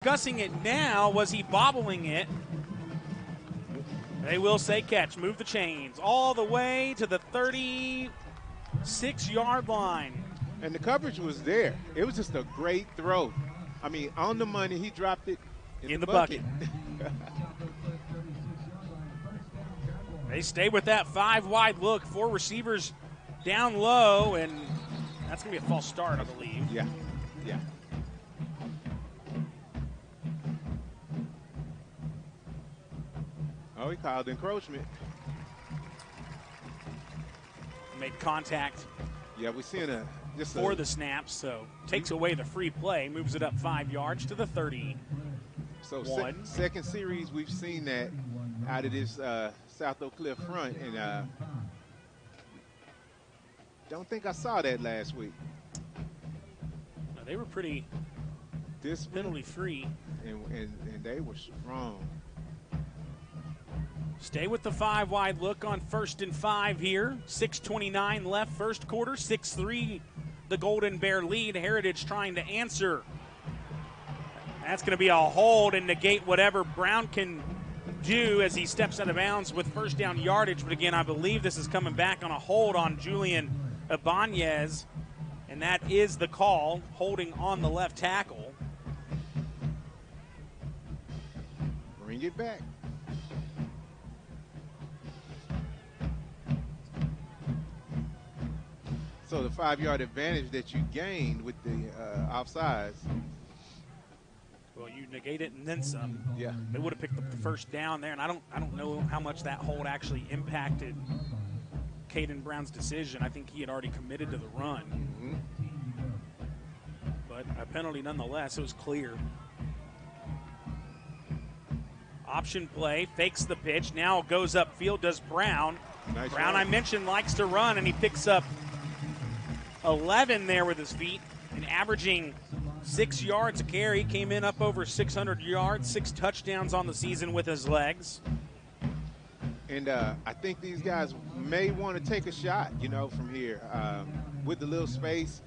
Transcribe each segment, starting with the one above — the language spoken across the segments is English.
Discussing it now, was he bobbling it? They will say catch. Move the chains all the way to the 36-yard line. And the coverage was there. It was just a great throw. I mean, on the money, he dropped it in the bucket. They stay with that 5-wide look. 4 receivers down low, and that's going to be a false start, I believe. Yeah. Oh, he called encroachment. Made contact. Yeah, we're seeing for the snaps, so takes away the free play, moves it up 5 yards to the 30. So second series we've seen that out of this Southlake Cliff front, and don't think I saw that last week. No, they were pretty penalty free, and they were strong. Stay with the 5-wide look on 1st and 5 here. 6:29 left, first quarter. 6-3, the Golden Bear lead. Heritage trying to answer. That's going to be a hold and negate whatever Brown can do as he steps out of bounds with first down yardage. But again, I believe this is coming back on a hold on Julian Ibanez, and that is the call, holding on the left tackle. Bring it back. So the 5-yard advantage that you gained with the offsides. Well, you negate it and then some. Yeah. They would have picked up the first down there, and I don't know how much that hold actually impacted Caden Brown's decision. I think he had already committed to the run. Mm-hmm. But a penalty nonetheless. It was clear. Option play, fakes the pitch, now goes upfield, does Brown. Nice Brown, run. I mentioned, likes to run, and he picks up 11 there with his feet, and averaging 6 yards a carry. Came in up over 600 yards, 6 touchdowns on the season with his legs. And I think these guys may want to take a shot, from here with the little space,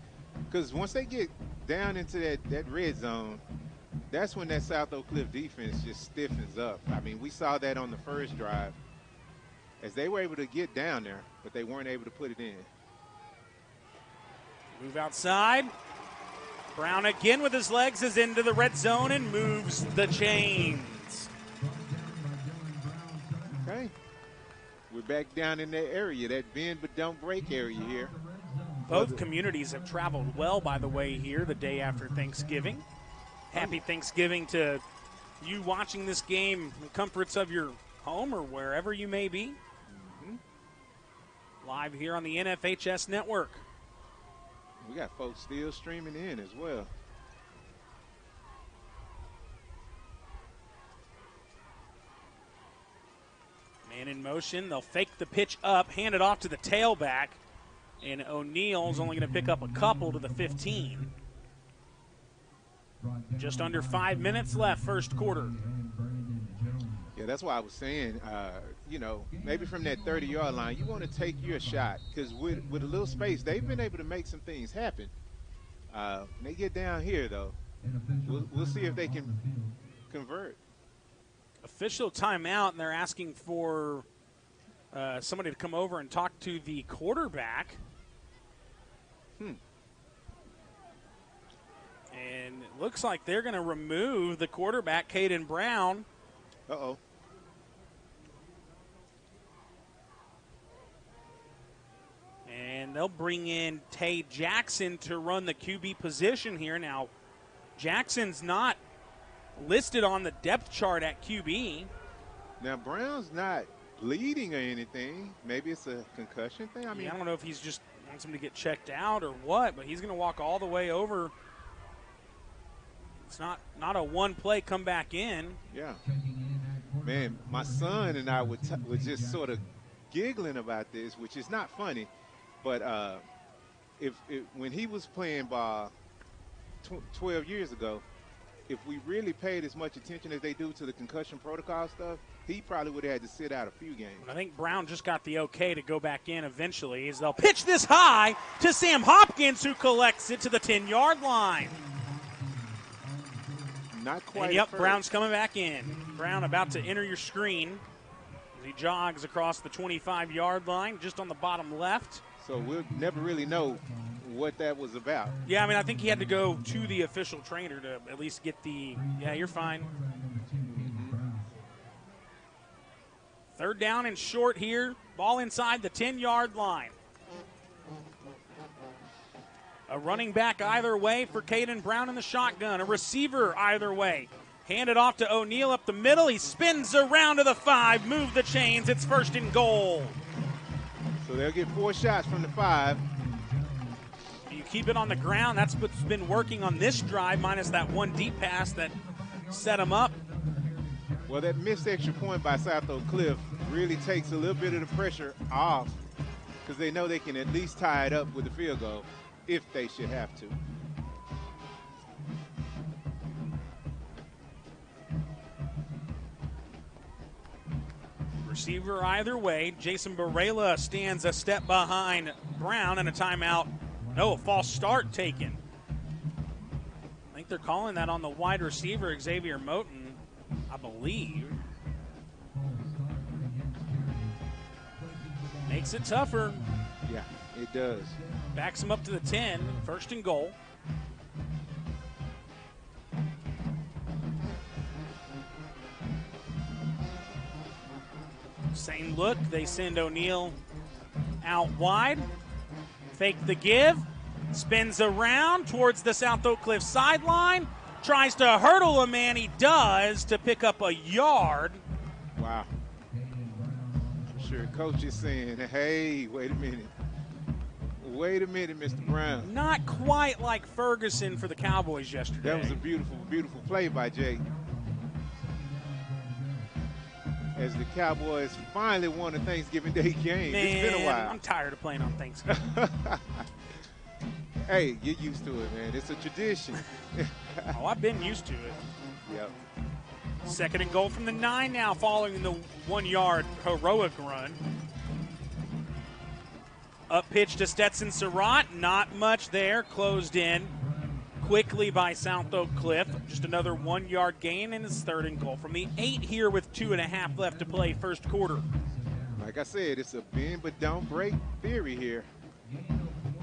because once they get down into that red zone, that's when that Southlake Cliff defense just stiffens up. I mean, we saw that on the first drive as they were able to get down there, but they weren't able to put it in. Move outside. Brown again with his legs is into the red zone and moves the chains. Okay. We're back down in that area, that bend but don't break area here. Both communities have traveled well, by the way, here the day after Thanksgiving. Happy Thanksgiving to you watching this game in the comforts of your home or wherever you may be. Mm-hmm. Live here on the NFHS network. We got folks still streaming in as well. Man in motion. They'll fake the pitch up, hand it off to the tailback, and O'Neal's only going to pick up a couple to the 15. Just under 5 minutes left, first quarter. Yeah, that's why I was saying, maybe from that 30-yard line, you want to take your shot, because with a little space, they've been able to make some things happen. When they get down here, though, we'll see if they can convert. Official timeout, and they're asking for somebody to come over and talk to the quarterback. And it looks like they're going to remove the quarterback, Caden Brown. Uh-oh. And they'll bring in Tay Jackson to run the QB position here. Now, Jackson's not listed on the depth chart at QB. Now, Brown's not bleeding or anything. Maybe it's a concussion thing. I don't know if he's just wants him to get checked out or what, but he's going to walk all the way over. It's not a one-play come back in. Yeah. Man, my son and I were just sort of giggling about this, which is not funny. But when he was playing ball 12 years ago, if we really paid as much attention as they do to the concussion protocol stuff, he probably would have had to sit out a few games. I think Brown just got the okay to go back in eventually as they'll pitch this high to Sam Hopkins, who collects it to the 10-yard line. not quite. And at yep, first. Brown's coming back in. Brown about to enter your screen as he jogs across the 25-yard line, just on the bottom left. So we'll never really know what that was about. Yeah, I mean, I think he had to go to the official trainer to at least get the, yeah, you're fine. Third down and short here. Ball inside the 10-yard line. A running back either way for Caden Brown in the shotgun. A receiver either way. Hand it off to O'Neal up the middle. He spins around to the 5. Move the chains. It's 1st and goal. So they'll get 4 shots from the 5. You keep it on the ground. That's what's been working on this drive, minus that one deep pass that set him up. Well, that missed extra point by Southlake Cliff really takes a little bit of the pressure off because they know they can at least tie it up with a field goal if they should have to. Receiver either way. Jason Barela stands a step behind Brown, and a timeout. No, a false start taken. I think they're calling that on the wide receiver, Xavier Moten, I believe. Makes it tougher. Yeah, it does. Backs him up to the 10, 1st and goal. Same look. They send O'Neal out wide. Fake the give. Spins around towards the Southlake Cliff sideline. Tries to hurdle a man. He does to pick up a yard. Wow. I'm sure coach is saying, hey, wait a minute. Wait a minute, Mr. Brown. Not quite like Ferguson for the Cowboys yesterday. That was a beautiful, beautiful play by Jake. As the Cowboys finally won a Thanksgiving Day game. Man, it's been a while. I'm tired of playing on Thanksgiving. Hey, get used to it, man. It's a tradition. Oh, I've been used to it. Yep. 2nd and goal from the 9 now, following the 1-yard heroic run. Up pitch to Stetson Surratt. Not much there. Closed in quickly by Southlake Cliff. Just another 1-yard gain, and it's 3rd and goal from the 8 here with 2.5 left to play, 1st quarter. Like I said, it's a bend but don't break theory here.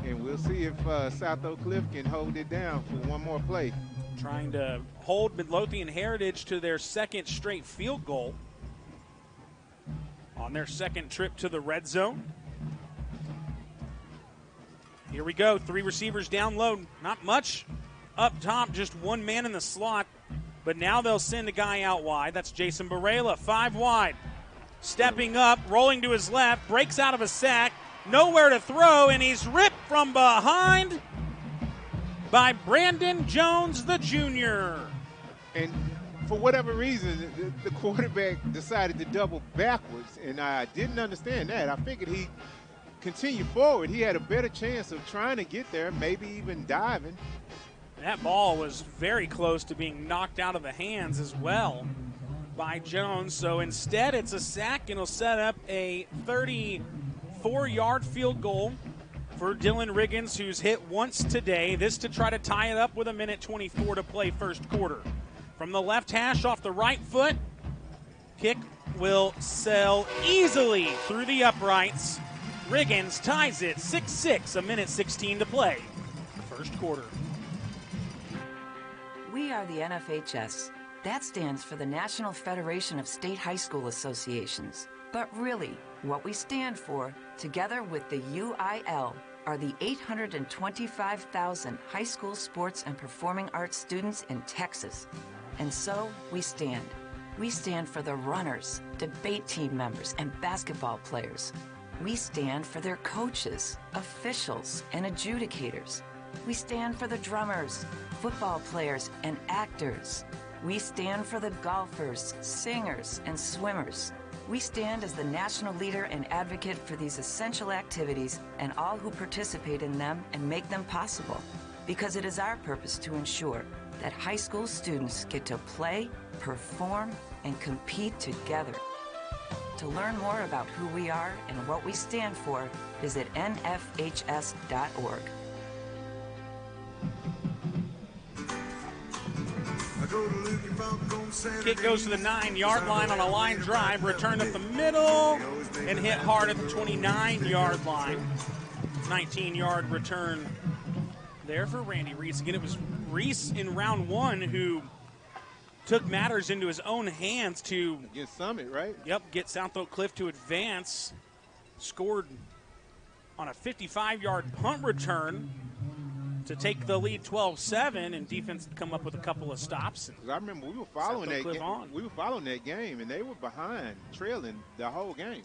And we'll see if Southlake Cliff can hold it down for one more play. Trying to hold Midlothian Heritage to their 2nd straight field goal on their 2nd trip to the red zone. Here we go. 3 receivers down low. Not much up top, just 1 man in the slot. But now they'll send a guy out wide. That's Jason Barela, 5 wide. Stepping up, rolling to his left, breaks out of a sack. Nowhere to throw, and he's ripped from behind by Brandon Jones, the junior. And for whatever reason, the quarterback decided to double backwards, and I didn't understand that. I figured he'd continue forward. He had a better chance of trying to get there, maybe even diving. That ball was very close to being knocked out of the hands as well by Jones. So instead, it's a sack, and it'll set up a 34-yard field goal for Dylan Riggins, who's hit once today. This to try to tie it up with 1:24 to play, 1st quarter. From the left hash off the right foot, kick will sail easily through the uprights. Riggins ties it 6-6, 1:16 to play, 1st quarter. We are the NFHS. That stands for the National Federation of State High School Associations. But really, what we stand for, together with the UIL, are the 825,000 high school sports and performing arts students in Texas. And so, we stand. We stand for the runners, debate team members, and basketball players. We stand for their coaches, officials, and adjudicators. We stand for the drummers, football players, and actors. We stand for the golfers, singers, and swimmers. We stand as the national leader and advocate for these essential activities and all who participate in them and make them possible. Because it is our purpose to ensure that high school students get to play, perform, and compete together. To learn more about who we are and what we stand for, visit nfhs.org. A Kick goes to the 9-yard line on a line drive, returned up the middle, and hit hard at the 29-yard line. 19-yard return there for Randy Reese. Again, it was Reese in round one who took matters into his own hands to Against Summit, right? Yep, get Southlake Cliff to advance. Scored on a 55-yard punt return to take the lead 12-7, and defense had come up with a couple of stops. I remember we were following Southlake that Cliff game. on. We were following that game, and they were behind, trailing the whole game,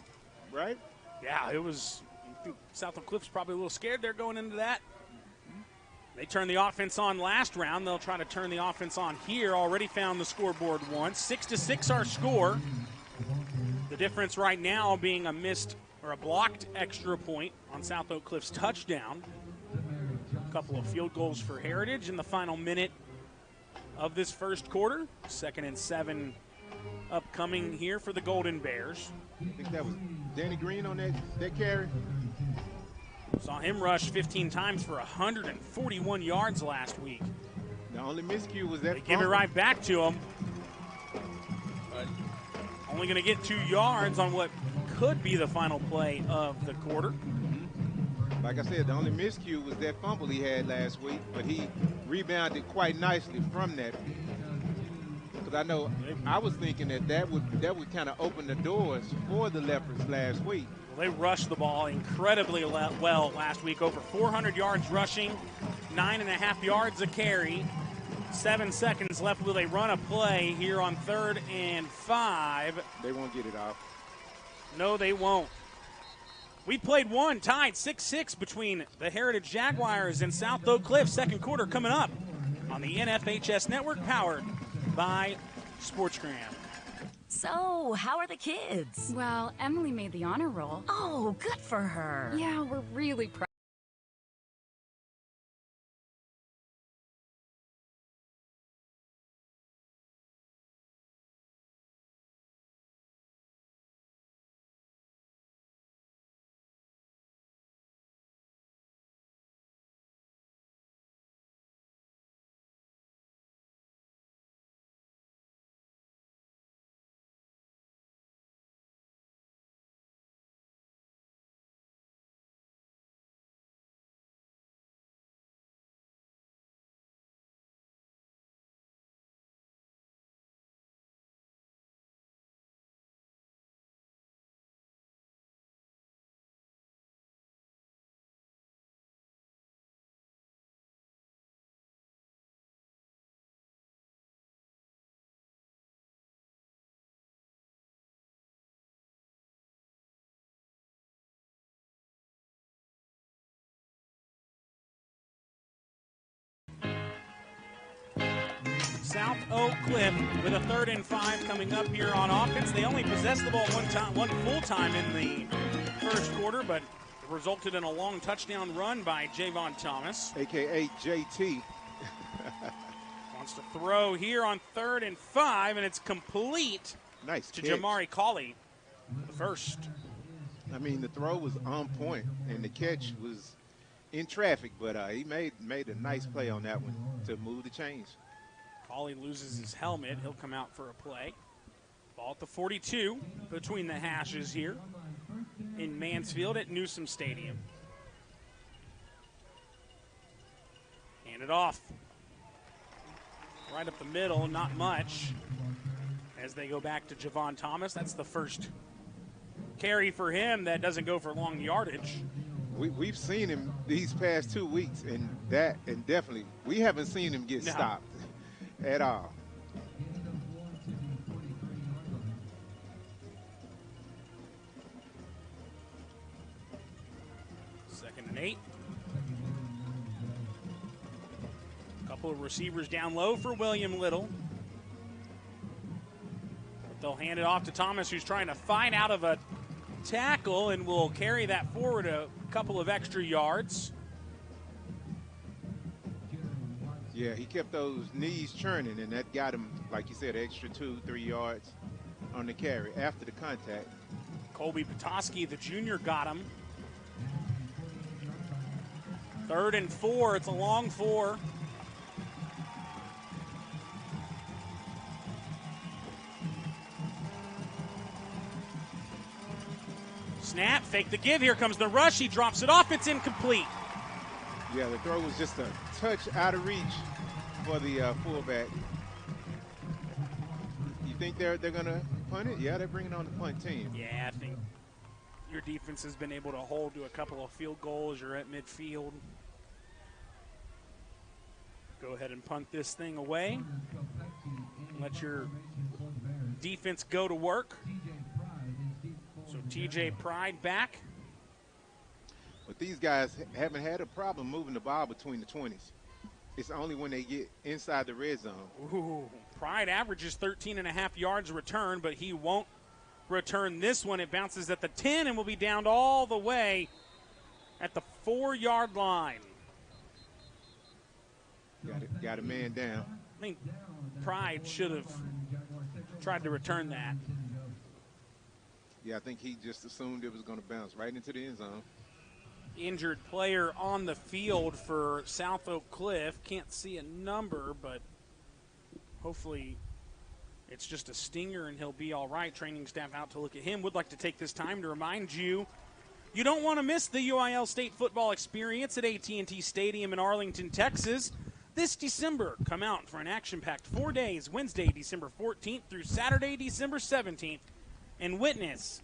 right? Yeah, it was. I think Southlake Cliff's probably a little scared there going into that. They turned the offense on last round. They'll try to turn the offense on here. Already found the scoreboard once. 6-6 our score. The difference right now being a missed or a blocked extra point on Southlake Cliff's touchdown. A couple of field goals for Heritage in the final minute of this first quarter. 2nd and 7 upcoming here for the Golden Bears. I think that was Danny Green on that carry. Saw him rush 15 times for 141 yards last week. The only miscue was that They give it right back to him. But only going to get 2 yards on what could be the final play of the quarter. Like I said, the only miscue was that fumble he had last week, but he rebounded quite nicely from that. Because I know I was thinking that would kind of open the doors for the Leopards last week. Well, they rushed the ball incredibly well last week. Over 400 yards rushing, 9.5 yards a carry. 7 seconds left. Will they run a play here on 3rd and 5? They won't get it off. No, they won't. We played one, tied 6-6 between the Heritage Jaguars and Southlake Cliff. Second quarter coming up on the NFHS Network, powered by SportsGram. So, how are the kids? Well, Emily made the honor roll. Oh, good for her. Yeah, we're really proud. Southlake Cliff with a 3rd and 5 coming up here on offense. They only possessed the ball one full time in the first quarter, but it resulted in a long touchdown run by Javon Thomas. AKA JT. Wants to throw here on 3rd and 5, and it's complete Nice to catch. Jamari Cawley, the first. I mean, the throw was on point, and the catch was in traffic, but he made a nice play on that one to move the chains. Cawley loses his helmet. He'll come out for a play. Ball at the 42 between the hashes here in Mansfield at Newsom Stadium. Hand it off. Right up the middle, not much. As they go back to Javon Thomas, that's the first carry for him that doesn't go for long yardage. We've seen him these past 2 weeks, and definitely we haven't seen him get stopped at all. Second and 8. Couple of receivers down low for William Little. But they'll hand it off to Thomas, who's trying to fight out of a tackle and will carry that forward a couple of extra yards. Yeah, he kept those knees churning, and that got him, like you said, extra 2-3 yards on the carry after the contact. Colby Petoskey, the junior, got him. 3rd and 4. It's a long 4. Snap, fake the give. Here comes the rush. He drops it off. It's incomplete. Yeah, the throw was just a touch out of reach for the fullback. You think they're going to punt it? Yeah, they're bringing on the punt team. Yeah, I think your defense has been able to hold to a couple of field goals. You're at midfield. Go ahead and punt this thing away. Let your defense go to work. So TJ Pride back. But these guys haven't had a problem moving the ball between the 20s. It's only when they get inside the red zone. Ooh, Pride averages 13.5 yards return, but he won't return this one. It bounces at the 10 and will be down all the way at the 4-yard line. Got a man down. I think Pride should have tried to return that. Yeah, I think he just assumed it was going to bounce right into the end zone. Injured player on the field for South Oak Cliff. Can't see a number, but hopefully it's just a stinger and he'll be all right. Training staff out to look at him. Would like to take this time to remind you, you don't want to miss the UIL State football experience at AT&T Stadium in Arlington, Texas. This December, come out for an action-packed 4 days, Wednesday, December 14th through Saturday, December 17th, and witness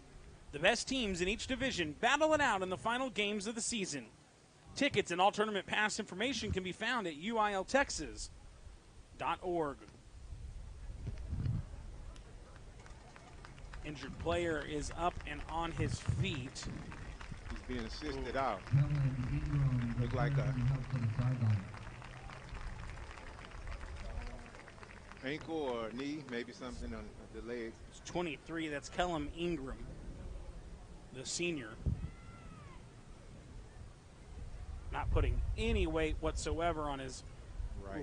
the best teams in each division battle it out in the final games of the season. Tickets and all tournament pass information can be found at uiltexas.org. Injured player is up and on his feet. He's being assisted out. Looked like a ankle or knee, maybe something on the leg. It's 23, that's Kellum Ingram, the senior. Not putting any weight whatsoever on his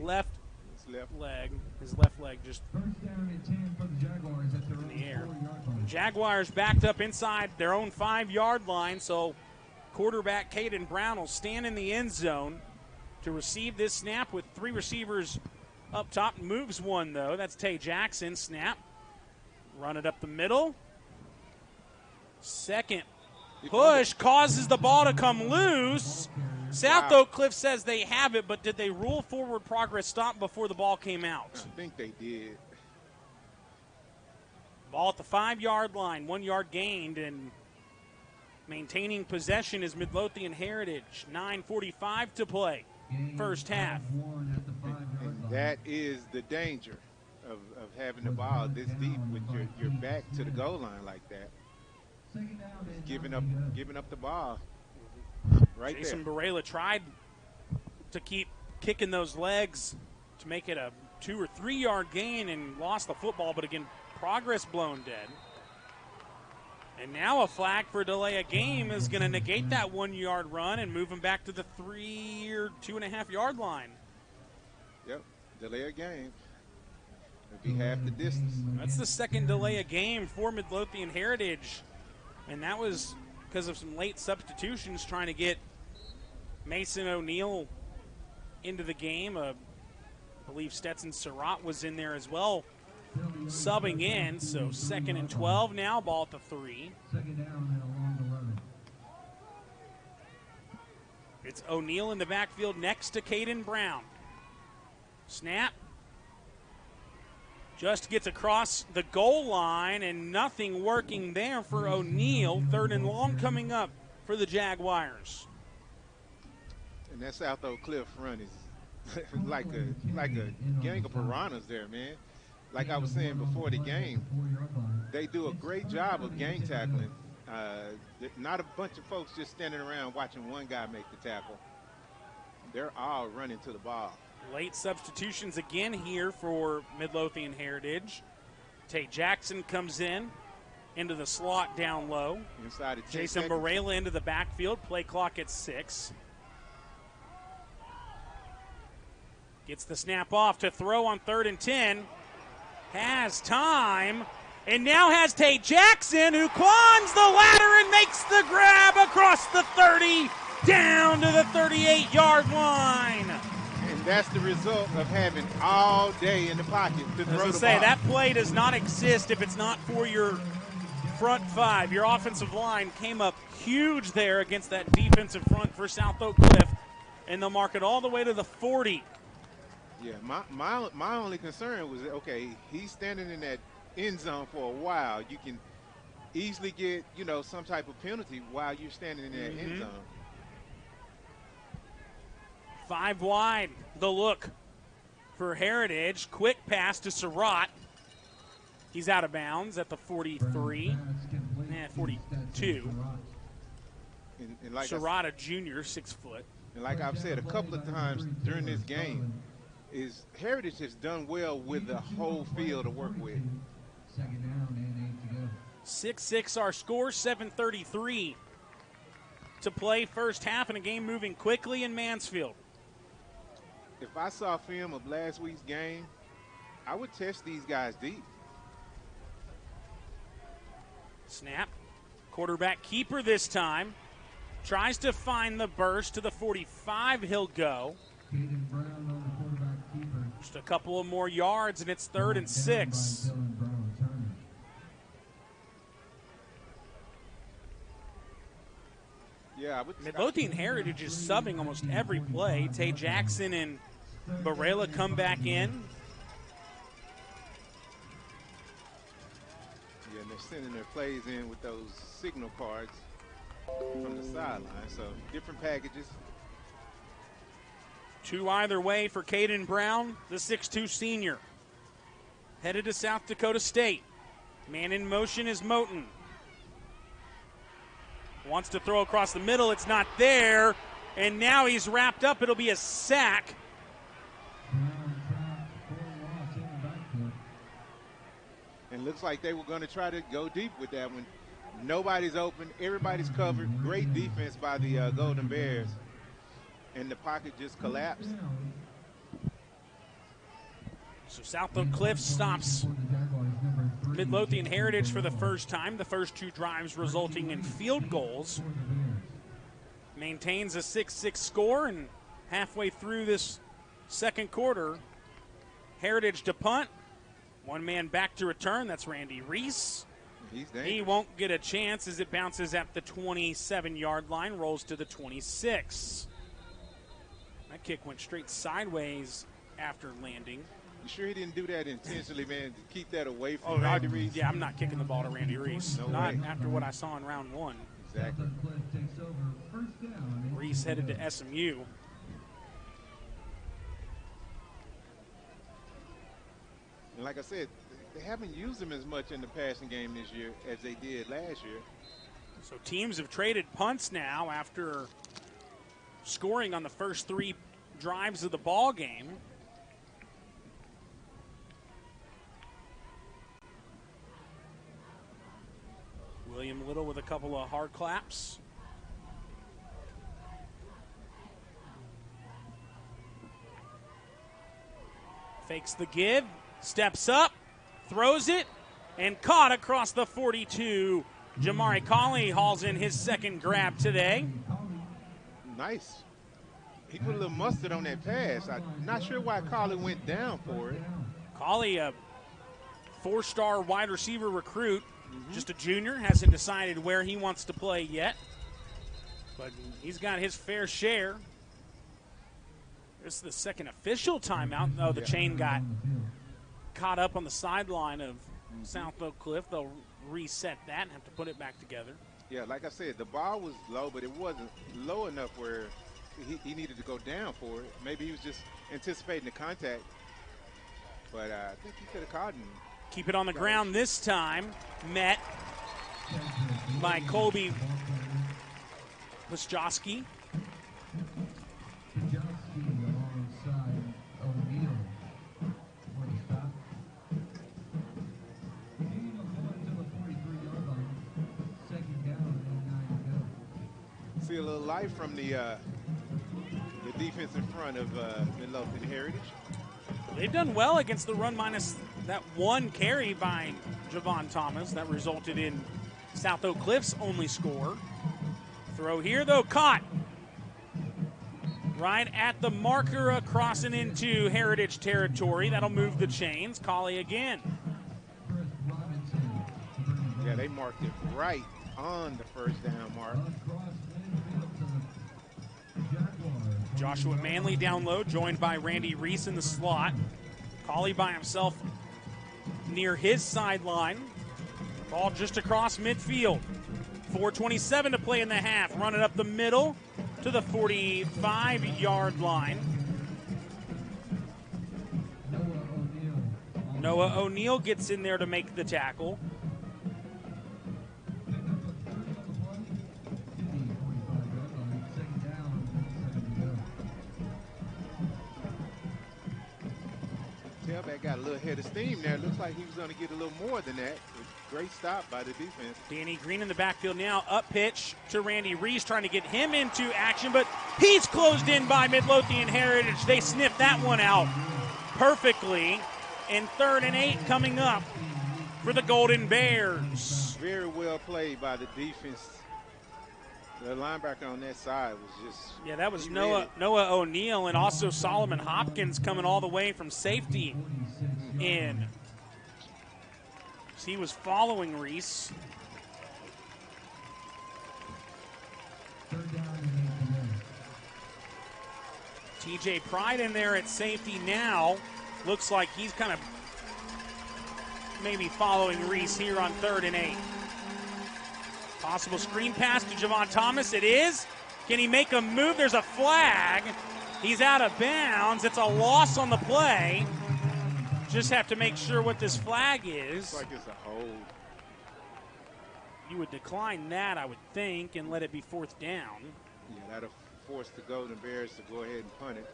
left leg. His left leg just in the air. Jaguars backed up inside their own 5-yard line, so quarterback Caden Brown will stand in the end zone to receive this snap with 3 receivers up top. Moves one, though. That's Tay Jackson. Snap. Run it up the middle. Second push causes the ball to come loose. South Oak Cliff says they have it, but did they rule forward progress stop before the ball came out? I think they did. Ball at the 5-yard line, 1 yard gained, and maintaining possession is Midlothian Heritage. 9:45 to play, first half. And that is the danger of having the ball this deep with your back to the goal line like that. Giving up the ball right Jason there. Barela tried to keep kicking those legs to make it a 2 or 3 yard gain and lost the football, but again, progress blown dead. And now a flag for delay of game is going to negate that 1 yard run and move him back to the 3 or 2.5 yard line. Yep, delay of game. It'd be half the distance. That's the second delay of game for Midlothian Heritage. And that was because of some late substitutions trying to get Mason O'Neill into the game. I believe Stetson Surratt was in there as well, subbing in. So 2nd and 12 now, ball at the 3. It's O'Neill in the backfield next to Caden Brown. Snap. Just gets across the goal line and nothing working there for O'Neill. 3rd and long coming up for the Jaguars. And that South Oak Cliff run is like a gang of piranhas there, man. Like I was saying before the game, they do a great job of gang tackling. Not a bunch of folks just standing around watching one guy make the tackle. They're all running to the ball. Late substitutions again here for Midlothian Heritage. Tay Jackson comes into the slot down low. Inside of 10 Jason seconds. Barela into the backfield. Play clock at 6. Gets the snap off to throw on 3rd and 10. Has time. And now has Tay Jackson, who climbs the ladder and makes the grab across the 30 down to the 38-yard line. And that's the result of having all day in the pocket to throw the ball. That play does not exist if it's not for your front five. Your offensive line came up huge there against that defensive front for South Oak Cliff, and they'll mark it all the way to the 40. Yeah, my only concern was, okay, he's standing in that end zone for a while. You can easily get, you know, some type of penalty while you're standing in that end zone. 5 wide, the look for Heritage. Quick pass to Surratt. He's out of bounds at the 43, 42. And like Surratt, a junior, 6 foot. And like I've said a couple of times during this game, is Heritage has done well with the whole field to work with. 6-6 our score, 7:33 to play first half, and a game moving quickly in Mansfield. If I saw film of last week's game, I would test these guys deep. Snap. Quarterback keeper this time. Tries to find the burst to the 45. He'll go. Just a couple of more yards, and it's 3rd and 6. Yeah, Midlothian Heritage is subbing almost every play. Tay Jackson and Barela come back in. Yeah, and they're sending their plays in with those signal cards from the sideline, so different packages. 2 either way for Caden Brown, the 6'2 senior. Headed to South Dakota State. Man in motion is Moten. Wants to throw across the middle. It's not there. And now he's wrapped up. It'll be a sack. And looks like they were going to try to go deep with that one. Nobody's open. Everybody's covered. Great defense by the Golden Bears. And the pocket just collapsed. So South Oak Cliff stops Midlothian Heritage for the first time. The first 2 drives resulting in field goals. Maintains a 6-6 score, and halfway through this second quarter, Heritage to punt. 1 man back to return. That's Randy Reese. He won't get a chance as it bounces at the 27-yard line, rolls to the 26. That kick went straight sideways after landing. You sure he didn't do that intentionally, man, to keep that away from Randy Reese? Yeah, I'm not kicking the ball to Randy Reese. No not way. after what I saw in round 1. Exactly. Reese headed to SMU. And like I said, they haven't used him as much in the passing game this year as they did last year. So teams have traded punts now after scoring on the first 3 drives of the ball game. William Little with a couple of hard claps. Fakes the give, steps up, throws it, and caught across the 42. Jamari Colley hauls in his second grab today. Nice. He put a little mustard on that pass. I'm not sure why Colley went down for it. Colley, a 4-star wide receiver recruit, just a junior, hasn't decided where he wants to play yet. But he's got his fair share. This is the second official timeout. Oh, the chain got caught up on the sideline of South Oak Cliff. They'll reset that and have to put it back together. Yeah, like I said, the ball was low, but it wasn't low enough where he needed to go down for it. Maybe he was just anticipating the contact. But I think he could have caught him. Keep it on the ground this time. Met by Colby Plaszczowski. See a little life from the defense in front of Midlothian Heritage. They've done well against the run minus that 1 carry by Javon Thomas. That resulted in South Oak Cliff's only score. Throw here, though, caught. Right at the marker, crossing into Heritage territory. That'll move the chains. Colley again. Yeah, they marked it right on the first down mark. Joshua Manley down low, joined by Randy Reese in the slot. Collie by himself near his sideline. Ball just across midfield. 4:27 to play in the half. Run it up the middle to the 45-yard line. Noah O'Neal gets in there to make the tackle. Tailback got a little head of steam there. Looks like he was going to get a little more than that. Great stop by the defense. Danny Green in the backfield now. Up pitch to Randy Reese, trying to get him into action, but he's closed in by Midlothian Heritage. They sniff that one out perfectly. And 3rd and 8 coming up for the Golden Bears. Very well played by the defense. The linebacker on that side was just... Yeah, that was Noah O'Neal, and also Solomon Hopkins coming all the way from safety in. He was following Reese. TJ Pride in there at safety now. Looks like he's kind of maybe following Reese here on 3rd and 8. Possible screen pass to Javon Thomas. It is. Can he make a move? There's a flag. He's out of bounds. It's a loss on the play. Just have to make sure what this flag is. Looks like it's a hold. You would decline that, I would think, and let it be 4th down. Yeah, that'll force the Golden Bears to go ahead and punt it.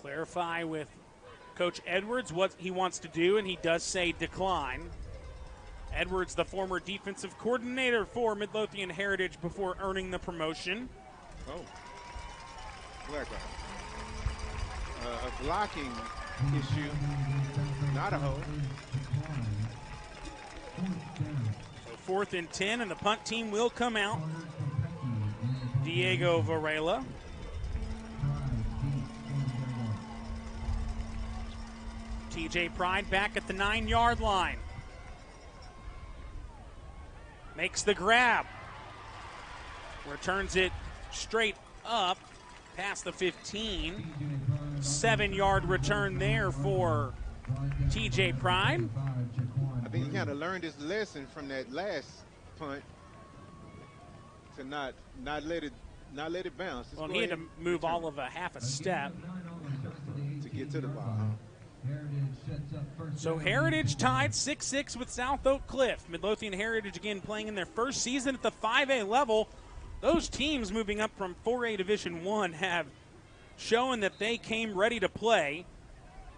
Clarify with Coach Edwards what he wants to do, and he does say decline. Edwards, the former defensive coordinator for Midlothian Heritage before earning the promotion. Oh, blackout. A blocking issue, not a hold. So 4th and 10, and the punt team will come out. Diego Varela. TJ Pride back at the 9-yard line. Makes the grab. Returns it straight up past the 15. 7-yard return there for TJ Pride. I think he kind of learned his lesson from that last punt to not let it bounce. Just well, he had to move all of a half a step to get to the ball. So Heritage tied 6-6 with South Oak Cliff. Midlothian Heritage again playing in their first season at the 5A level. Those teams moving up from 4A Division I have shown that they came ready to play.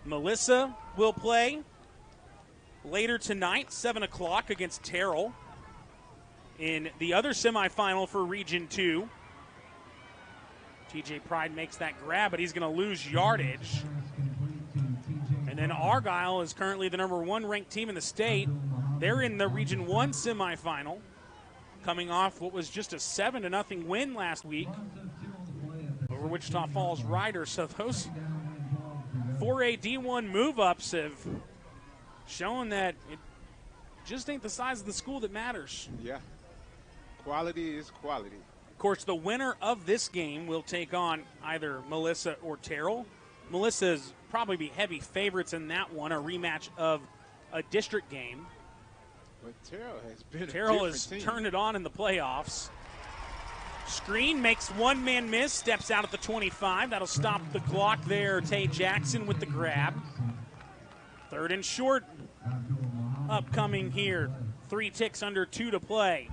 Melissa will play later tonight, 7 o'clock against Carroll in the other semifinal for Region 2. TJ Pride makes that grab, but he's going to lose yardage. And then Argyle is currently the number 1 ranked team in the state. They're in the Region 1 semifinal, coming off what was just a 7-0 win last week over Wichita Falls Riders. So those 4A D1 move-ups have shown that it just ain't the size of the school that matters. Yeah, quality is quality. Of course, the winner of this game will take on either Melissa or Terrell. Melissa's probably be heavy favorites in that one, a rematch of a district game. But Terrell has turned it on in the playoffs. Screen makes one-man miss, steps out at the 25. That'll stop the clock there. Tay Jackson with the grab. 3rd and short upcoming here. 3 ticks under 2 to play.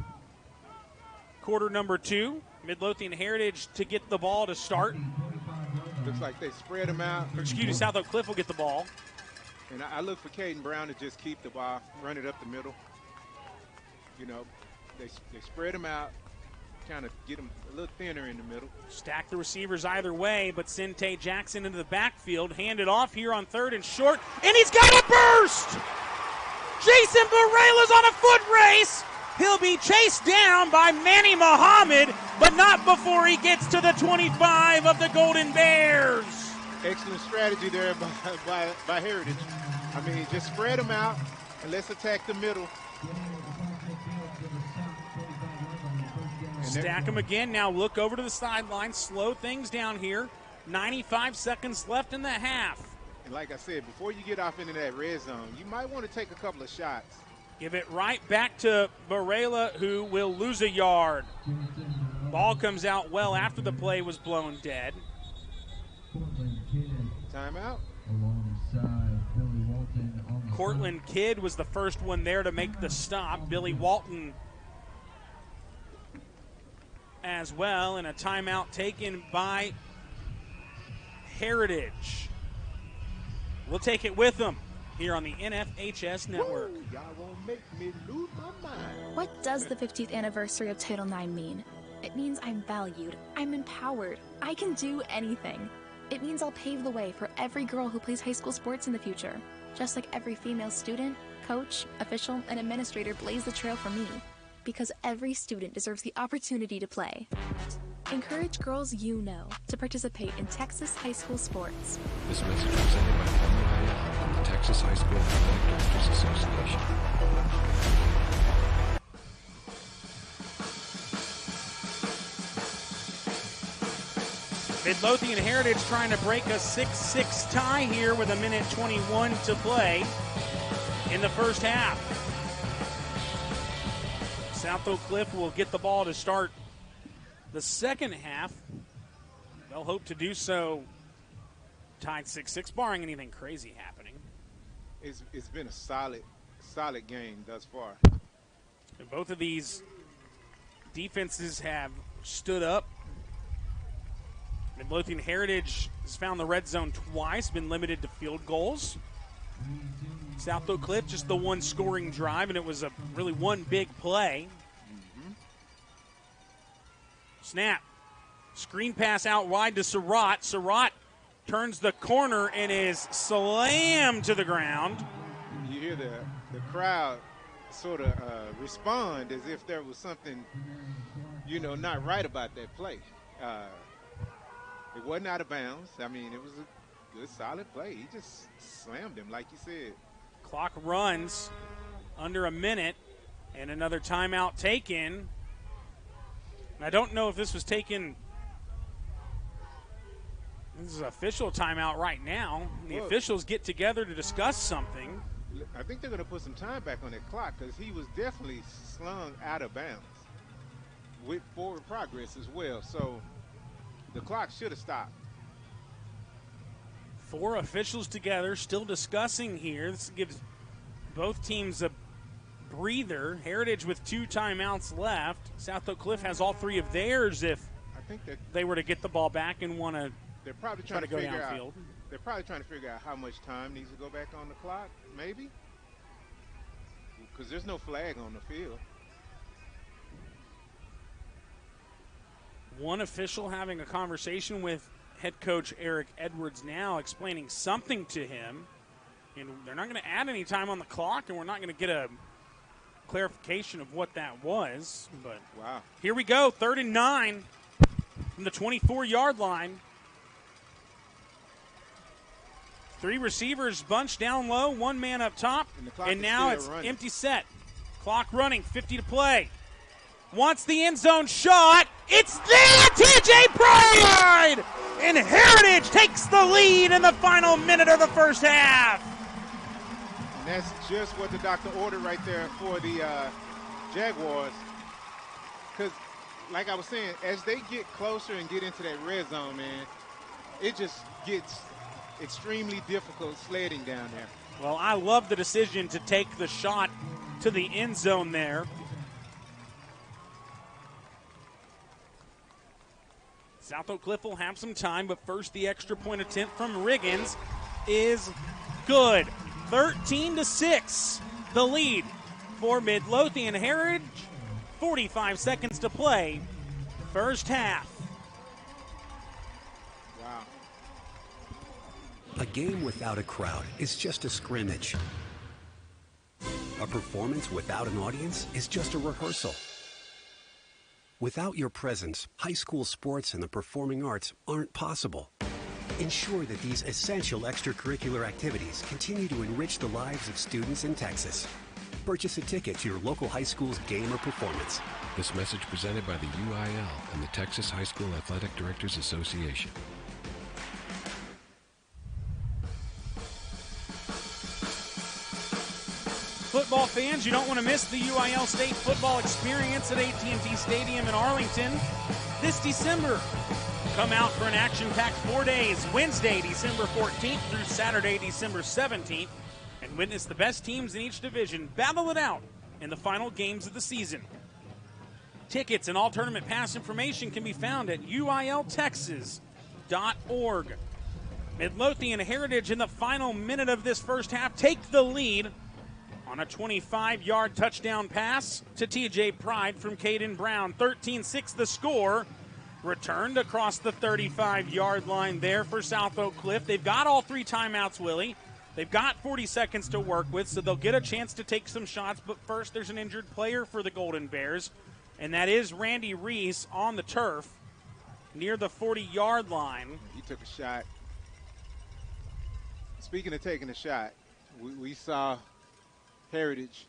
Quarter number 2. Midlothian Heritage to get the ball to start. Looks like they spread them out. Excuse me, South Oak Cliff will get the ball. And I look for Caden Brown to just keep the ball, run it up the middle. You know, they spread them out, kind of get them a little thinner in the middle. Stack the receivers either way, but send Tay Jackson into the backfield. Hand it off here on 3rd and short, and he's got a burst! Jason Varela's on a foot race. He'll be chased down by Manny Muhammad, but not before he gets to the 25 of the Golden Bears. Excellent strategy there by Heritage. I mean, just spread them out and let's attack the middle. Stack them again. Now look over to the sideline. Slow things down here. 95 seconds left in the half. And like I said, before you get off into that red zone, you might want to take a couple of shots. Give it right back to Varela, who will lose a yard. Ball comes out well after the play was blown dead. Timeout. Cortland Kidd was the first one there to make the stop. Billy Walton as well, and a timeout taken by Heritage. We'll take it with them here on the NFHS Network. Ooh, y'all won't make me lose my mind. What does the 50th anniversary of Title IX mean? It means I'm valued, I'm empowered, I can do anything. It means I'll pave the way for every girl who plays high school sports in the future, just like every female student, coach, official, and administrator blaze the trail for me, because every student deserves the opportunity to play. Encourage girls you know to participate in Texas high school sports. This message was sent by alumni of the Texas High School Athletic Directors Association. Midlothian Heritage trying to break a 6-6 tie here with 1:21 to play in the first half. South Oak Cliff will get the ball to start the second half. They'll hope to do so tied 6-6, barring anything crazy happening. It's been a solid game thus far. And both of these defenses have stood up. Midlothian Heritage has found the red zone twice, been limited to field goals. South Oak Cliff just the one scoring drive, and it was a really one big play. Snap. Screen pass out wide to Surratt. Surratt turns the corner and is slammed to the ground. You hear the crowd sort of respond as if there was something, not right about that play. It wasn't out of bounds. I mean, it was a good, solid play. He just slammed him, like you said. Clock runs under a minute, and another timeout taken. I don't know if this was taken. This is an official timeout right now. The officials get together to discuss something. I think they're going to put some time back on that clock because he was definitely slung out of bounds with forward progress as well. So the clock should have stopped. Four officials together, still discussing here. This gives both teams a breather. Heritage with 2 timeouts left. South Oak Cliff has all 3 of theirs if they were to get the ball back and want to. They're probably trying to go downfield. They're probably trying to figure out how much time needs to go back on the clock, maybe, because there's no flag on the field. One official having a conversation with head coach Eric Edwards now, explaining something to him. And they're not going to add any time on the clock, and we're not going to get a clarification of what that was. But wow. Here we go, 3rd and 9 from the 24-yard line. 3 receivers bunched down low, 1 man up top, and now it's running. Empty set. Clock running, 50 to play. Wants the end zone shot. It's there, TJ Pride! And Heritage takes the lead in the final minute of the first half. And that's just what the doctor ordered right there for the Jaguars. Because, like I was saying, as they get closer and get into that red zone, man, it just gets extremely difficult sledding down there. Well, I love the decision to take the shot to the end zone there. South Oak Cliff will have some time, but first the extra point attempt from Riggins is good. 13-6, the lead for Midlothian Heritage. 45 seconds to play, first half. Wow. A game without a crowd is just a scrimmage. A performance without an audience is just a rehearsal. Without your presence, high school sports and the performing arts aren't possible. Ensure that these essential extracurricular activities continue to enrich the lives of students in Texas. Purchase a ticket to your local high school's game or performance. This message presented by the UIL and the Texas High School Athletic Directors Association. Football fans, you don't want to miss the UIL State football experience at AT&T Stadium in Arlington this December. Come out for an action-packed 4 days, Wednesday, December 14th through Saturday, December 17th, and witness the best teams in each division battle it out in the final games of the season. Tickets and all tournament pass information can be found at uiltexas.org. Midlothian Heritage in the final minute of this first half take the lead on a 25-yard touchdown pass to TJ Pride from Caden Brown. 13-6 the score. Returned across the 35-yard line there for South Oak Cliff. They've got all 3 timeouts, Willie. They've got 40 seconds to work with, so they'll get a chance to take some shots. But first, there's an injured player for the Golden Bears, and that is Randy Reese on the turf near the 40-yard line. He took a shot. Speaking of taking a shot, we saw Heritage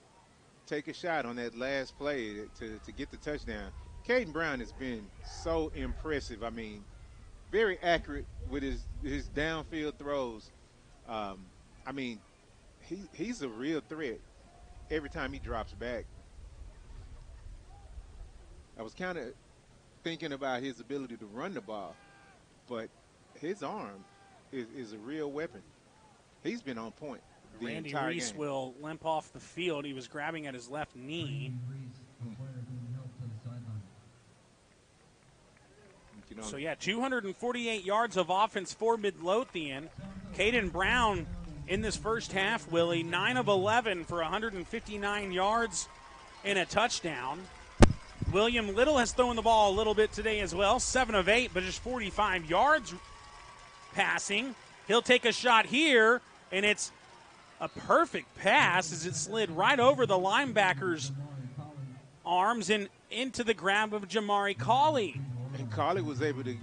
take a shot on that last play to get the touchdown. Caden Brown has been so impressive. I mean, very accurate with his downfield throws. I mean, he's a real threat every time he drops back. I was kind of thinking about his ability to run the ball, but his arm is a real weapon. He's been on point the Randy entire Reese game. will limp off the field. He was grabbing at his left knee. So, yeah, 248 yards of offense for Midlothian. Caden Brown in this first half, Willie, 9 of 11 for 159 yards and a touchdown. William Little has thrown the ball a little bit today as well, 7 of 8, but just 45 yards passing. He'll take a shot here, and it's a perfect pass as it slid right over the linebacker's arms and into the grab of Jamari Cawley. And Cawley was able to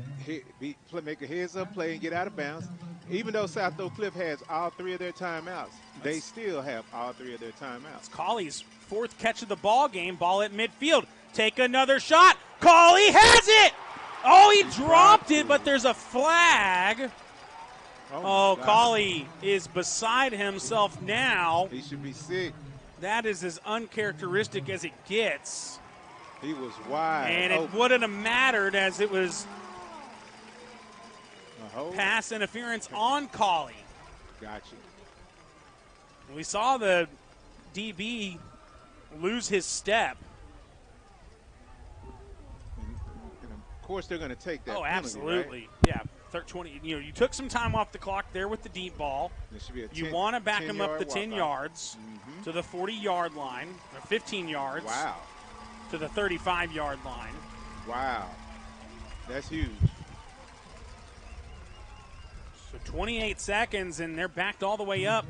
make a heads-up play and get out of bounds. Even though South Oak Cliff has all 3 of their timeouts, they still have all 3 of their timeouts. It's Cawley's 4th catch of the ball game. Ball at midfield. Take another shot. Cawley has it! Oh, he dropped it, but there's a flag. Oh, Cawley is beside himself now. He should be sick. That is as uncharacteristic as it gets. He was wide. And it wouldn't have mattered as it was pass interference on Cawley. Gotcha. We saw the DB lose his step. And of course, they're going to take that penalty, absolutely. Right? Yeah, 20. You took some time off the clock there with the deep ball. There should be a you want to back him up the 10 walk-off. yards to the 40-yard line, or 15 yards. Wow. To the 35-yard line. Wow. That's huge. So 28 seconds, and they're backed all the way up.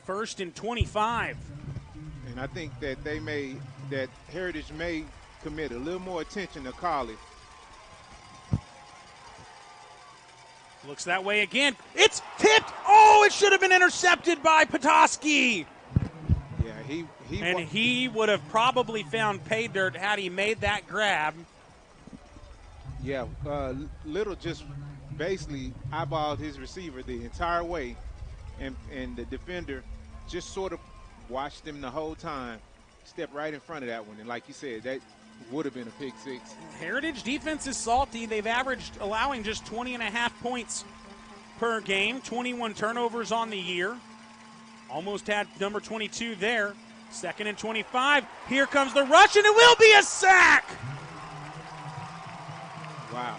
1st and 25. And I think that that Heritage may commit a little more attention to Cawley. Looks that way again. It's tipped. Oh, it should have been intercepted by Petoskey. Yeah, he would have probably found pay dirt had he made that grab. Yeah, Little just basically eyeballed his receiver the entire way, and the defender just sort of watched him the whole time, stepped right in front of that one, and like you said, that would have been a pick 6. Heritage defense is salty. They've averaged allowing just 20.5 points per game, 21 turnovers on the year. Almost had number 22 there. 2nd and 25. Here comes the rush, and it will be a sack. Wow.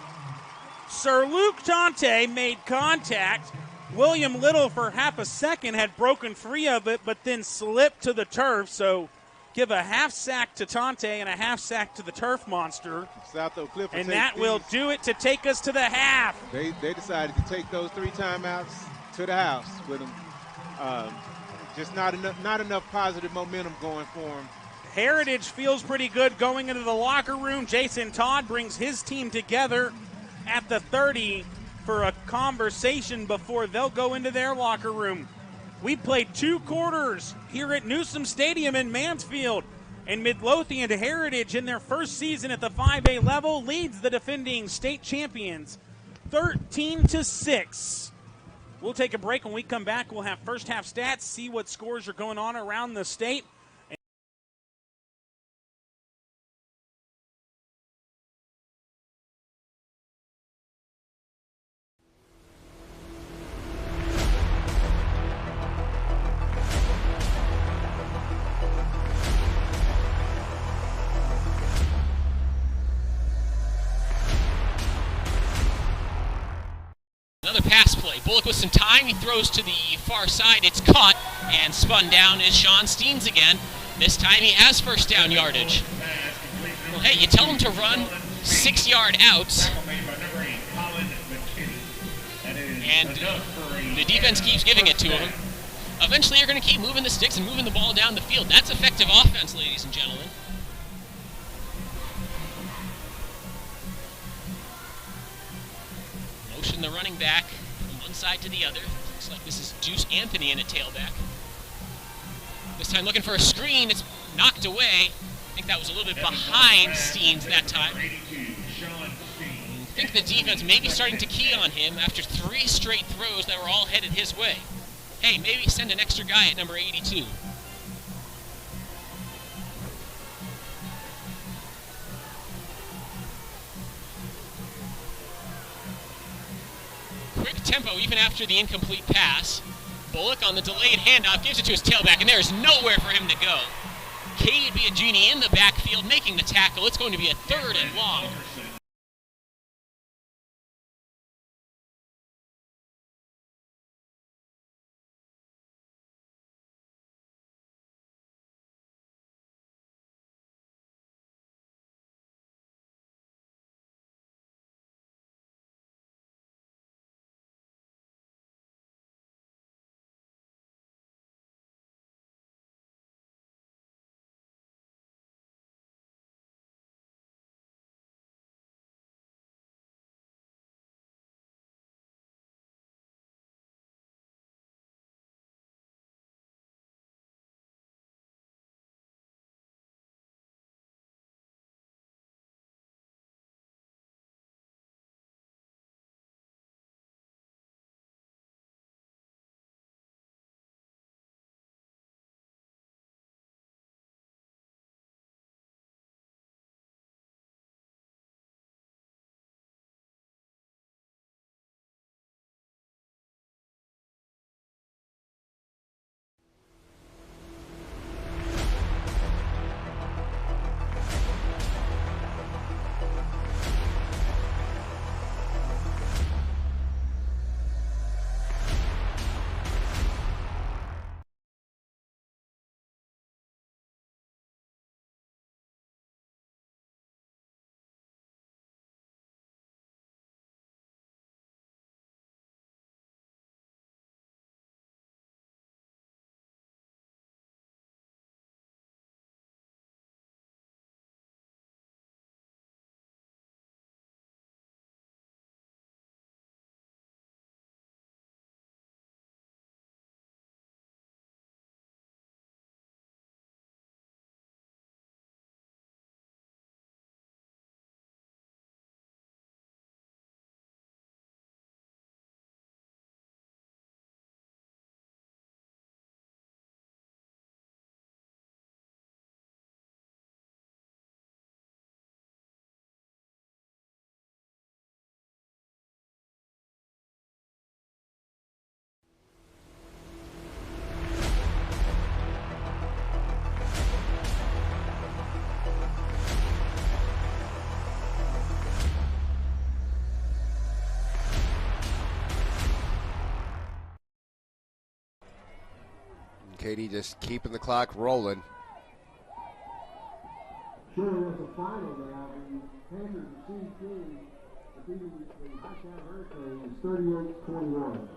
Sir Luke Tante made contact. William Little for half a second had broken free of it, but then slipped to the turf. So give a half sack to Tante and a half sack to the turf monster. South Oak Cliff, and that will do it to take us to the half. They decided to take those 3 timeouts to the house with them. Just not enough positive momentum going for them. Heritage feels pretty good going into the locker room. Jason Todd brings his team together at the 30 for a conversation before they'll go into their locker room. We played 2 quarters here at Newsom Stadium in Mansfield, and Midlothian Heritage in their first season at the 5A level leads the defending state champions 13-6. We'll take a break. When we come back, we'll have first half stats, see what scores are going on around the state. Another pass play. Bullock with some time. He throws to the far side. It's caught and spun down is Sean Steens again. This time he has first down yardage. Well, hey, you tell him to run 6-yard outs, and the defense keeps giving it to him. Eventually you're going to keep moving the sticks and moving the ball down the field. That's effective offense, ladies and gentlemen. Motion the running back from one side to the other. Looks like this is Deuce Anthony in a tailback. This time looking for a screen. It's knocked away. I think that was a little bit behind Steens that time. I think the defense may be starting to key on him after 3 straight throws that were all headed his way. Hey, maybe send an extra guy at number 82. Quick tempo even after the incomplete pass. Bullock on the delayed handoff gives it to his tailback, and there is nowhere for him to go. Cade Biagini in the backfield making the tackle. It's going to be a 3rd and long. Katie just keeping the clock rolling. Sure, there's a final now. The Panthers defeated the Hightown Hurricanes 38-21.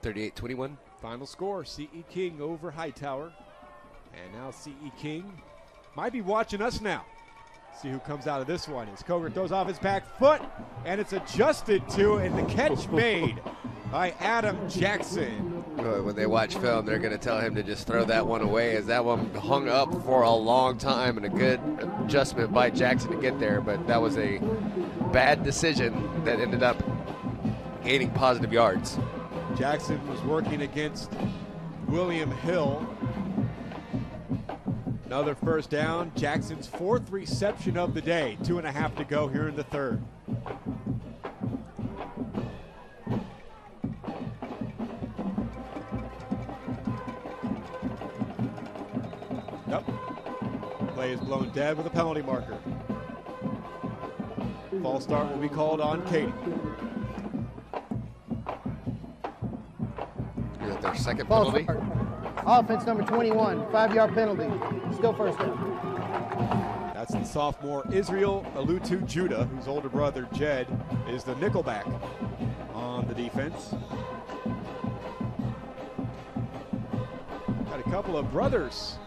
38-21. Final score, C.E. King over Hightower. And now C.E. King might be watching us now. See who comes out of this one. As Coger throws off his back foot, and it's adjusted to, and the catch made by Adam Jackson. When they watch film, they're going to tell him to just throw that one away, as that one hung up for a long time, and a good adjustment by Jackson to get there, but that was a bad decision that ended up gaining positive yards. Jackson was working against William Hill. Another first down. Jackson's 4th reception of the day. 2.5 to go here in the third. Yep. Play is blown dead with a penalty marker. False start will be called on Katy. Is their second penalty? Offense number 21, 5-yard penalty. Still first down. That's the sophomore Israel Alutu Judah, whose older brother Jed is the nickelback on the defense. Got a couple of brothers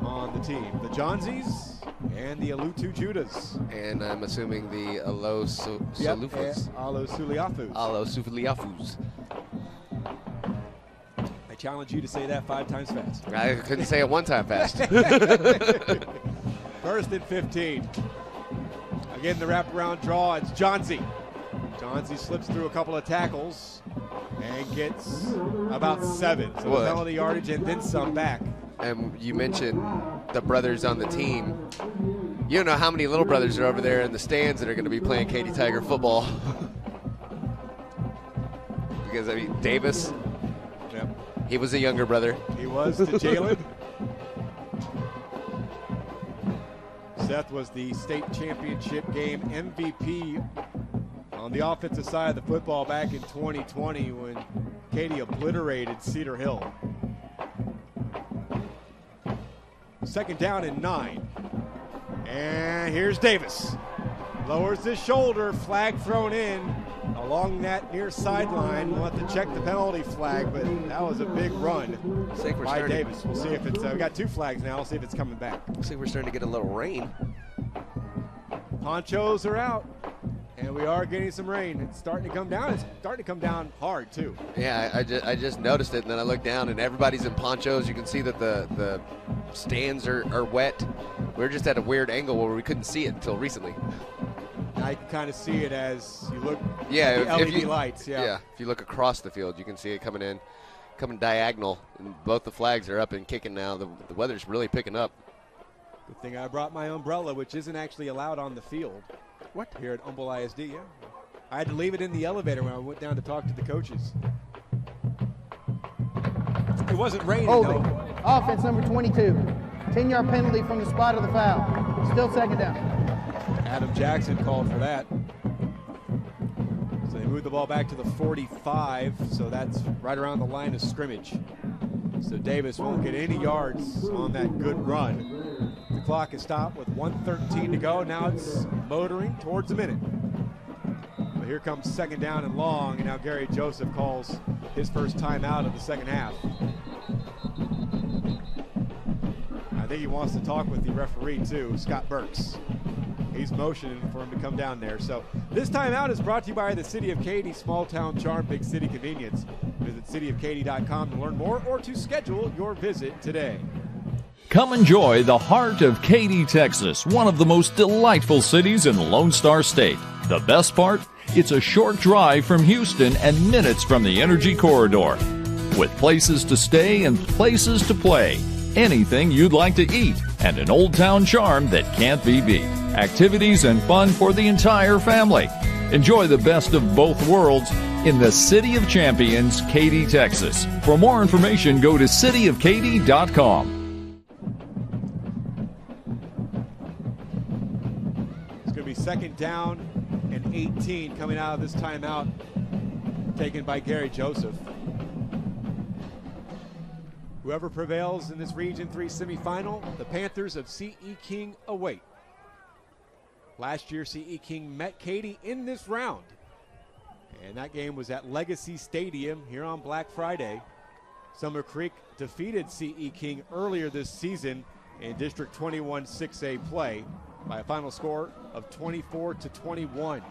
on the team, the Johnsies and the Alutu Judahs. And I'm assuming the Alo Sulufus. Yep, Alo Suliafus. Alo Suliafus. I challenge you to say that 5 times fast. I couldn't say it 1 time fast. 1st and 15. Again, the wraparound draw, it's Johnsy. Johnsy slips through a couple of tackles and gets about 7. So What? penalty yardage and then some back. And you mentioned the brothers on the team. You don't know how many little brothers are over there in the stands that are going to be playing Katy Tiger football. Because, I mean, Davis, Yep. he was a younger brother. He was to Jalen. Seth was the state championship game MVP on the offensive side of the football back in 2020 when Katy obliterated Cedar Hill. 2nd down and 9. And here's Davis. Lowers his shoulder, flag thrown in along that near sideline. We'll have to check the penalty flag, but that was a big run by Davis. We'll see if it's, we got 2 flags now. We'll see if it's coming back. Looks like we're starting to get a little rain. Ponchos are out, and we are getting some rain. It's starting to come down. It's starting to come down hard, too. Yeah, I just noticed it, and then I looked down, and everybody's in ponchos. You can see that the stands are wet. We're just at a weird angle where we couldn't see it until recently. Now you can kind of see it as you look at the if LED you, lights. Yeah, if you look across the field, you can see it coming diagonal, and both the flags are up and kicking now. The weather's really picking up. Good thing I brought my umbrella, which isn't actually allowed on the field. What? Here at Humble ISD, yeah. I had to leave it in the elevator when I went down to talk to the coaches. It wasn't raining, Holding. though. Offense number 22, 10-yard penalty from the spot of the foul. Still 2nd down. Adam Jackson called for that. So they moved the ball back to the 45, so that's right around the line of scrimmage. So Davis won't get any yards on that good run. The clock is stopped with 1:13 to go. Now it's motoring towards a minute. But here comes 2nd down and long, and now Gary Joseph calls his first timeout of the 2nd half. I think he wants to talk with the referee too, Scott Burks. He's motioning for him to come down there. So this timeout is brought to you by the City of Katy, small town charm, big city convenience. Visit cityofkaty.com to learn more or to schedule your visit today. Come enjoy the heart of Katy, Texas, one of the most delightful cities in the Lone Star State. The best part? It's a short drive from Houston and minutes from the Energy Corridor. With places to stay and places to play, anything you'd like to eat, and an old town charm that can't be beat. Activities and fun for the entire family. Enjoy the best of both worlds in the City of Champions, Katy, Texas. For more information, go to cityofkaty.com. It's going to be 2nd down and 18 coming out of this timeout taken by Gary Joseph. Whoever prevails in this Region 3 semifinal, the Panthers of C.E. King await. Last year, C.E. King met Katy in this round, and that game was at Legacy Stadium here on Black Friday. Summer Creek defeated C.E. King earlier this season in District 21 6A play by a final score of 24-21.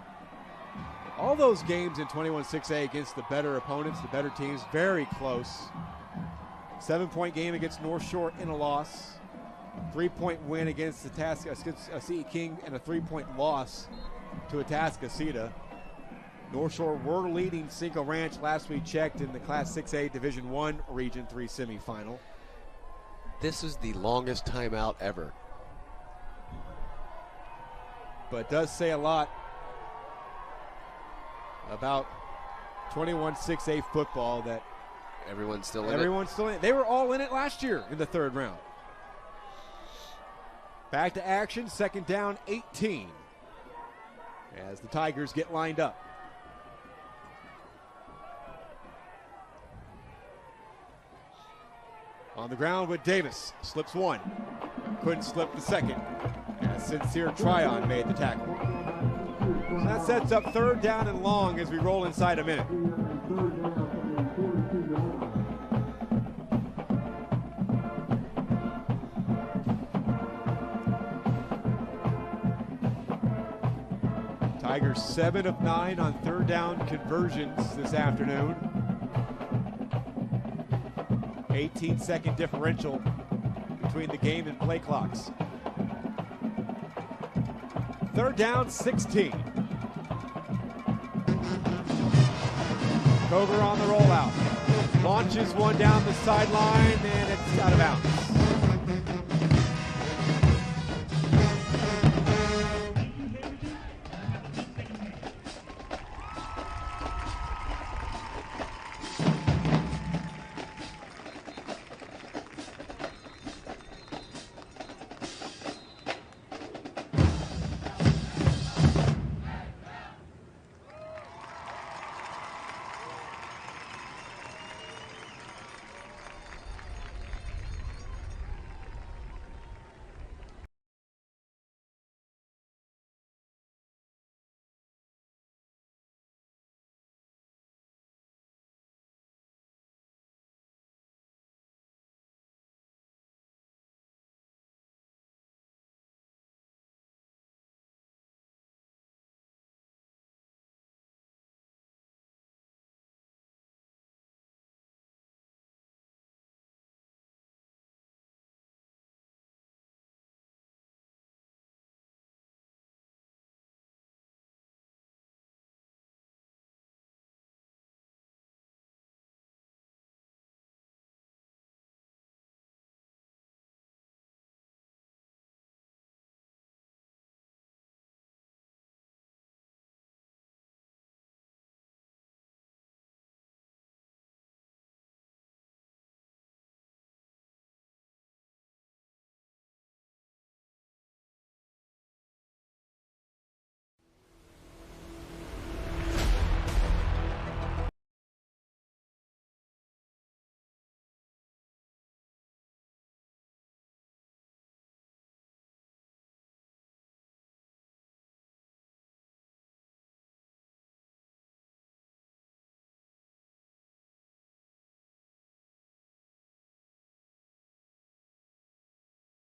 All those games in 21 6A against the better opponents, the better teams, very close. 7-point game against North Shore in a loss. 3-point win against Atascocita King and a 3-point loss to Atascocita. North Shore were leading Cinco Ranch last we checked in the Class 6A Division I Region 3 semifinal. This is the longest timeout ever. But it does say a lot about 21 6A football that everyone's still in everyone's still in it. They were all in it last year in the third round. Back to action, second down, 18. As the Tigers get lined up. On the ground with Davis, slips one. Couldn't slip the second. As Sincere Tryon made the tackle. So that sets up third down and long as we roll inside a minute. Tigers 7 of 9 on third down conversions this afternoon. 18-second differential between the game and play clocks. Third down, 16. Coger on the rollout. Launches one down the sideline, and it's out of bounds.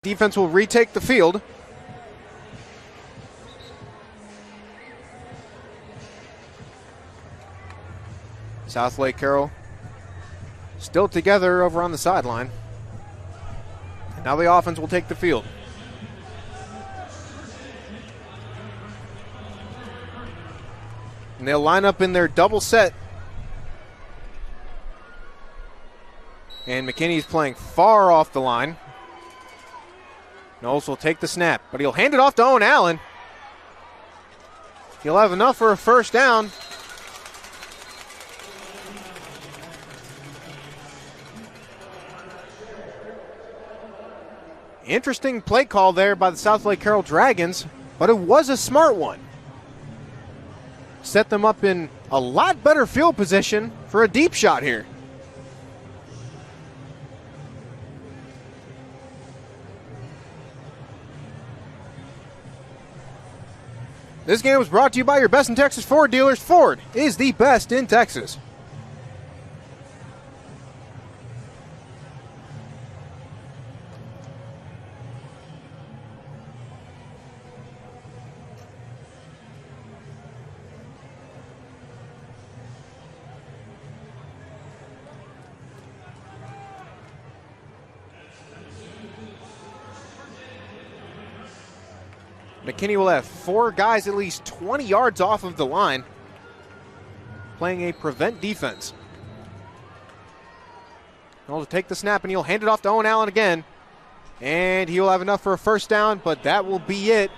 Defense will retake the field. Southlake, Carroll still together over on the sideline. And now the offense will take the field. And they'll line up in their double set. And McKinney's playing far off the line. Knowles will take the snap, but he'll hand it off to Owen Allen. He'll have enough for a first down. Interesting play call there by the Southlake Carroll Dragons, but it was a smart one. Set them up in a lot better field position for a deep shot here. This game was brought to you by your best in Texas Ford dealers. Ford is the best in Texas. McKinney will have 4 guys at least 20 yards off of the line, playing a prevent defense. He'll take the snap and he'll hand it off to Owen Allen again. And he'll have enough for a first down, but that will be it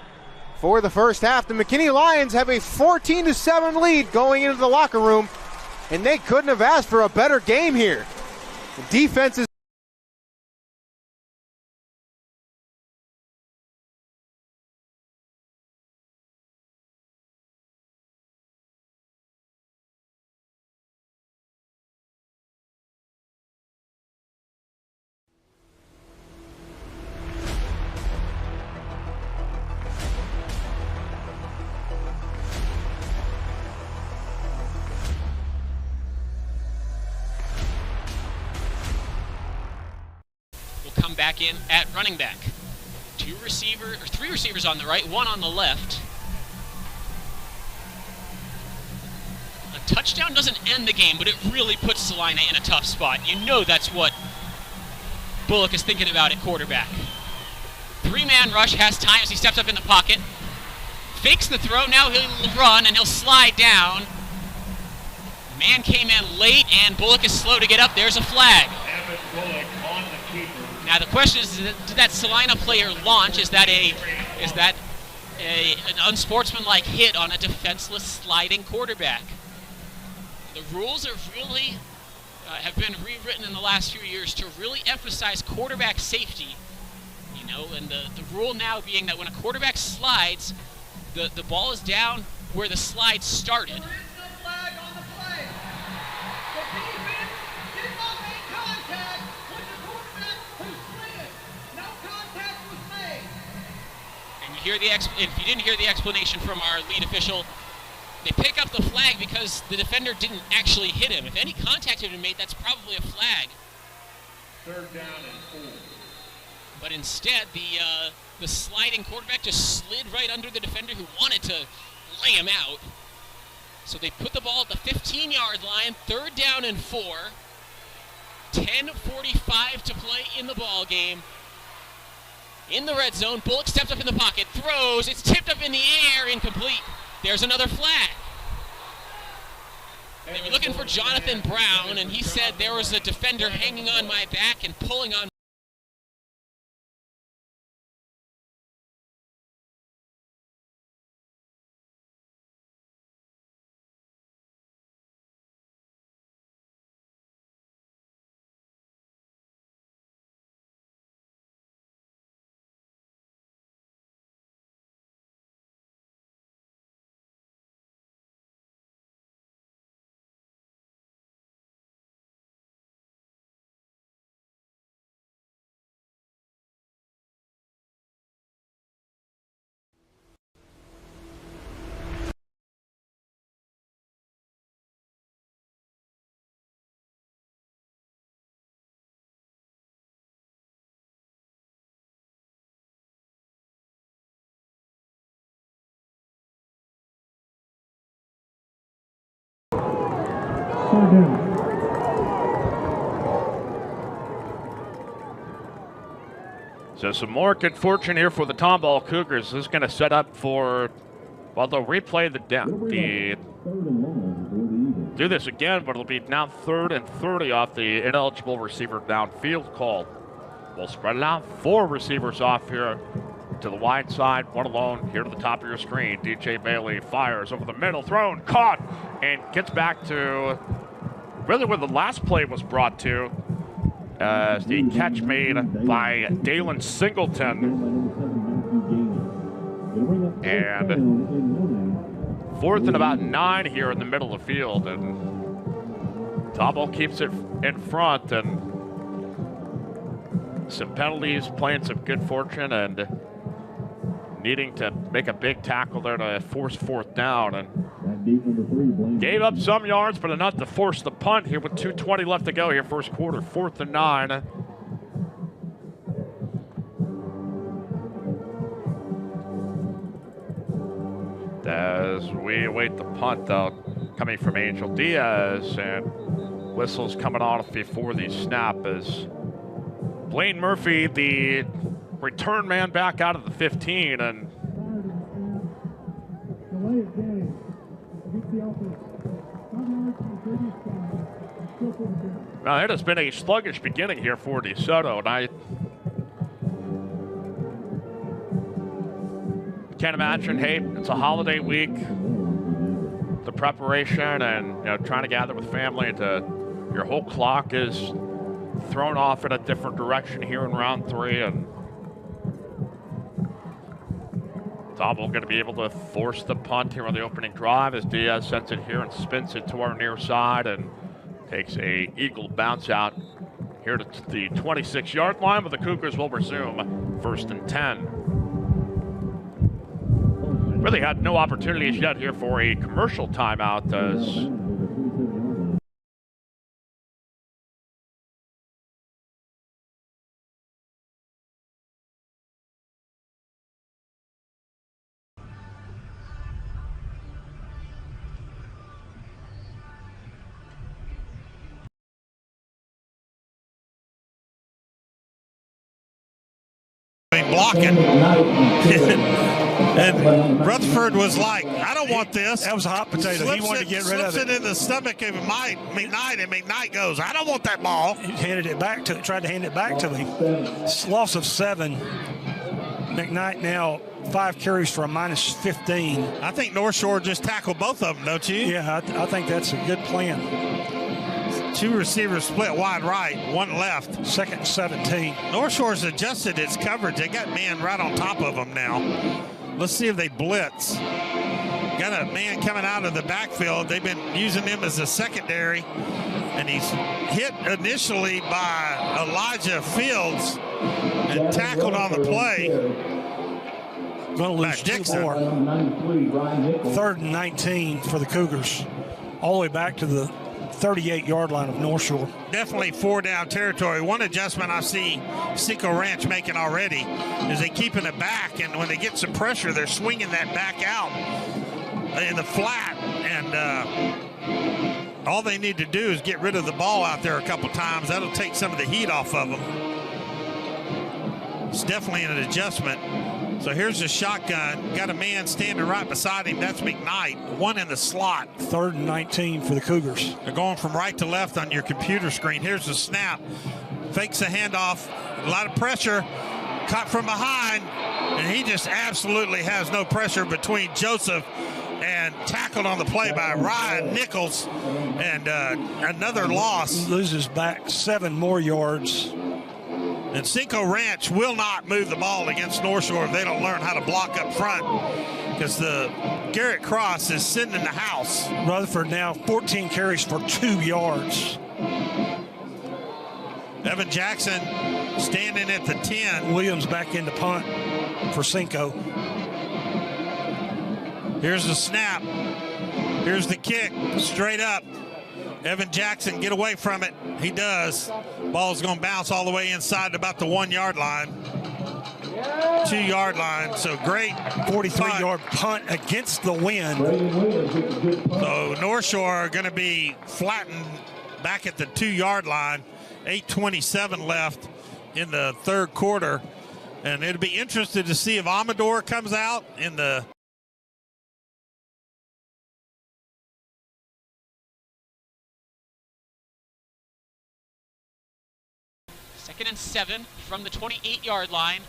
for the first half. The McKinney Lions have a 14-7 lead going into the locker room, and they couldn't have asked for a better game here. The defense is come back in at running back. 3 receivers on the right, 1 on the left. A touchdown doesn't end the game, but it really puts Salina in a tough spot. You know that's what Bullock is thinking about at quarterback. 3-man rush, has time as he steps up in the pocket. Fakes the throw, now he'll run and he'll slide down. Man came in late and Bullock is slow to get up. There's a flag. Now the question is, did that Salina player launch? Is that an unsportsmanlike hit on a defenseless sliding quarterback? The rules are really have been rewritten in the last few years to really emphasize quarterback safety. You know, and the rule now being that when a quarterback slides, the ball is down where the slide started. If you didn't hear the explanation from our lead official, they pick up the flag because the defender didn't actually hit him. If any contact had been made, that's probably a flag. 3rd down and 4. But instead, the sliding quarterback just slid right under the defender who wanted to lay him out. So they put the ball at the 15-yard line, 3rd down and 4. 10:45 to play in the ball game. In the red zone, Bullock steps up in the pocket, throws, it's tipped up in the air, incomplete. There's another flag. They were looking for Jonathan Brown, and he said there was a defender hanging on my back and pulling on. So some more good fortune here for the Tomball Cougars. This is going to set up for, well, they'll replay do this again, but it'll be now 3rd and 30 off the ineligible receiver downfield call. We'll spread it out. 4 receivers off here to the wide side, 1 alone here to the top of your screen. DJ Bailey fires over the middle, thrown, caught, and gets back to really where the last play was brought to. As the catch made by Dalen Singleton. And 4th and about 9 here in the middle of the field. And Tomball keeps it in front, and some penalties, playing some good fortune, and needing to make a big tackle there to force 4th down. And gave up some yards, but enough to force the punt here with 2:20 left to go here, first quarter. 4th and 9. As we await the punt coming from Angel Diaz, and whistles coming off before the snap as Blaine Murphy, the return man, back out of the 15, and Now, it has been a sluggish beginning here for DeSoto, and I can't imagine, hey, it's a holiday week, the preparation and trying to gather with family, and your whole clock is thrown off in a different direction here in round 3, and Dobble going to be able to force the punt here on the opening drive as Diaz sends it here and spins it to our near side and takes a eagle bounce out here to the 26-yard line, but the Cougars will resume 1st and 10. Really had no opportunities yet here for a commercial timeout as blocking. And Rutherford was like, I don't want this. That was a hot potato. He wanted to get rid of it. Slips it in the stomach of McKnight, and McKnight goes, I don't want that ball. He handed it back to, tried to hand it back to me. Loss of 7. McKnight now 5 carries for a -15. I think North Shore just tackled both of them, don't you? Yeah, I think that's a good plan. 2 receivers split wide right, 1 left. 2nd and 17. North Shore's adjusted its coverage. They got man right on top of them now. Let's see if they blitz. Got a man coming out of the backfield. They've been using him as a secondary, and he's hit initially by Elijah Fields and tackled on the play. Going to lose 2 more. 3rd and 19 for the Cougars. All the way back to the 38-yard line of North Shore. Definitely 4-down territory. One adjustment I see Cinco Ranch making already is they keeping it back, and when they get some pressure, they're swinging that back out in the flat, and all they need to do is get rid of the ball out there a couple times. That'll take some of the heat off of them. It's definitely an adjustment. So here's the shotgun. Got a man standing right beside him. That's McKnight. 1 in the slot. 3rd and 19 for the Cougars. They're going from right to left on your computer screen. Here's the snap. Fakes the handoff. A lot of pressure. Caught from behind. And he just absolutely has no pressure between Joseph and tackled on the play by Ryan Nichols. And another loss. Loses back 7 more yards. And Cinco Ranch will not move the ball against North Shore if they don't learn how to block up front, because the Garrett Cross is sitting in the house. Rutherford now 14 carries for 2 yards. Evan Jackson standing at the 10. Williams back into punt for Cinco. Here's the snap. Here's the kick, straight up. Evan Jackson, get away from it. He does. Ball's going to bounce all the way inside about the 1-yard line. 2-yard line. So great 43-yard punt against the wind. So North Shore are going to be flattened back at the 2-yard line. 8:27 left in the 3rd quarter. And it'll be interesting to see if Amador comes out in the Second and 7 from the 28-yard line.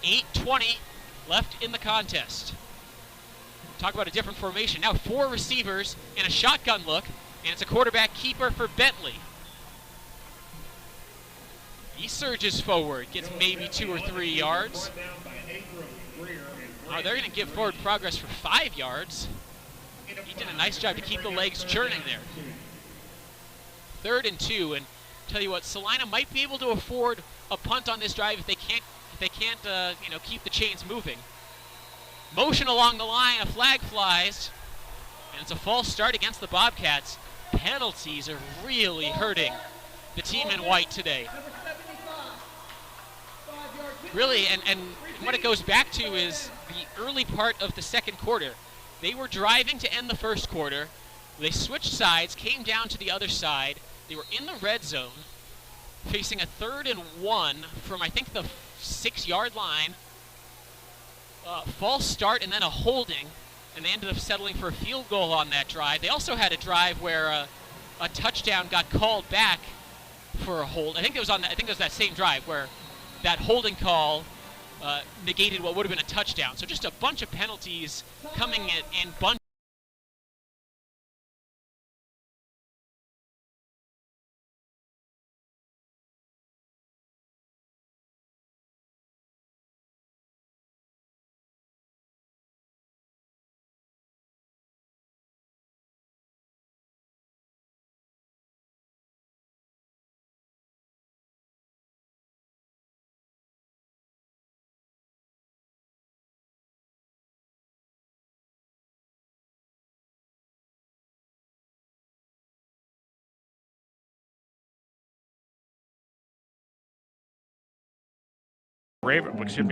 8:20 left in the contest. Talk about a different formation. Now 4 receivers in a shotgun look, and it's a quarterback keeper for Bentley. He surges forward, gets maybe 2 or 3 yards. Oh, they're going to give forward progress for 5 yards. He did a nice job to keep the legs churning there. 3rd and 2, and tell you what, Salina might be able to afford a punt on this drive if they can't keep the chains moving. Motion along the line, a flag flies, and it's a false start against the Bobcats. Penalties are really hurting the team in white today. Really, and what it goes back to is the early part of the 2nd quarter. They were driving to end the 1st quarter. They switched sides, came down to the other side. They were in the red zone, facing a 3rd and 1 from, I think, the 6-yard line. False start and then a holding. and they ended up settling for a field goal on that drive. They also had a drive where a touchdown got called back for a hold. I think it was that same drive where that holding call negated what would have been a touchdown. So just a bunch of penalties coming in bunches.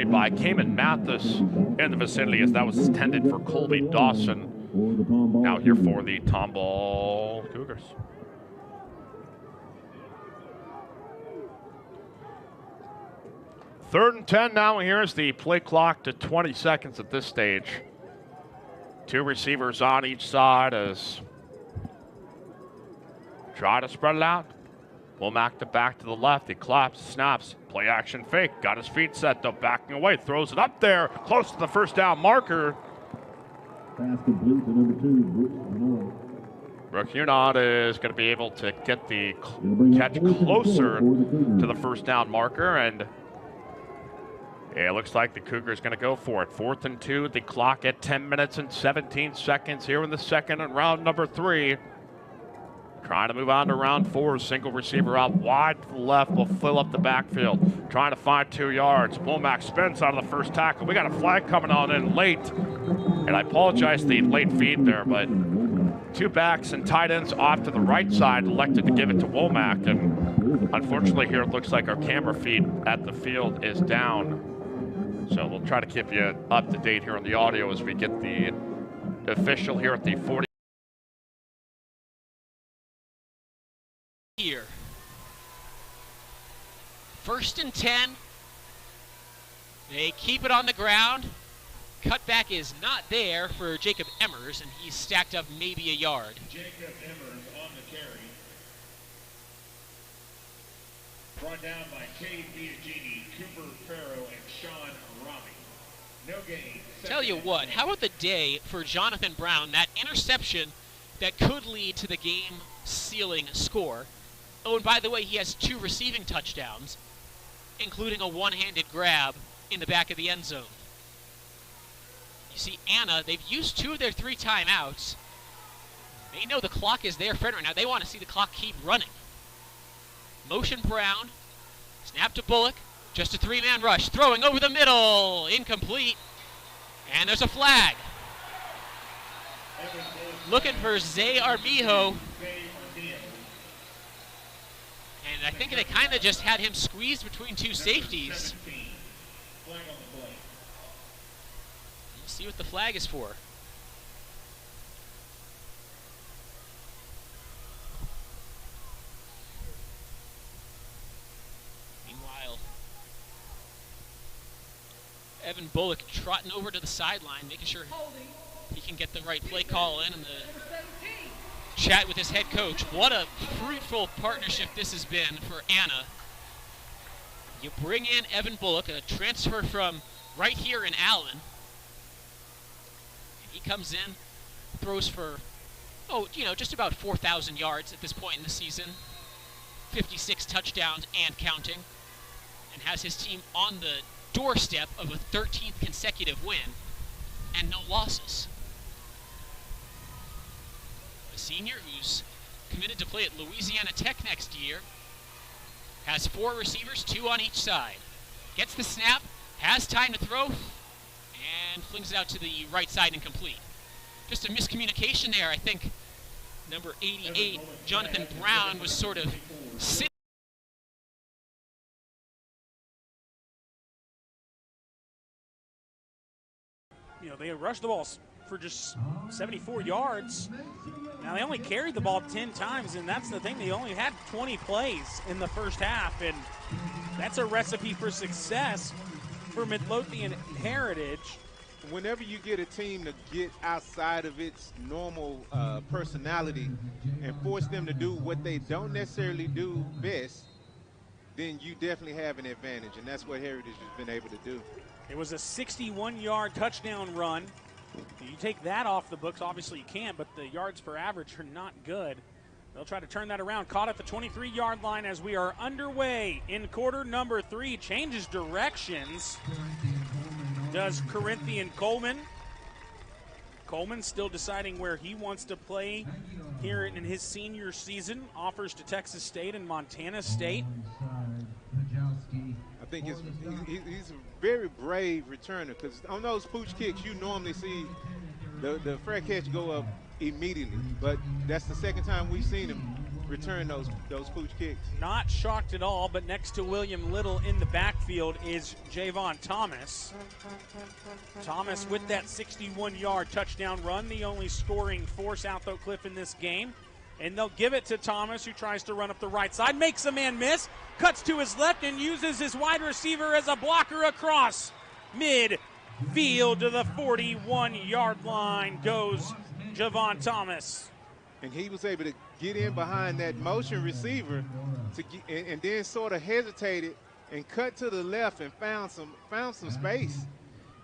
By Cayman Mathis in the vicinity, as that was intended for Colby Dawson. Now here for the Tomball Cougars. Third and 10 now. Here's the play clock to 20 seconds at this stage. Two receivers on each side as try to spread it out. Womack to back to the left. He claps, snaps, play action fake. Got his feet set though, backing away. Throws it up there, close to the first down marker. Pass complete to number 2, Brooks Unod. Brooks Unod is going to be able to get the catch closer to the first down marker, and it looks like the Cougars going to go for it. 4th and 2, the clock at 10 minutes and 17 seconds here in the second and round number 3. Trying to move on to round 4. Single receiver out wide to the left will fill up the backfield. Trying to find 2 yards. Womack spins out of the first tackle. We got a flag coming on in late. And I apologize for the late feed there, but 2 backs and tight ends off to the right side elected to give it to Womack. And unfortunately here it looks like our camera feed at the field is down. So we'll try to keep you up to date here on the audio as we get the official here at the 40. Here. 1st and 10. They keep it on the ground. Cutback is not there for Jacob Emmers, and he's stacked up maybe a yard. Jacob Emmers on the carry. Brought down by Cade Biagini, Cooper Farrow, and Sean Rami. No gain. Tell you what, how about the day for Jonathan Brown? That interception that could lead to the game-sealing score. Oh, and by the way, he has 2 receiving touchdowns, including a one-handed grab in the back of the end zone. You see Anna, they've used 2 of their 3 timeouts. They know the clock is their friend right now. They want to see the clock keep running. Motion Brown, snap to Bullock, just a 3-man rush, throwing over the middle, incomplete, and there's a flag. Looking for Zay Armijo. And I think they kind of just had him squeezed between 2 safeties. We'll see what the flag is for. Meanwhile, Evan Bullock trotting over to the sideline, making sure he can get the right play call in and the chat with his head coach. What a fruitful partnership this has been for Anna. You bring in Evan Bullock, a transfer from right here in Allen. He comes in, throws for, just about 4,000 yards at this point in the season, 56 touchdowns and counting, and has his team on the doorstep of a 13th consecutive win and no losses. Senior who's committed to play at Louisiana Tech next year, has 4 receivers, 2 on each side. Gets the snap, has time to throw, and flings it out to the right side incomplete. Just a miscommunication there. I think number 88, Jonathan Brown, was sort of sitting. They rushed the ball for just 74 yards. Now, they only carried the ball 10 times, and that's the thing. They only had 20 plays in the first half, and that's a recipe for success for Midlothian Heritage. whenever you get a team to get outside of its normal personality and force them to do what they don't necessarily do best, then you definitely have an advantage, and that's what Heritage has been able to do. It was a 61-yard touchdown run. You take that off the books, obviously you can't, but the yards per average are not good. They'll try to turn that around. Caught at the 23-yard line as we are underway in quarter number 3. Changes directions. Does Corinthian Coleman. Coleman still deciding where he wants to play here in his senior season. Offers to Texas State and Montana State. I think he's a very brave returner, because on those pooch kicks, you normally see the fair catch go up immediately, but that's the second time we've seen him return those pooch kicks. Not shocked at all, but next to William Little in the backfield is Javon Thomas. Thomas with that 61-yard touchdown run, the only scoring for South Oak Cliff in this game. And they'll give it to Thomas, who tries to run up the right side, makes a man miss, cuts to his left, and uses his wide receiver as a blocker across mid-field to the 41-yard line goes Javon Thomas. And he was able to get in behind that motion receiver and then sort of hesitated and cut to the left and found some space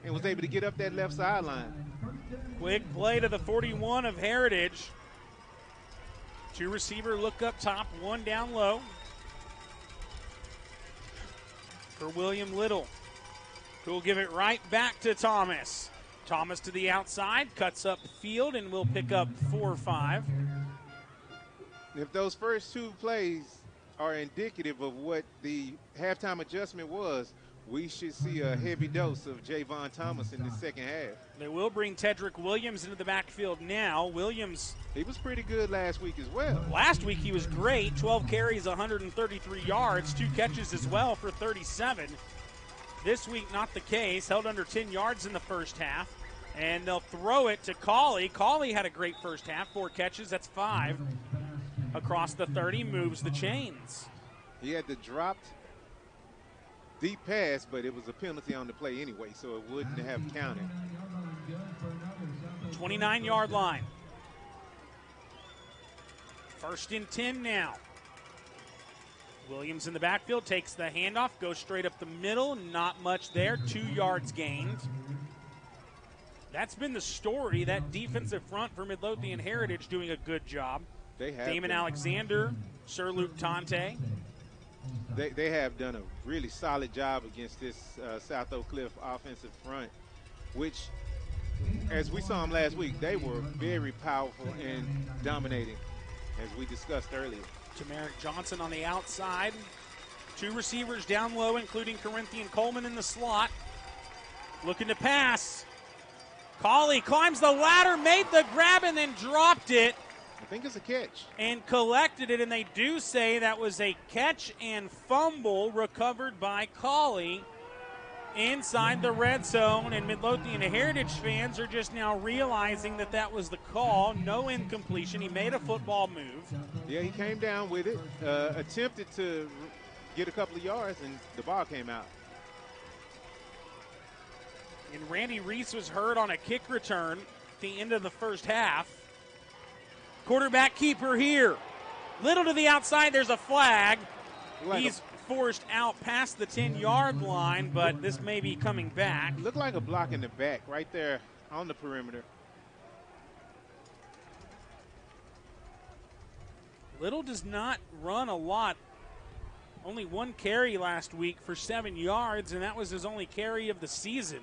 and was able to get up that left sideline. Quick play to the 41 of Heritage. 2 receiver look up top, 1 down low for William Little, who will give it right back to Thomas. Thomas to the outside, cuts up field, and will pick up 4 or 5. If those first 2 plays are indicative of what the halftime adjustment was, we should see a heavy dose of Javon Thomas in the second half. They will bring Tedrick Williams into the backfield now. Williams, he was pretty good last week as well. Last week he was great. 12 carries, 133 yards, 2 catches as well for 37. This week, not the case. Held under 10 yards in the first half. And they'll throw it to Cauley. Cauley had a great first half. 4 catches, that's 5. Across the 30, moves the chains. He had the dropped deep pass, but it was a penalty on the play anyway, so it wouldn't have counted. 29-yard line. 1st and 10 now. Williams in the backfield, takes the handoff, goes straight up the middle, not much there, 2 yards gained. That's been the story, that defensive front for Midlothian Heritage doing a good job. They have Damon Alexander, Sir Luke Tante. They have done a really solid job against this South Oak Cliff offensive front, which, as we saw them last week, they were very powerful and dominating, as we discussed earlier. Tamarick Johnson on the outside. 2 receivers down low, including Corinthian Coleman in the slot. Looking to pass. Cauley climbs the ladder, made the grab, and then dropped it. I think it's a catch. And collected it, and they do say that was a catch and fumble recovered by Cauley inside the red zone, and Midlothian Heritage fans are just now realizing that that was the call. No incompletion. He made a football move. Yeah, he came down with it, attempted to get a couple of yards, and the ball came out. And Randy Reese was hurt on a kick return at the end of the first half. Quarterback keeper here. Little to the outside, there's a flag. He's forced out past the 10-yard line, but this may be coming back. Looked like a block in the back right there on the perimeter. Little does not run a lot. Only 1 carry last week for 7 yards, and that was his only carry of the season.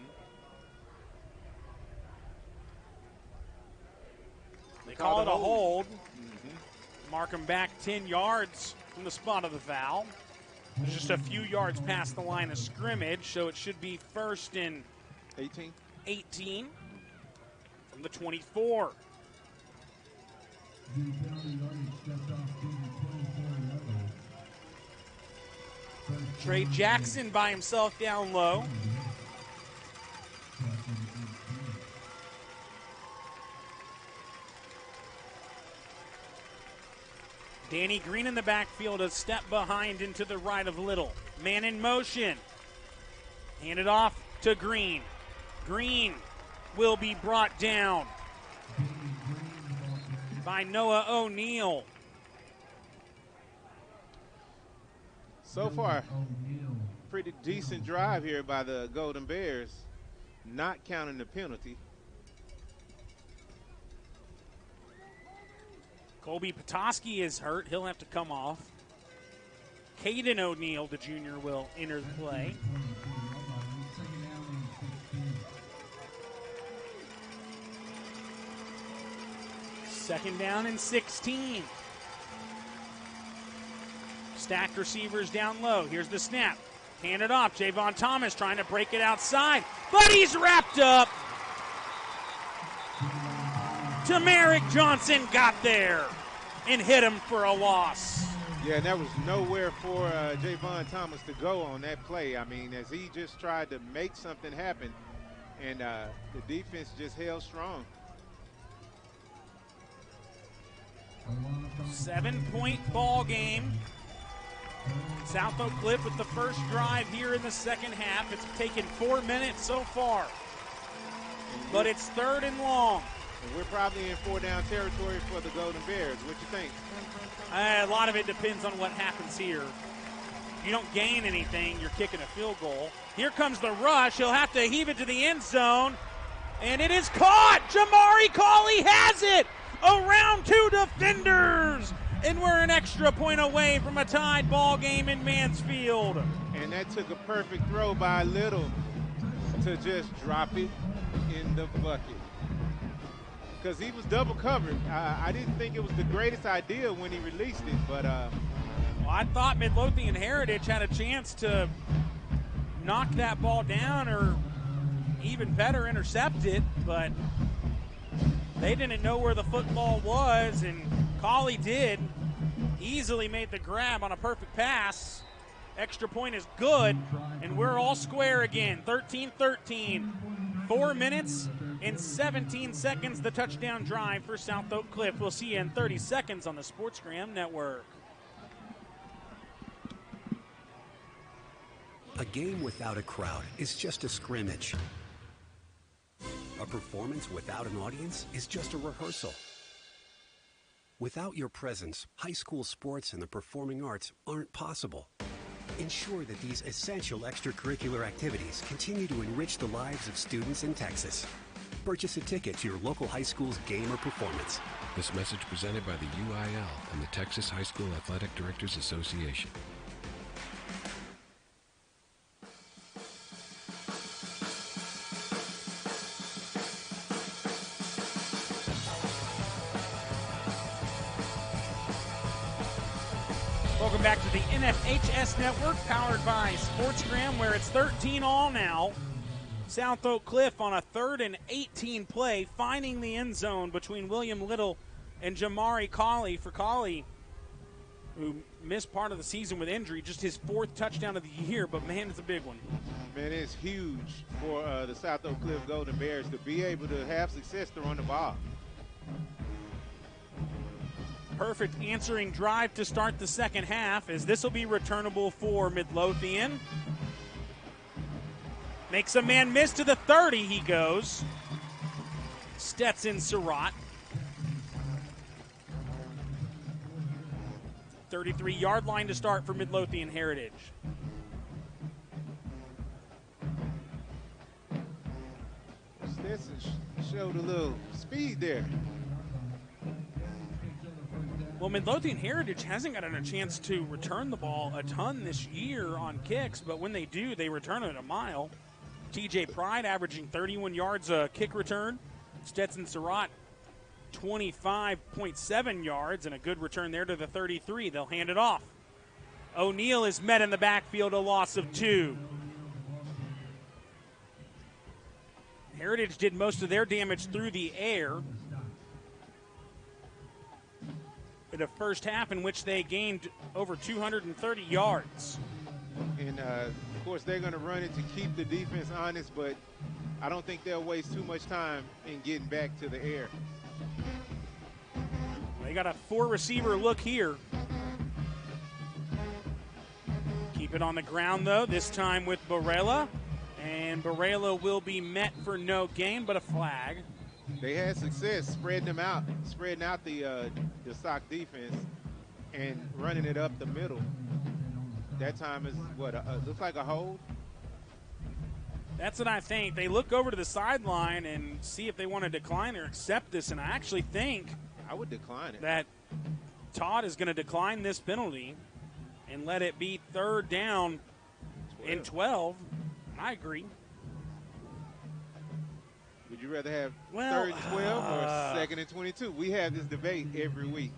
They call it a hold. Mark him back 10 yards from the spot of the foul. There's just a few yards past the line of scrimmage, so it should be 1st and 18 from the 24. Trey Jackson by himself down low. Danny Green in the backfield, a step behind into the right of Little. Man in motion. Hand it off to Green. Green will be brought down by Noah O'Neal. So far, pretty decent drive here by the Golden Bears, not counting the penalty. Colby Petoskey is hurt. He'll have to come off. Caden O'Neal, the junior, will enter the play. Second down and 16. Stacked receivers down low. Here's the snap. Hand it off. Javon Thomas trying to break it outside, but he's wrapped up. Tamarick Johnson got there and hit him for a loss. Yeah, and there was nowhere for Javon Thomas to go on that play. I mean, as he just tried to make something happen, and the defense just held strong. 7-point ball game. South Oak Cliff with the first drive here in the second half. It's taken 4 minutes so far, but it's third and long. And we're probably in 4-down territory for the Golden Bears. What you think? A lot of it depends on what happens here. If you don't gain anything, you're kicking a field goal. Here comes the rush. He'll have to heave it to the end zone, and it is caught. Jamari Cauley has it around two defenders, and we're an extra point away from a tied ball game in Mansfield. And that took a perfect throw by Little to just drop it in the bucket, because he was double covered. I didn't think it was the greatest idea when he released it, but well, I thought Midlothian Heritage had a chance to knock that ball down or even better intercept it, but they didn't know where the football was, and Cauley did. Easily made the grab on a perfect pass. Extra point is good, and we're all square again. 13-13. 4 minutes and 17 seconds, the touchdown drive for South Oak Cliff. We'll see you in 30 seconds on the SportsGram Network. A game without a crowd is just a scrimmage. A performance without an audience is just a rehearsal. Without your presence, high school sports and the performing arts aren't possible. Ensure that these essential extracurricular activities continue to enrich the lives of students in Texas. Purchase a ticket to your local high school's game or performance. This message presented by the UIL and the Texas High School Athletic Directors Association. Welcome back to the NFHS Network, powered by SportsGram, where it's 13-all now. South Oak Cliff on a 3rd and 18 play, finding the end zone between William Little and Jamari Cauley. For Cauley, who missed part of the season with injury, just his 4th touchdown of the year, but man, it's a big one. Man, it's huge for the South Oak Cliff Golden Bears to be able to have success throwing the ball. Perfect answering drive to start the second half, as this will be returnable for Midlothian. Makes a man miss to the 30, he goes. Stetson Surratt. 33-yard line to start for Midlothian Heritage. Stetson showed a little speed there. Well, Midlothian Heritage hasn't gotten a chance to return the ball a ton this year on kicks, but when they do, they return it a mile. TJ Pride averaging 31 yards a kick return. Stetson Surratt, 25.7 yards, and a good return there to the 33. They'll hand it off. O'Neal is met in the backfield, a loss of 2. Heritage did most of their damage through the air in a first half in which they gained over 230 yards. And, of course, they're going to run it to keep the defense honest, but I don't think they'll waste too much time in getting back to the air. They got a 4-receiver look here. Keep it on the ground, though, this time with Borrella. And Barela will be met for no gain, but a flag. They had success spreading out the Sock defense and running it up the middle. That time is what looks like a hold. That's what I think. They look over to the sideline and see if they want to decline or accept this, and I actually think I would decline it. That Todd is going to decline this penalty and let it be third down in 12. I agree. Would you rather have third and 12 or second and 22? We have this debate every week.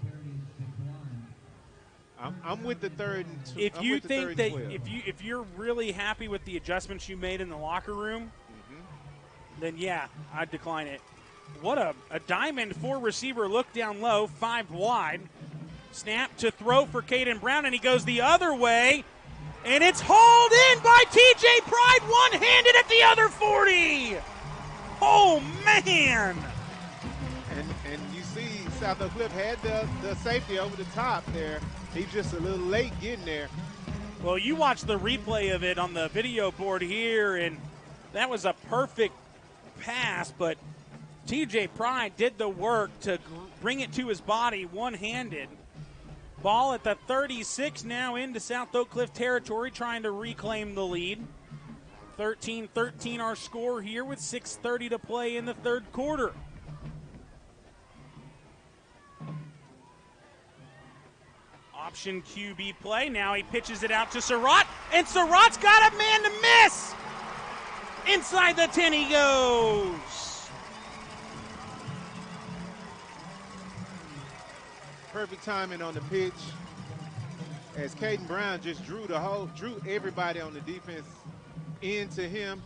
I'm with the third and two. If you think that if you're really happy with the adjustments you made in the locker room, then yeah, I'd decline it. What a diamond 4 receiver look down low, 5 wide. Snap to throw for Caden Brown, and he goes the other way. And it's hauled in by TJ Pride, one-handed at the other 40. Oh, man. And you see Southlake Cliff had the safety over the top there. He's just a little late getting there. Well, you watch the replay of it on the video board here, and that was a perfect pass, but TJ Pride did the work to bring it to his body one-handed. Ball at the 36 now into South Oak Cliff territory, trying to reclaim the lead. 13-13 our score here with 6:30 to play in the third quarter. Option QB play. Now he pitches it out to Surratt, and Surratt's got a man to miss. Inside the 10 he goes. Perfect timing on the pitch as Caden Brown just drew everybody on the defense into him,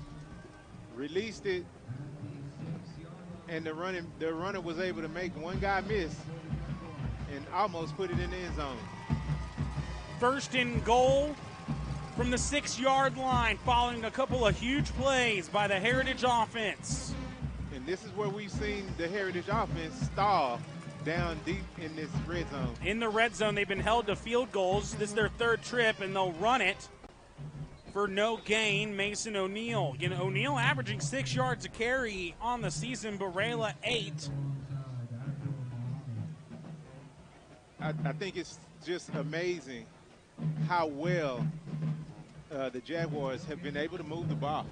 released it, and the runner was able to make one guy miss and almost put it in the end zone. First and goal from the 6-yard line, following a couple of huge plays by the Heritage offense. And this is where we've seen the Heritage offense stall down deep in this red zone. In the red zone, they've been held to field goals. This is their third trip, and they'll run it for no gain. Mason O'Neal. O'Neal averaging 6 yards a carry on the season. Barela 8. I think it's just amazing how well the Jaguars have been able to move the ball.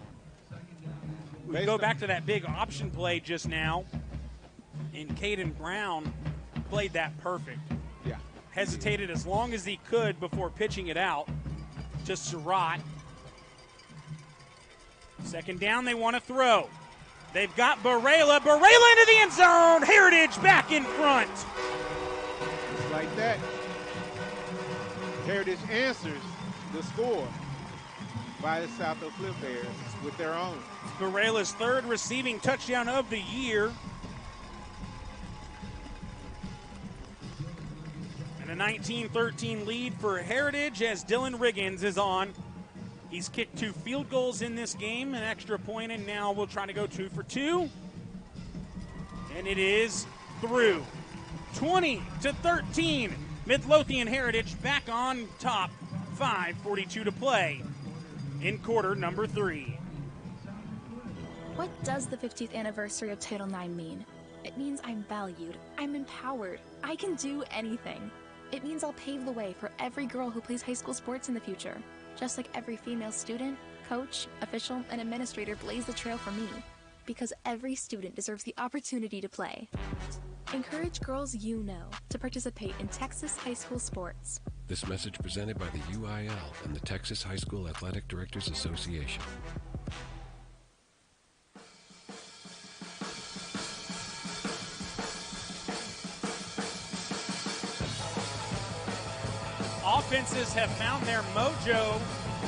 We go back to that big option play just now, and Caden Brown played that perfect. Yeah. Hesitated as long as he could before pitching it out to Surratt. Second down, they want to throw. They've got Barela. Barela into the end zone. Heritage back in front. Just like that. Heritage answers the score by the South Oak Cliff Bears with their own. Barela's third receiving touchdown of the year. And a 19-13 lead for Heritage as Dylan Riggins is on. He's kicked 2 field goals in this game, an extra point, and now we'll try to go 2 for 2. And it is through. 20-13. Midlothian Heritage back on top. 5:42 to play in quarter number 3. What does the 50th anniversary of Title IX mean? It means I'm valued, I'm empowered, I can do anything. It means I'll pave the way for every girl who plays high school sports in the future. Just like every female student, coach, official, and administrator blaze the trail for me. Because every student deserves the opportunity to play. Encourage girls you know to participate in Texas high school sports. This message presented by the UIL and the Texas High School Athletic Directors Association. Offenses have found their mojo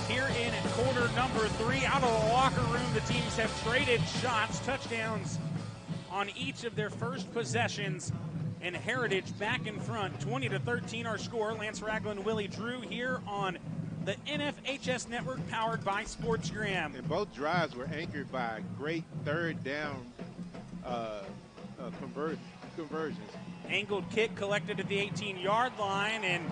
here in quarter number 3. Out of the locker room, the teams have traded shots, touchdowns on each of their first possessions, and Heritage back in front. 20-13 our score. Lance Ragland, Willie Drew here on the NFHS Network powered by SportsGram. And both drives were anchored by great third down conversions. Angled kick collected at the 18-yard line, and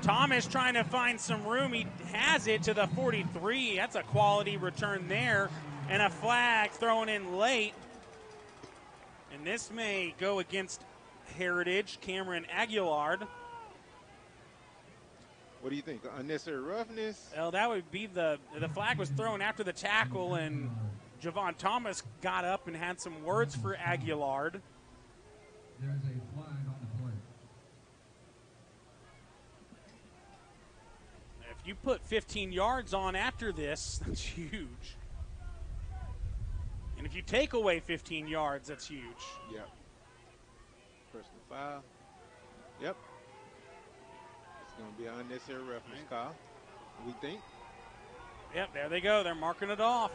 Thomas trying to find some room. He has it to the 43. That's a quality return there. And a flag thrown in late. And this may go against Heritage, Cameron Aguilard. What do you think? Unnecessary roughness? Well, that would be the flag was thrown after the tackle, and Javon Thomas got up and had some words for Aguilard. There's a flag on the play. If you put 15 yards on after this, that's huge. And if you take away 15 yards, that's huge. Yep. Personal foul. Yep. It's going to be an unnecessary roughness call, we think. Yep, there they go. They're marking it off.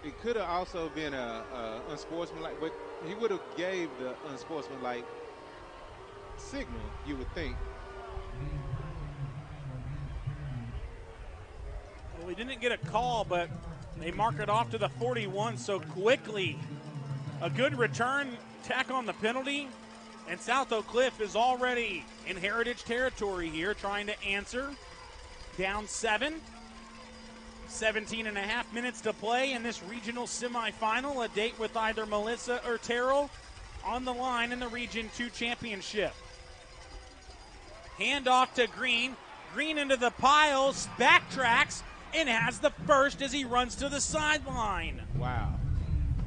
It could have also been a unsportsmanlike, but he would have gave the unsportsmanlike signal, you would think. Well, we didn't get a call, but they mark it off to the 41 so quickly. A good return, tack on the penalty, and South Oak Cliff is already in Heritage territory here, trying to answer. Down 7. 17 and a half minutes to play in this regional semifinal. A date with either Melissa or Terrell on the line in the Region 2 championship. Handoff to Green. Green into the piles, backtracks, and has the first as he runs to the sideline. Wow.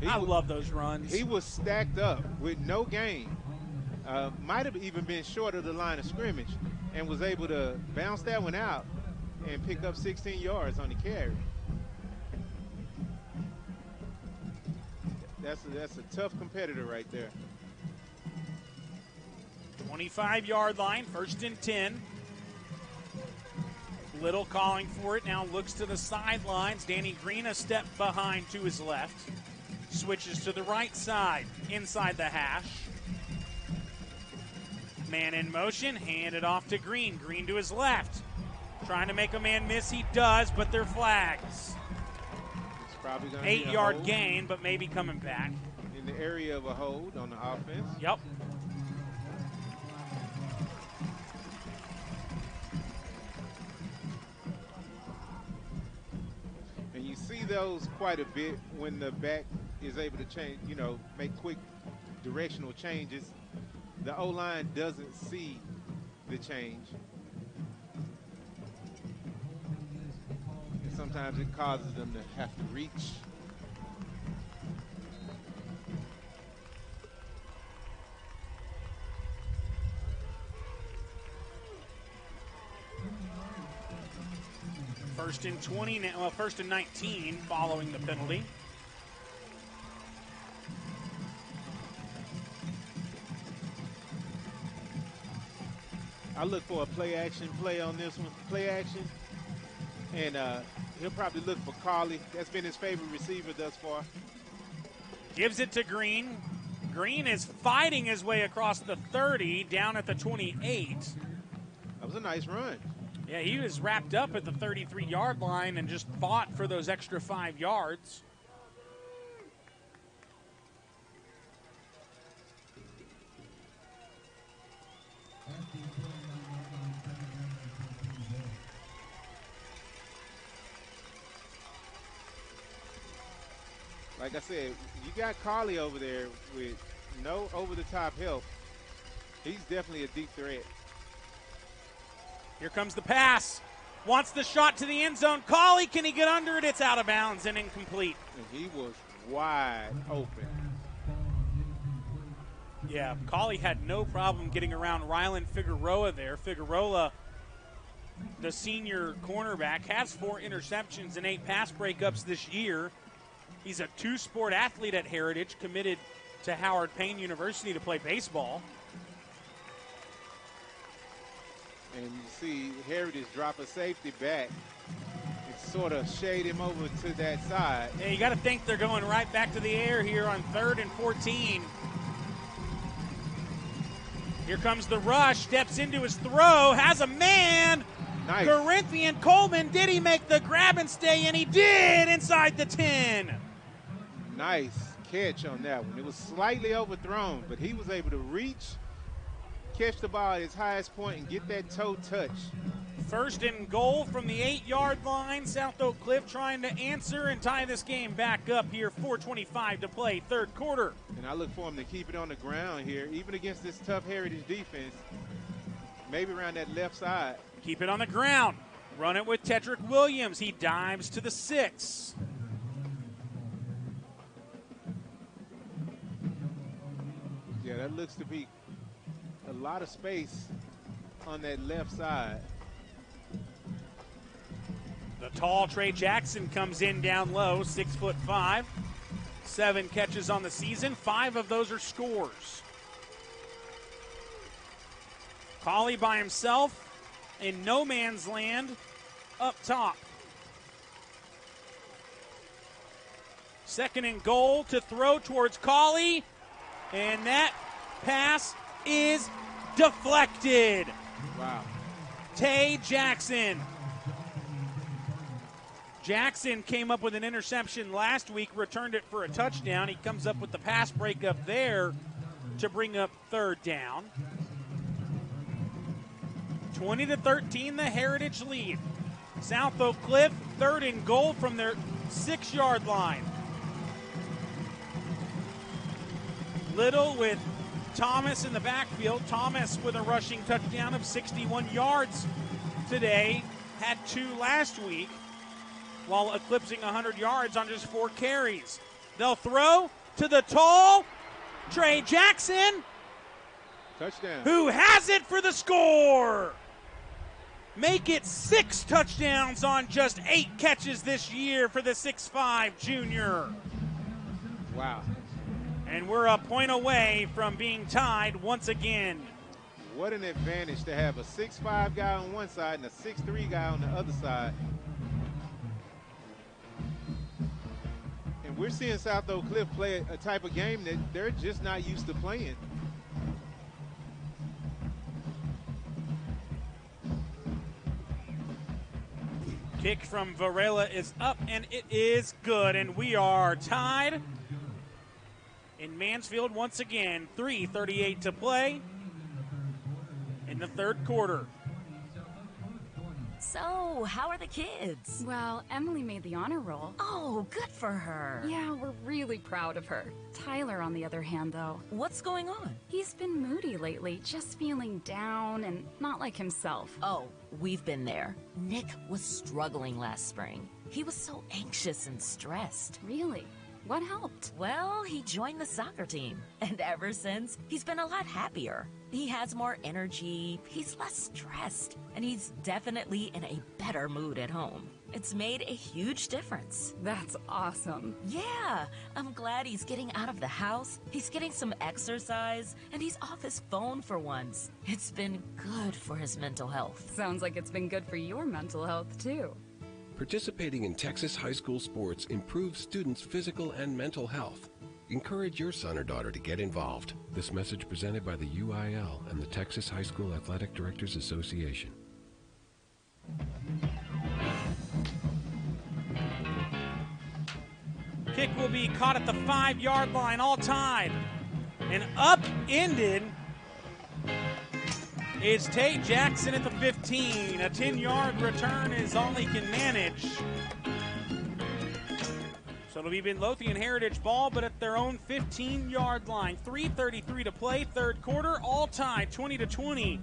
I love those runs. He was stacked up with no gain. Might have even been short of the line of scrimmage and was able to bounce that one out and pick up 16 yards on the carry. That's a tough competitor right there. 25-yard line, 1st and 10. Little calling for it, now looks to the sidelines. Danny Green a step behind to his left. Switches to the right side, inside the hash. Man in motion, handed off to Green. Green to his left. Trying to make a man miss, he does, but they're flags. It's probably going to 8-yard gain, but maybe coming back. In the area of a hold on the offense. Yep. And you see those quite a bit when the back is able to change, make quick directional changes. The O-line doesn't see the change. And sometimes it causes them to have to reach. First and 20, well, 1st and 19 following the penalty. I look for a play on this one, play action. And he'll probably look for Carly. That's been his favorite receiver thus far. Gives it to Green. Green is fighting his way across the 30, down at the 28. That was a nice run. Yeah, he was wrapped up at the 33-yard line and just fought for those extra 5 yards. Like I said, you got Carly over there with no over-the-top help. He's definitely a deep threat. Here comes the pass. Wants the shot to the end zone. Colley, can he get under it? It's out of bounds and incomplete. And he was wide open. Yeah, Colley had no problem getting around Rylan Figueroa there. Figueroa, the senior cornerback, has 4 interceptions and 8 pass breakups this year. He's a 2-sport athlete at Heritage, committed to Howard Payne University to play baseball. And you see Heritage drop a safety back and sort of shade him over to that side. Yeah, you got to think they're going right back to the air here on 3rd and 14. Here comes the rush, steps into his throw, has a man. Nice. Corinthian Coleman, did he make the grab and stay? And he did, inside the 10. Nice catch on that one. It was slightly overthrown, but he was able to reach catch the ball at its highest point and get that toe touch. First and goal from the 8-yard line. South Oak Cliff trying to answer and tie this game back up here. 4:25 to play, third quarter. And I look for him to keep it on the ground here, even against this tough Heritage defense. Maybe around that left side. Keep it on the ground. Run it with Tedrick Williams. He dives to the 6. Yeah, that looks to be a lot of space on that left side. The tall Trey Jackson comes in down low, 6'5". 7 catches on the season. 5 of those are scores. Colley by himself in no man's land up top. Second and goal to throw towards Colley. And that pass is deflected. Wow. Tay Jackson. Jackson came up with an interception last week, returned it for a touchdown. He comes up with the pass breakup there to bring up third down. 20-13, the Heritage lead. South Oak Cliff, third and goal from their 6-yard line. Little with Thomas in the backfield. Thomas with a rushing touchdown of 61 yards today. Had 2 last week, while eclipsing 100 yards on just 4 carries. They'll throw to the tall Trey Jackson. Touchdown. Who has it for the score. Make it 6 touchdowns on just 8 catches this year for the 6'5" junior. Wow. And we're a point away from being tied once again. What an advantage to have a 6'5" guy on one side and a 6'3" guy on the other side. And we're seeing South Oak Cliff play a type of game that they're just not used to playing. Kick from Varela is up, and it is good. And we are tied in Mansfield once again. 3:38 to play in the third quarter. So, how are the kids? Well, Emily made the honor roll. Oh, good for her. Yeah, we're really proud of her. Tyler, on the other hand, though. What's going on? He's been moody lately, just feeling down and not like himself. Oh, we've been there. Nick was struggling last spring. He was so anxious and stressed. Really? What helped? Well, he joined the soccer team. And ever since, he's been a lot happier. He has more energy, he's less stressed, and he's definitely in a better mood at home. It's made a huge difference. That's awesome. Yeah, I'm glad he's getting out of the house, he's getting some exercise, and he's off his phone for once. It's been good for his mental health. Sounds like it's been good for your mental health, too. Participating in Texas high school sports improves students' physical and mental health. Encourage your son or daughter to get involved. This message presented by the UIL and the Texas High School Athletic Directors Association. Kick will be caught at the 5-yard line, all tied. And upended is Tate Jackson at the 15. A 10-yard return is all he can manage. So it'll be Midlothian Heritage ball, but at their own 15-yard line. 3:33 to play, third quarter, all tied, 20-20.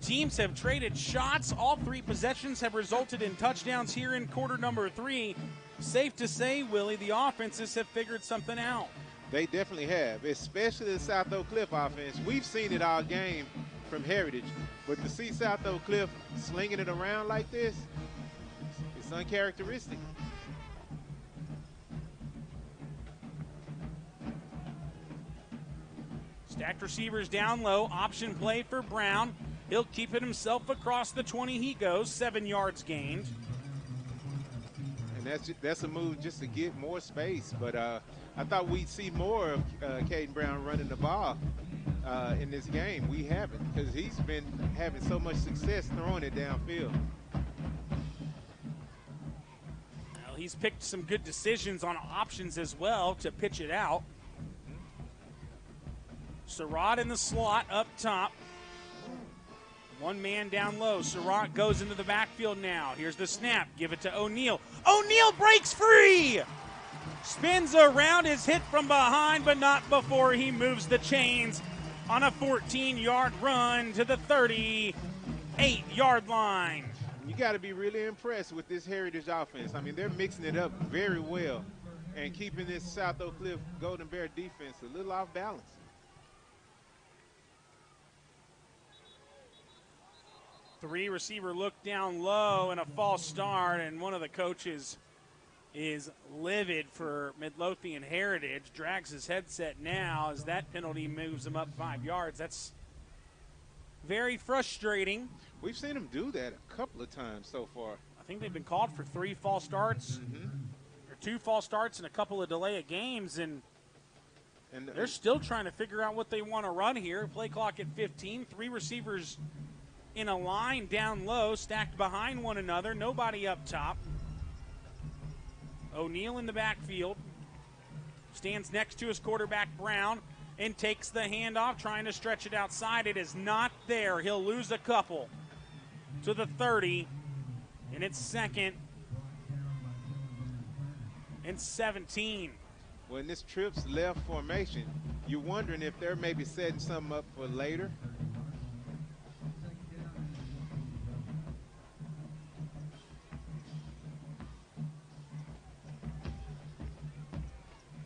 Teams have traded shots. All 3 possessions have resulted in touchdowns here in quarter number 3. Safe to say, Willie, the offenses have figured something out. They definitely have, especially the South Oak Cliff offense. We've seen it all game from Heritage, but to see South Oak Cliff slinging it around like this, it's uncharacteristic. Stacked receivers down low, option play for Brown. He'll keep it himself across the 20. He goes, 7 yards gained. And that's a move just to get more space. But I thought we'd see more of Caden Brown running the ball in this game. We haven't, because he's been having so much success throwing it downfield. Well, he's picked some good decisions on options as well to pitch it out. Surratt in the slot up top. One man down low. Surratt goes into the backfield now. Here's the snap. Give it to O'Neal. O'Neal breaks free! Spins around, is hit from behind, but not before he moves the chains on a 14-yard run to the 38-yard line. You got to be really impressed with this Heritage offense. I mean, they're mixing it up very well and keeping this South Oak Cliff Golden Bear defense a little off balance. Three receiver look down low and a false start, and one of the coaches is livid for Midlothian Heritage. Drags his headset now as that penalty moves him up 5 yards. That's very frustrating. We've seen him do that a couple of times so far. I think they've been called for 3 false starts, or 2 false starts and a couple of delay of games, and they're still trying to figure out what they want to run here. Play clock at 15, 3 receivers in a line down low, stacked behind one another, nobody up top. O'Neal in the backfield, stands next to his quarterback Brown, and takes the handoff, trying to stretch it outside. It is not there. He'll lose a couple to the 30, and it's 2nd and 17. When this trips left formation, you're wondering if they're maybe setting something up for later.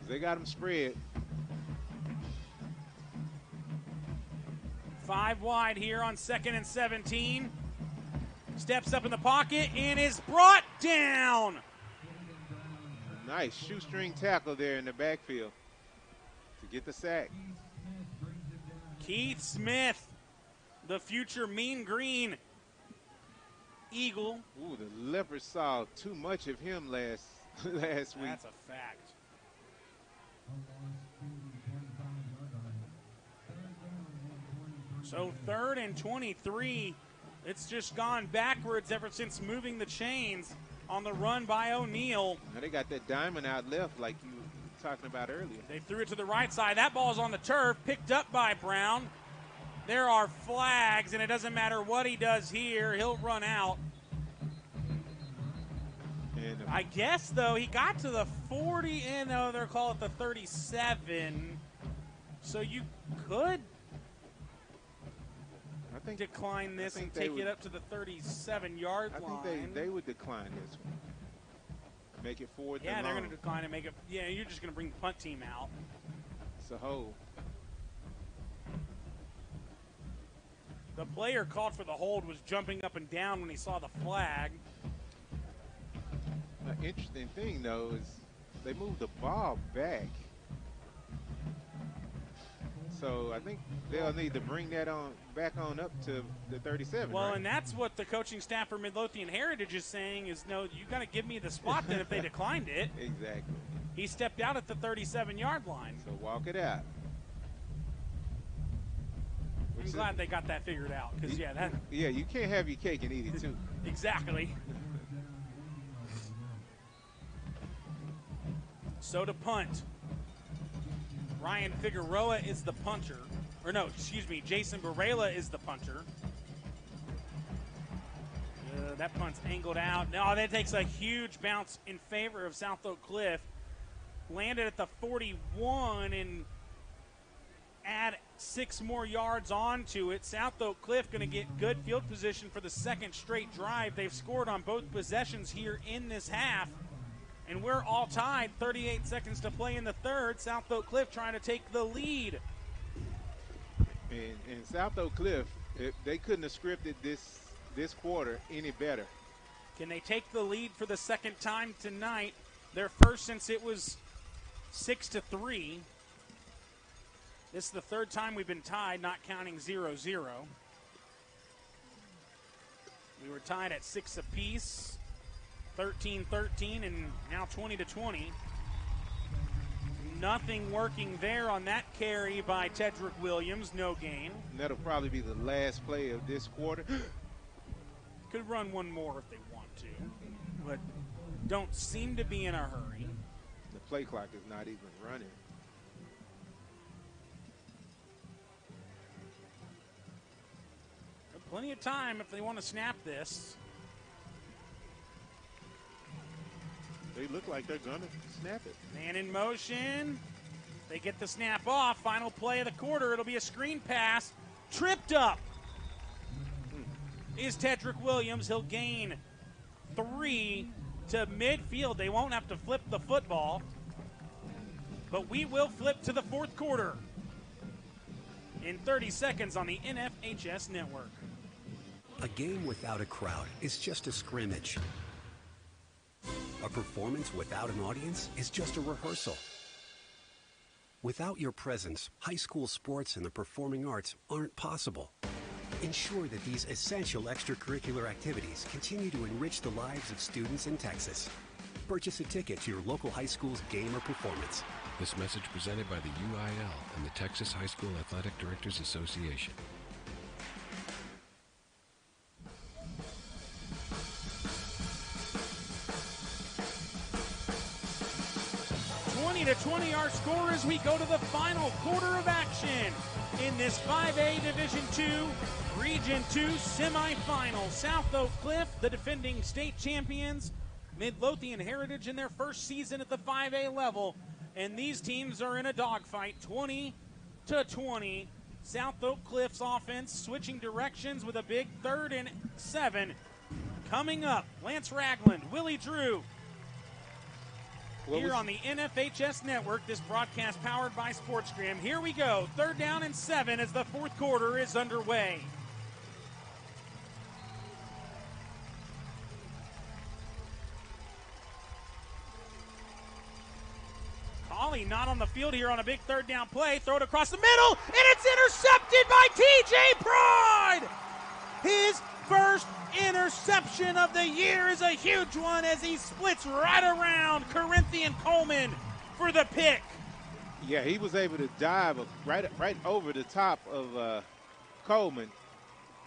They got him spread. 5 wide here on 2nd and 17. Steps up in the pocket and is brought down. Nice shoestring tackle there in the backfield to get the sack. Keith Smith, the future Mean Green Eagle. Ooh, the Leopards saw too much of him last week. That's a fact. So 3rd and 23. It's just gone backwards ever since moving the chains on the run by O'Neal. Now they got that diamond out left like you were talking about earlier. They threw it to the right side. That ball's on the turf, picked up by Brown. There are flags, and it doesn't matter what he does here. He'll run out. And I guess, though, he got to the 40, and they'll call it the 37. So you could decline this and take it up to the 37-yard line. I think they would decline this one. Make it 4th and long. Yeah, they're going to decline and make it. Yeah, you're just going to bring the punt team out. It's a hold. The player called for the hold was jumping up and down when he saw the flag. An interesting thing, though, is they moved the ball back. So I think they'll need to bring that back on up to the 37. Well, right? and that's what the coaching staff for Midlothian Heritage is saying is, no, you got to give me the spot then if they declined it. Exactly. He stepped out at the 37-yard line. So walk it out. I'm glad they got that figured out because, yeah, you can't have your cake and eat it, too. Exactly. So to punt, Ryan Figueroa is the punter. Or no, excuse me, Jason Barela is the punter. That punt's angled out. No, that takes a huge bounce in favor of South Oak Cliff. Landed at the 41 and add 6 more yards onto it. South Oak Cliff going to get good field position for the 2nd straight drive. They've scored on both possessions here in this half. And we're all tied, 38 seconds to play in the 3rd. South Oak Cliff trying to take the lead. And South Oak Cliff, they couldn't have scripted this quarter any better. Can they take the lead for the 2nd time tonight? Their first since it was 6-3. This is the 3rd time we've been tied, not counting 0-0. We were tied at 6 apiece. 13-13 and now 20-20. Nothing working there on that carry by Tedrick Williams, no gain. And that'll probably be the last play of this quarter. Could run one more if they want to, but don't seem to be in a hurry. The play clock is not even running. Plenty of time if they want to snap this. They look like they're going to snap it. Man in motion. They get the snap off. Final play of the quarter. It'll be a screen pass. Tripped up is Tedrick Williams. He'll gain 3 to midfield. They won't have to flip the football, but we will flip to the fourth quarter in 30 seconds on the NFHS network. A game without a crowd is just a scrimmage. A performance without an audience is just a rehearsal. Without your presence, high school sports and the performing arts aren't possible. Ensure that these essential extracurricular activities continue to enrich the lives of students in Texas. Purchase a ticket to your local high school's game or performance. This message presented by the UIL and the Texas High School Athletic Directors Association. To 20 our score as we go to the final quarter of action in this 5A Division II Region 2 semifinal. South Oak Cliff, the defending state champions, Midlothian Heritage in their first season at the 5A level, and these teams are in a dogfight, 20-20. South Oak Cliff's offense switching directions with a big 3rd and 7 coming up. Lance Ragland, Willie Drew. Here on the NFHS network, this broadcast powered by SportsGram. Here we go, 3rd down and 7 as the fourth quarter is underway. Collie not on the field here on a big 3rd down play. Throw it across the middle, and it's intercepted by TJ Pride! His first interception of the year is a huge one as he splits right around Corinthian Coleman for the pick. Yeah, he was able to dive right over the top of Coleman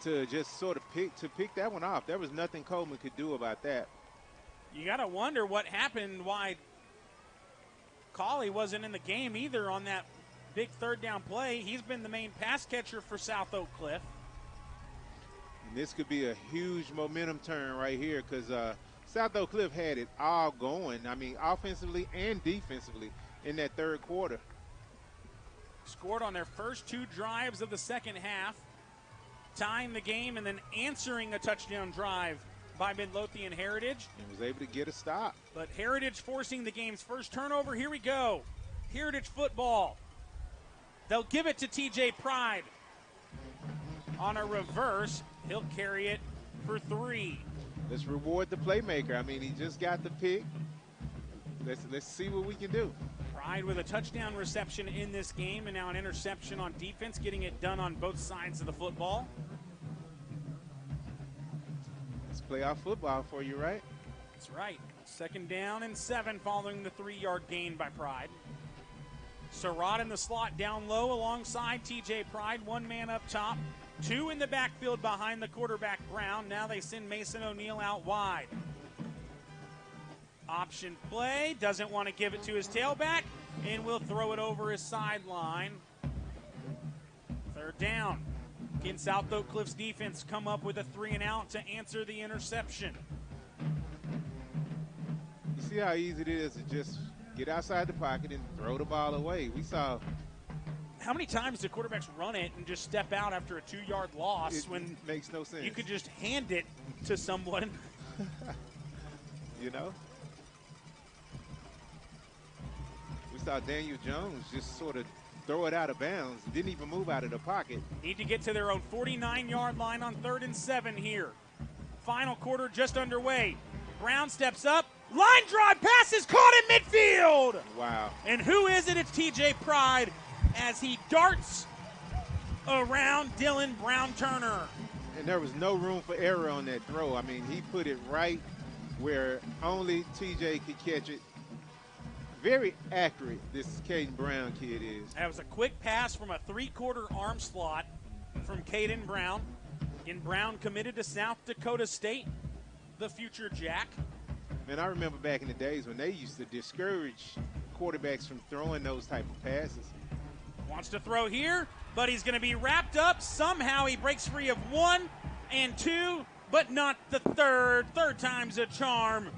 to just sort of pick that one off. There was nothing Coleman could do about that. You got to wonder what happened, why Collie wasn't in the game either on that big 3rd down play. He's been the main pass catcher for South Oak Cliff. This could be a huge momentum turn right here because South Oak Cliff had it all going. I mean, offensively and defensively in that 3rd quarter. Scored on their first 2 drives of the second half, tying the game and then answering a touchdown drive by Midlothian Heritage. And was able to get a stop. But Heritage forcing the game's first turnover. Here we go. Heritage football. They'll give it to TJ Pride. On a reverse, he'll carry it for 3. Let's reward the playmaker. I mean, he just got the pick. Let's see what we can do. Pride with a touchdown reception in this game and now an interception on defense, getting it done on both sides of the football. It's playoff football for you, right? That's right. 2nd down and 7 following the 3-yard gain by Pride. Surratt in the slot down low alongside TJ Pride. 1 man up top. 2 in the backfield behind the quarterback Brown. Now they send Mason O'Neill out wide. Option play, doesn't want to give it to his tailback, and will throw it over his sideline. 3rd down. Can South Oak Cliff's defense come up with a 3 and out to answer the interception? You see how easy it is to just get outside the pocket and throw the ball away. We saw. How many times do quarterbacks run it and just step out after a 2-yard loss when makes no sense? You could just hand it to someone. You know? We saw Daniel Jones just sort of throw it out of bounds. Didn't even move out of the pocket. Need to get to their own 49-yard line on 3rd and 7 here. Final quarter just underway. Brown steps up. Line drive pass is caught in midfield. Wow. And who is it? It's TJ Pride as he darts around Dylan Brown-Turner. And there was no room for error on that throw. I mean, he put it right where only TJ could catch it. Very accurate, this Caden Brown kid is. That was a quick pass from a 3-quarter arm slot from Caden Brown. And Brown committed to South Dakota State, the future Jack. Man, I remember back in the days when they used to discourage quarterbacks from throwing those type of passes. Wants to throw here, but he's going to be wrapped up. Somehow he breaks free of 1 and 2, but not the third. Third time's a charm.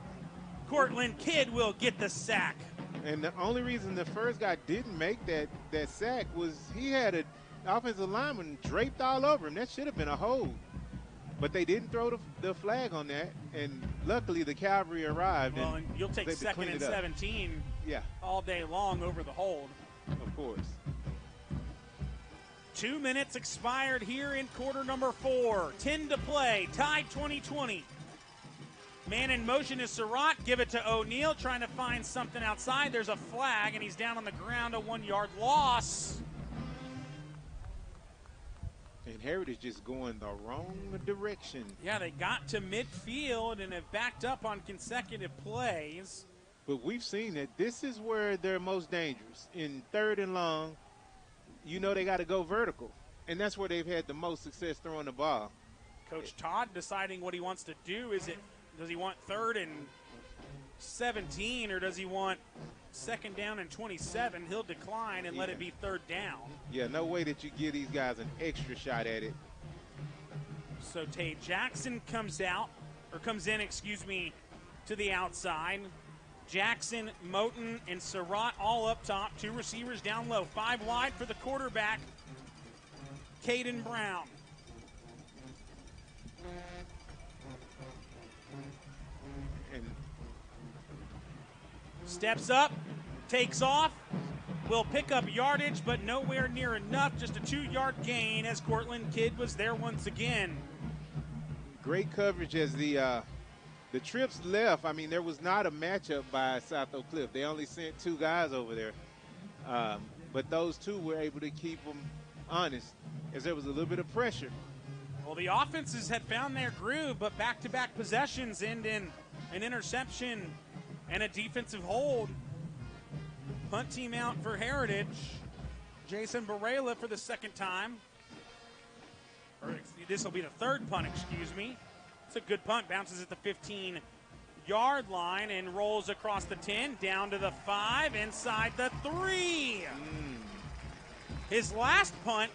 Cortland Kidd will get the sack. And the only reason the first guy didn't make that sack was he had an offensive lineman draped all over him. That should have been a hold. But they didn't throw the flag on that, and luckily the cavalry arrived. Well, and you'll take 2nd and 17 all day long over the hold. Of course. 2 minutes expired here in quarter number 4. 10 to play, tied 20-20. Man in motion is Surratt. Give it to O'Neal, trying to find something outside. There's a flag, and he's down on the ground, a 1-yard loss. And Heritage just going the wrong direction. Yeah, they got to midfield and have backed up on consecutive plays. But we've seen that this is where they're most dangerous. In 3rd and long, you know they got to go vertical. And that's where they've had the most success throwing the ball. Coach Todd deciding what he wants to do. Does he want 3rd and 17, or does he want 2nd down and 27? He'll decline and let it be 3rd down. Yeah, no way that you give these guys an extra shot at it. So Tay Jackson comes in, to the outside. Jackson, Moten, and Surratt all up top. 2 receivers down low. 5 wide for the quarterback, Caden Brown. And steps up, takes off, will pick up yardage, but nowhere near enough. Just a 2-yard gain as Cortland Kidd was there once again. Great coverage as the trips left. I mean, there was not a matchup by South Oak Cliff. They only sent 2 guys over there. But those 2 were able to keep them honest as there was a little bit of pressure. Well, the offenses had found their groove, but back-to-back possessions end in an interception and a defensive hold. Punt team out for Heritage. Jason Barela for the 2nd time. This will be the 3rd punt, excuse me. It's a good punt. Bounces at the 15-yard line and rolls across the 10, down to the 5, inside the 3. His last punt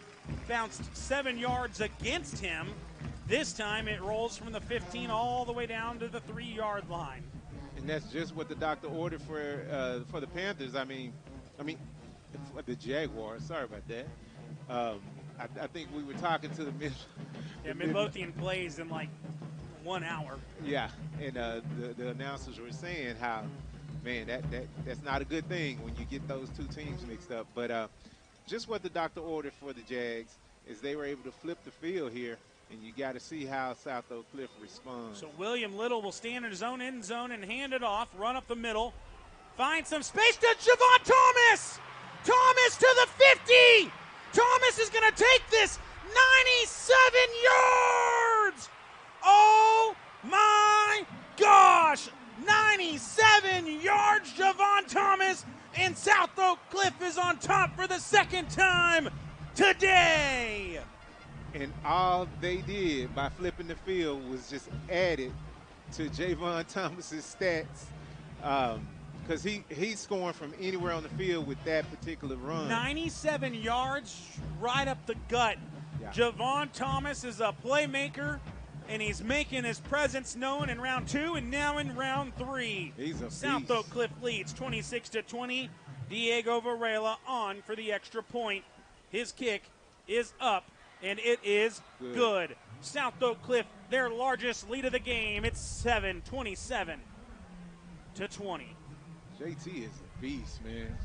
bounced 7 yards against him. This time it rolls from the 15 all the way down to the 3-yard line. And that's just what the doctor ordered for the Panthers. I mean, for the Jaguars. Sorry about that. I think we were talking to the Midlothian plays in like 1 hour. Yeah, and the announcers were saying how, man, that's not a good thing when you get those 2 teams mixed up. But just what the doctor ordered for the Jags is they were able to flip the field here, and you got to see how South Oak Cliff responds. So William Little will stand in his own end zone and hand it off, run up the middle, find some space to Javon Thomas! Thomas to the 50! Thomas is going to take this 97 yards! Oh my gosh! 97 yards, Javon Thomas, and South Oak Cliff is on top for the 2nd time today. And all they did by flipping the field was just added to Javon Thomas's stats, because he's scoring from anywhere on the field with that particular run. 97 yards right up the gut. Yeah. Javon Thomas is a playmaker, and he's making his presence known in round 2 and now in round 3. He's a South beast. Oak Cliff leads 26-20. Diego Varela on for the extra point. His kick is up, and it is good. South Oak Cliff, their largest lead of the game. It's 27-20. JT is a beast, man.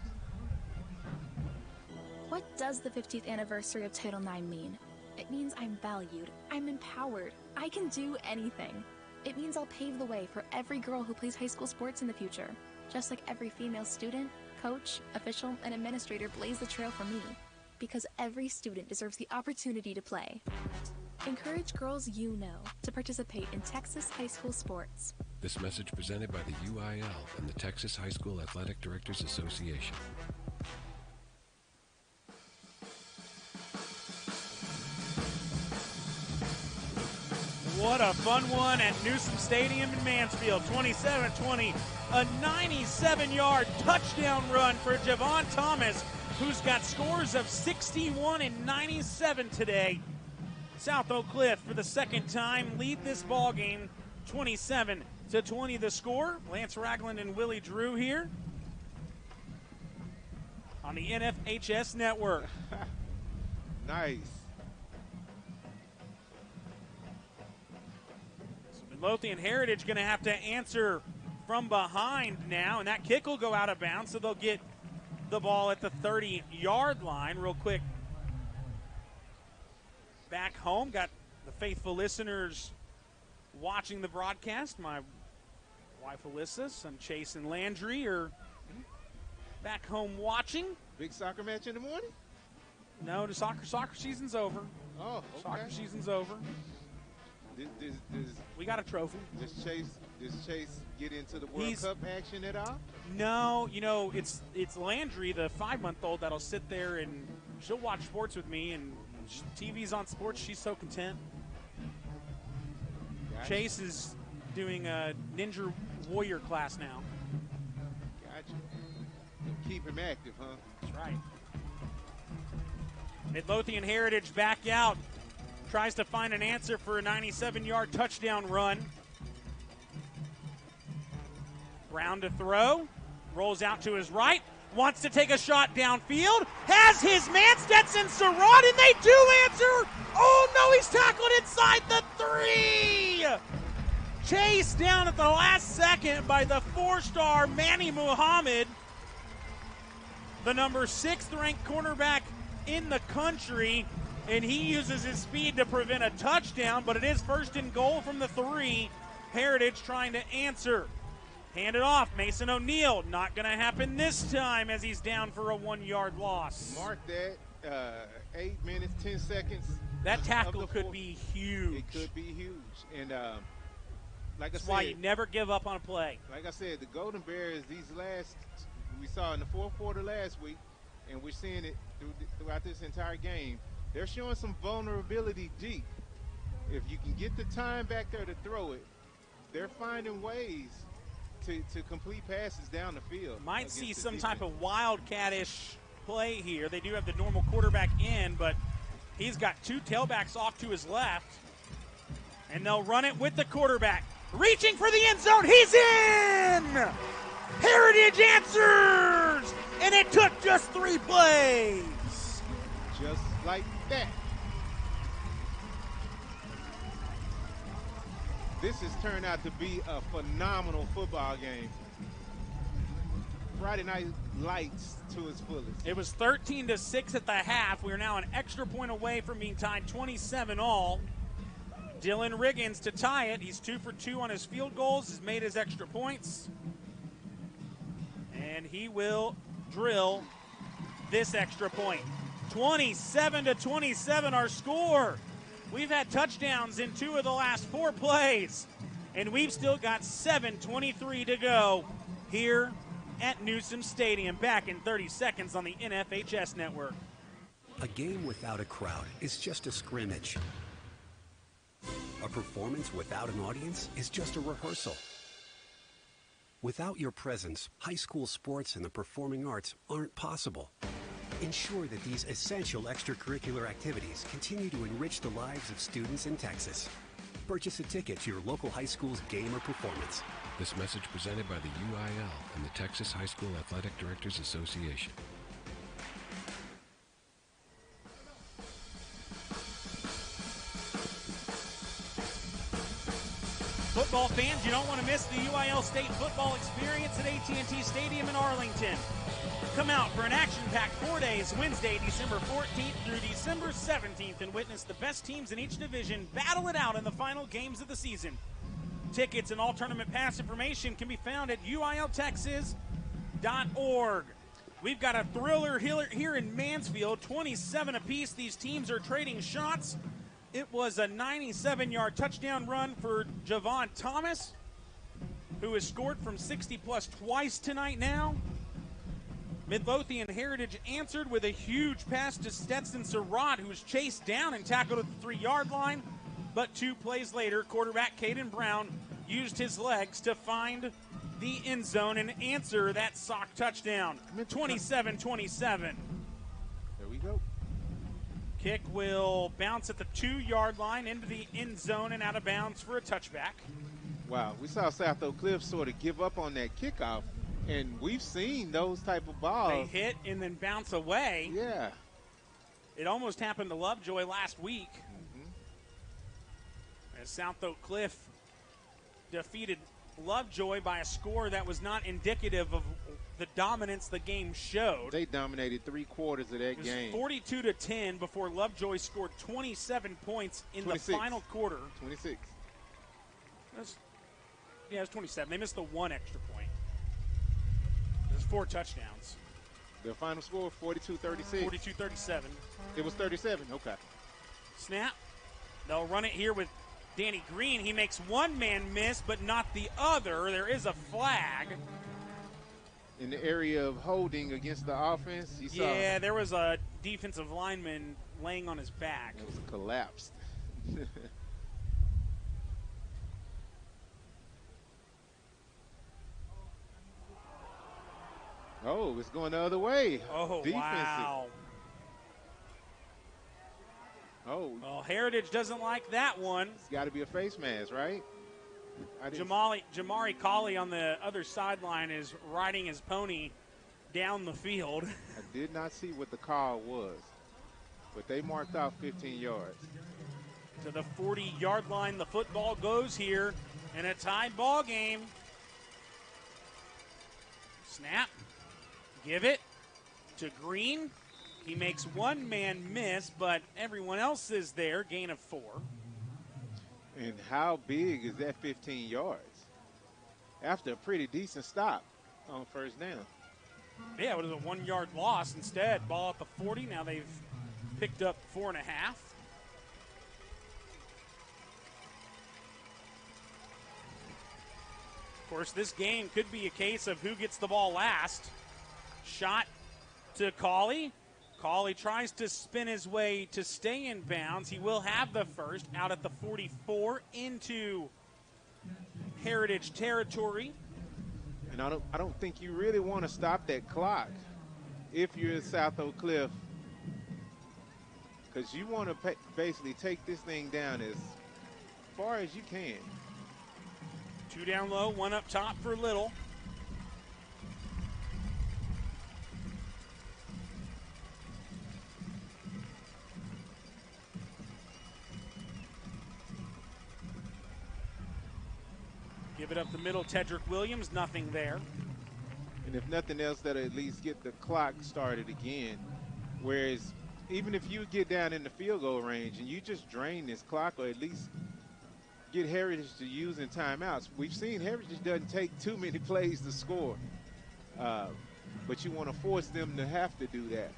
What does the 50th anniversary of Title IX mean? It means I'm valued, I'm empowered, I can do anything. It means I'll pave the way for every girl who plays high school sports in the future. Just like every female student, coach, official, and administrator blaze the trail for me. Because every student deserves the opportunity to play. Encourage girls you know to participate in Texas high school sports. This message presented by the UIL and the Texas High School Athletic Directors Association. What a fun one at Newsom Stadium in Mansfield. 27-20, a 97-yard touchdown run for Javon Thomas, who's got scores of 61 and 97 today. South Oak Cliff, for the second time, lead this ball game 27-20 the score. Lance Ragland and Willie Drew here on the NFHS network. Nice. So Midlothian Heritage going to have to answer from behind now, and that kick will go out of bounds, so they'll get the ball at the 30-yard line. Real quick, back home, got the faithful listeners watching the broadcast. My wife Alyssa, son Chase and Landry are back home watching. Big soccer match in the morning? No, the soccer season's over. Oh, okay. Soccer season's over. We got a trophy. Does Chase get into the World Cup action at all? No, you know, it's Landry, the 5-month-old, that'll sit there and she'll watch sports with me, and TV's on sports. She's so content. Gotcha. Chase is doing a Ninja Warrior class now. Gotcha. Keep him active, huh? That's right. Midlothian Heritage back out. Tries to find an answer for a 97-yard touchdown run. Brown to throw. Rolls out to his right. Wants to take a shot downfield. Has his man, Stetson Surratt, and they do answer. Oh, no, he's tackled inside the 3. Chased down at the last second by the 4-star Manny Muhammad, the number 6th ranked cornerback in the country, and he uses his speed to prevent a touchdown, but it is 1st and goal from the 3. Heritage trying to answer. Hand it off, Mason O'Neill. Not going to happen this time as he's down for a 1-yard loss. Mark that, 8 minutes, 10 seconds. That tackle could be huge. It could be huge. And like That's I said, why you never give up on a play. Like I said, the Golden Bears, we saw in the 4th quarter last week, and we're seeing it throughout this entire game. They're showing some vulnerability deep. If you can get the time back there to throw it, they're finding ways to complete passes down the field. Might see some type of wildcat-ish play here. They do have the normal quarterback in, but he's got 2 tailbacks off to his left. And they'll run it with the quarterback. Reaching for the end zone, he's in! Heritage answers! And it took just 3 plays. Just like that. This has turned out to be a phenomenal football game. Friday night lights to its fullest. It was 13-6 at the half. We are now an extra point away from being tied 27-all. Dylan Riggins to tie it. He's 2 for 2 on his field goals. Has made his extra points. And he will drill this extra point. 27-27 our score. We've had touchdowns in 2 of the last 4 plays, and we've still got 7:23 to go here at Newsom Stadium. Back in 30 seconds on the NFHS network. A game without a crowd is just a scrimmage. A performance without an audience is just a rehearsal. Without your presence, high school sports and the performing arts aren't possible. Ensure that these essential extracurricular activities continue to enrich the lives of students in Texas. Purchase a ticket to your local high school's game or performance. This message presented by the UIL and the Texas High School Athletic Directors Association. Football fans, you don't want to miss the UIL State football experience at AT&T Stadium in Arlington. Come out for an action-packed 4 days, Wednesday, December 14th through December 17th, and witness the best teams in each division battle it out in the final games of the season. Tickets and all tournament pass information can be found at uiltexas.org. We've got a thriller here in Mansfield, 27 apiece. These teams are trading shots. It was a 97-yard touchdown run for Javon Thomas, who has scored from 60-plus twice tonight now. Midlothian Heritage answered with a huge pass to Stetson Surratt, who was chased down and tackled at the 3-yard line. But 2 plays later, quarterback Caden Brown used his legs to find the end zone and answer that sock touchdown. 27-27. There we go. Kick will bounce at the 2-yard line into the end zone and out of bounds for a touchback. Wow, we saw South Oak Cliff sort of give up on that kickoff, and we've seen those type of balls. They hit and then bounce away. Yeah. It almost happened to Lovejoy last week. As South Oak Cliff defeated Lovejoy by a score that was not indicative of the dominance the game showed. They dominated 3 quarters of that game. 42-10 before Lovejoy scored 27 points in 26. The final quarter. 26. Yeah, it was 27. They missed the 1 extra point. There's 4 touchdowns. The final score, 42-36. 42-37. It was 37, okay. Snap. They'll run it here with Danny Green. He makes one man miss, but not the other. There is a flag. In the area of holding against the offense, you saw. Yeah, there was a defensive lineman laying on his back. It was collapsed. Oh, it's going the other way. Oh, defensive. wow. Oh. Well, Heritage doesn't like that one. It's got to be a face mask, right? Jamari Colley on the other sideline is riding his pony down the field. I did not see what the call was, but they marked out 15 yards. To the 40-yard line, the football goes here in a tied ball game. Snap. Give it to Green. He makes one man miss, but everyone else is there. Gain of 4. And how big is that 15 yards? After a pretty decent stop on first down. Yeah, it was a 1-yard loss instead. Ball at the 40. Now they've picked up 4.5. Of course, this game could be a case of who gets the ball last. Shot to Colley. Colley tries to spin his way to stay in bounds. He will have the first out at the 44 into Heritage territory. And I don't think you really want to stop that clock if you're at South Oak Cliff, because you want to basically take this thing down as far as you can. 2 down low, 1 up top for Little. Give it up the middle, Tedrick Williams, nothing there. And if nothing else, that'll at least get the clock started again. Whereas even if you get down in the field goal range and you just drain this clock, or at least get Heritage to using timeouts. We've seen Heritage doesn't take too many plays to score, but you want to force them to have to do that.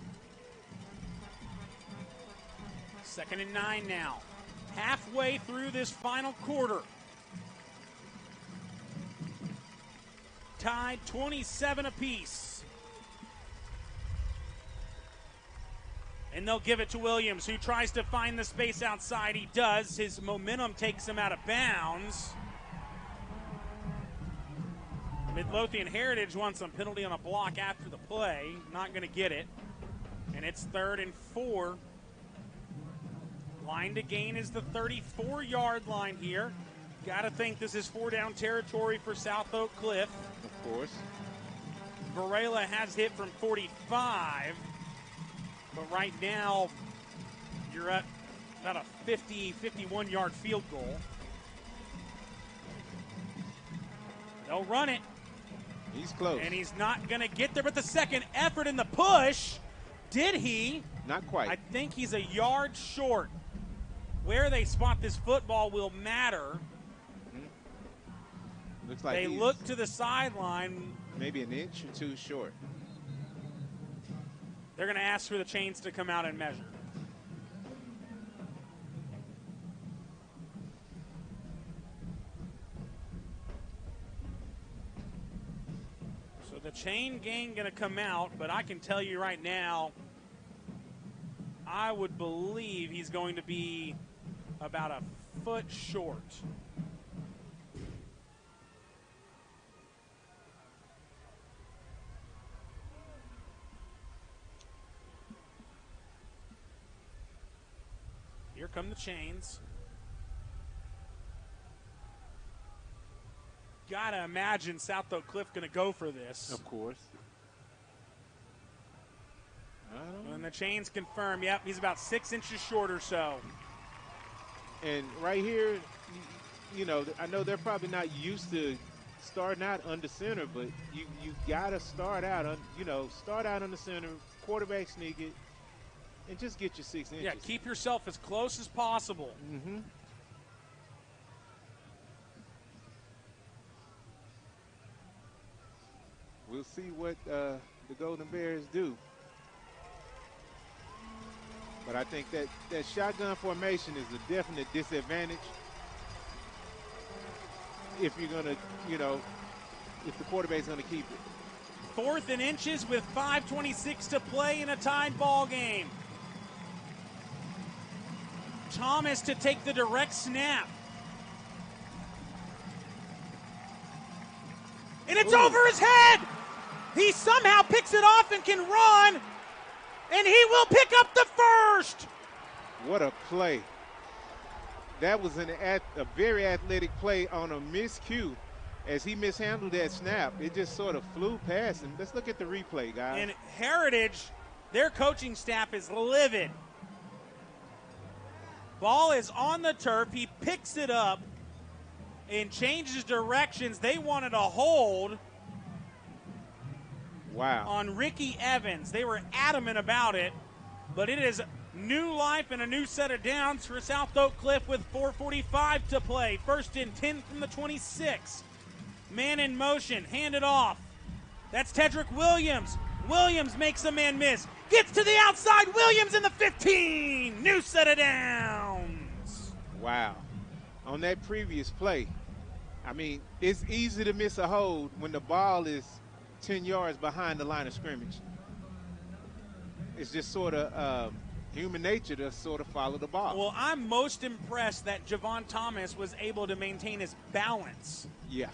2nd and 9 now. Halfway through this final quarter. Tied 27 apiece. And they'll give it to Williams, who tries to find the space outside. He does. His momentum takes him out of bounds. Midlothian Heritage wants some penalty on a block after the play. Not going to get it. And it's 3rd and 4. Line to gain is the 34-yard line here. Got to think this is 4-down territory for South Oak Cliff. Of course. Varela has hit from 45. But right now, you're at about a 51-yard field goal. They'll run it. He's close. And he's not going to get there, but the second effort in the push, did he? Not quite. I think he's a yard short. Where they spot this football will matter. Looks like they look to the sideline. Maybe an inch or 2 short. They're going to ask for the chains to come out and measure. So the chain gang going to come out, but I can tell you right now, I would believe he's going to be about a foot short. come the chains. Gotta imagine Southlake Cliff going to go for this. Of course. And the chains confirm. Yep, he's about 6 inches short or so. And right here, you know, I know they're probably not used to starting out under center, but you gotta start out on, you know, start out under center, quarterback sneak it, and just get your 6 inches. Yeah, keep yourself as close as possible. Mm-hmm. We'll see what the Golden Bears do. But I think that shotgun formation is a definite disadvantage if you're going to, you know, if the quarterback's going to keep it. 4th and inches with 5:26 to play in a tied ball game. Thomas to take the direct snap. And it's over his head. He somehow picks it off and can run. And he will pick up the first. What a play. That was a very athletic play on a miscue as he mishandled that snap. It just sort of flew past him. Let's look at the replay, guys. And Heritage, their coaching staff is livid. Ball is on the turf. He picks it up and changes directions. They wanted a hold. Wow. On Ricky Evans. They were adamant about it, but it is new life and a new set of downs for Southlake Cliff with 4:45 to play. 1st and 10 from the 26. Man in motion, hand it off. That's Tedrick Williams. Williams makes a man miss. Gets to the outside. Williams in the 15. New set of downs. Wow. On that previous play, I mean, it's easy to miss a hold when the ball is 10 yards behind the line of scrimmage. It's just sort of human nature to sort of follow the ball. Well, I'm most impressed that Javon Thomas was able to maintain his balance. Yeah.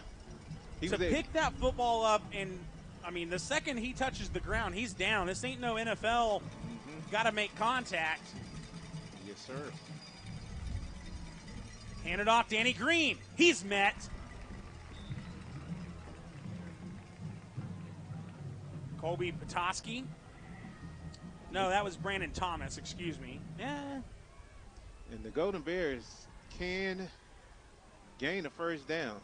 To pick that football up, and, I mean, the second he touches the ground, he's down. This ain't no NFL. Got to make contact. Yes, sir. Hand it off, Danny Green. He's met. Colby Petoskey. No, that was Brandon Thomas, excuse me. Yeah. And the Golden Bears can gain a first down.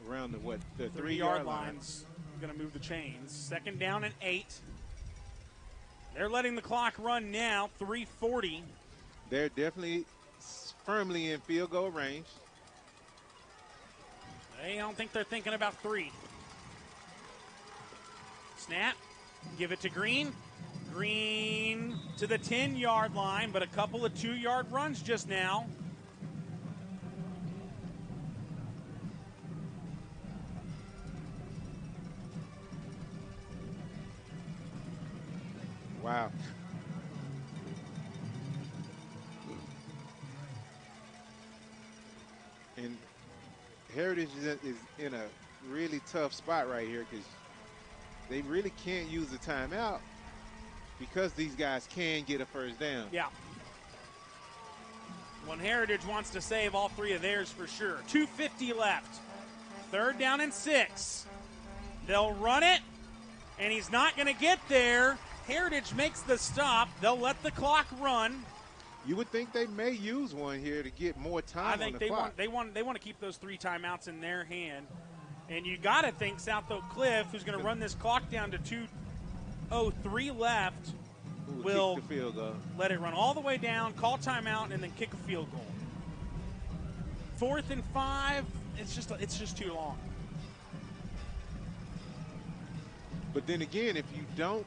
Around the 3-yard line's going to move the chains. 2nd down and 8. They're letting the clock run now, 3:40. They're definitely firmly in field goal range. I don't think they're thinking about 3. Snap, give it to Green. Green to the 10-yard line, but a couple of 2-yard runs just now. Wow. And Heritage is in a really tough spot right here because they really can't use the timeout because these guys can get a first down. Yeah. Well, Heritage wants to save all 3 of theirs for sure. 2:50 left. 3rd down and 6. They'll run it, and he's not going to get there. Heritage makes the stop. They'll let the clock run. You would think they may use one here to get more time I think on the clock. they want to keep those 3 timeouts in their hand. And you got to think Southlake Cliff, who's going to run this clock down to 2:03 left, will kick the field goal. Let it run all the way down, call timeout, and then kick a field goal. 4th and 5, it's just too long. But then again, if you don't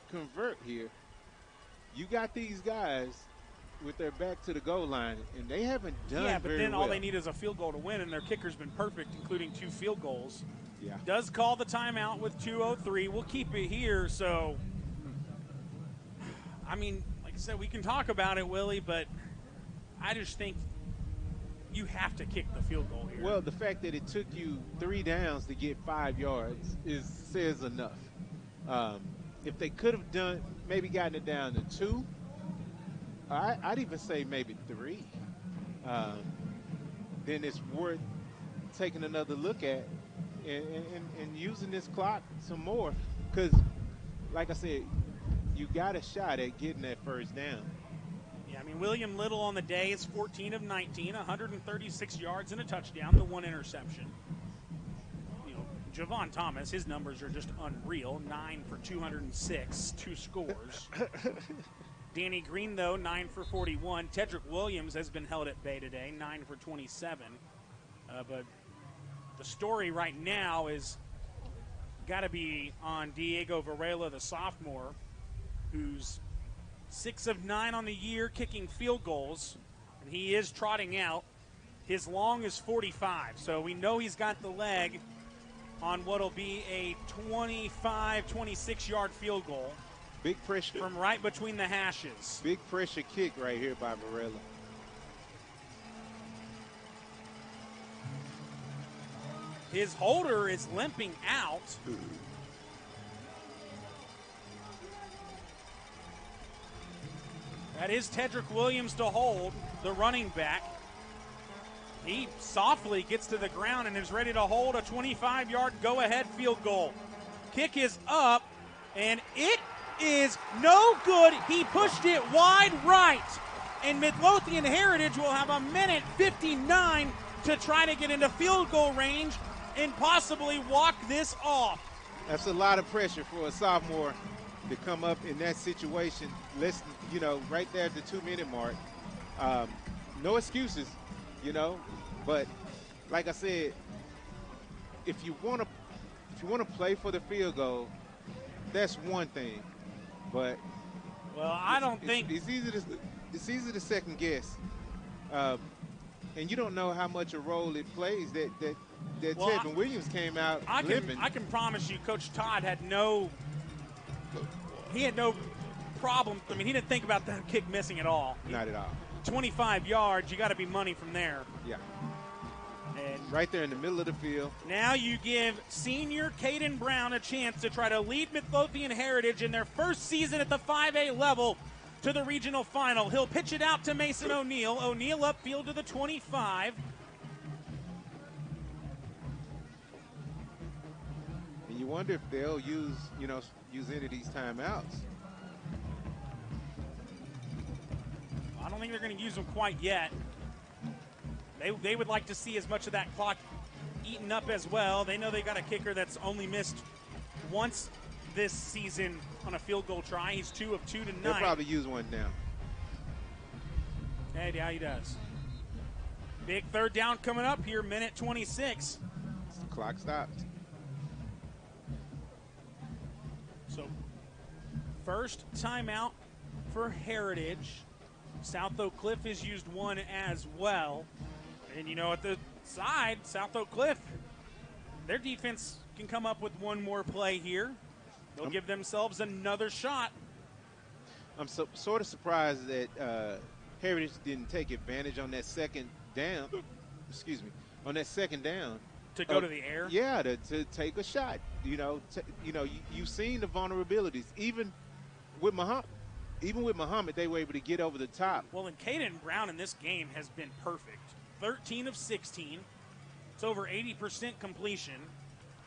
convert here, you got these guys with their back to the goal line, and they haven't done very well. Yeah, but then all they need is a field goal to win, and their kicker's been perfect, including 2 field goals. Yeah. Does call the timeout with 2:03. We'll keep it here. So, I mean, like I said, we can talk about it, Willie, but I just think you have to kick the field goal here. Well, the fact that it took you 3 downs to get 5 yards says enough. if they could have done, maybe gotten it down to 2, I'd even say maybe 3, then it's worth taking another look at and using this clock some more. Because, like I said, you got a shot at getting that first down. Yeah, I mean, William Little on the day is 14 of 19, 136 yards and a touchdown, the 1 interception. You know, Javon Thomas, his numbers are just unreal. 9 for 206, 2 scores. Danny Green, though, 9 for 41. Tedrick Williams has been held at bay today, 9 for 27. But the story right now is got to be on Diego Varela, the sophomore, who's 6 of 9 on the year, kicking field goals, and he is trotting out. His long is 45, so we know he's got the leg on what'll be a 25, 26-yard field goal. Big pressure. From right between the hashes. Big pressure kick right here by Varela. His holder is limping out. That is Tedrick Williams to hold, the running back. He softly gets to the ground and is ready to hold a 25-yard go-ahead field goal. Kick is up, and it is no good. He pushed it wide right, and Midlothian Heritage will have 1:59 to try to get into field goal range and possibly walk this off. That's a lot of pressure for a sophomore to come up in that situation. Listen, you know, right there at the 2-minute mark. No excuses, you know, but like I said, if you want to play for the field goal, that's one thing. But I don't think it's easy to second guess, and you don't know how much a role it plays. That Tevin Williams came out limping. I can promise you, Coach Todd had no problem. I mean, he didn't think about that kick missing at all. Not at all. 25 yards, you got to be money from there. Yeah. And right there in the middle of the field. Now you give senior Caden Brown a chance to try to lead Midlothian Heritage in their first season at the 5A level to the regional final. He'll pitch it out to Mason O'Neill. O'Neill upfield to the 25. And you wonder if they'll use any of these timeouts. I don't think they're going to use them quite yet. They would like to see as much of that clock eaten up as well. They know they got a kicker that's only missed once this season on a field goal try. He's 2 of 2 tonight. They'll probably use one now. Hey, yeah, he does. Big third down coming up here, minute 26. The clock stopped. So, first timeout for Heritage. South Oak Cliff has used one as well. And, you know, at the side, South Oak Cliff, their defense can come up with one more play here. They'll give themselves another shot. I'm sort of surprised that Heritage didn't take advantage on that second down. Excuse me, on that second down. To go to the air? Yeah, to take a shot. You've seen the vulnerabilities. Even with Muhammad, they were able to get over the top. Well, and Caden Brown in this game has been perfect. 13 of 16. It's over 80% completion.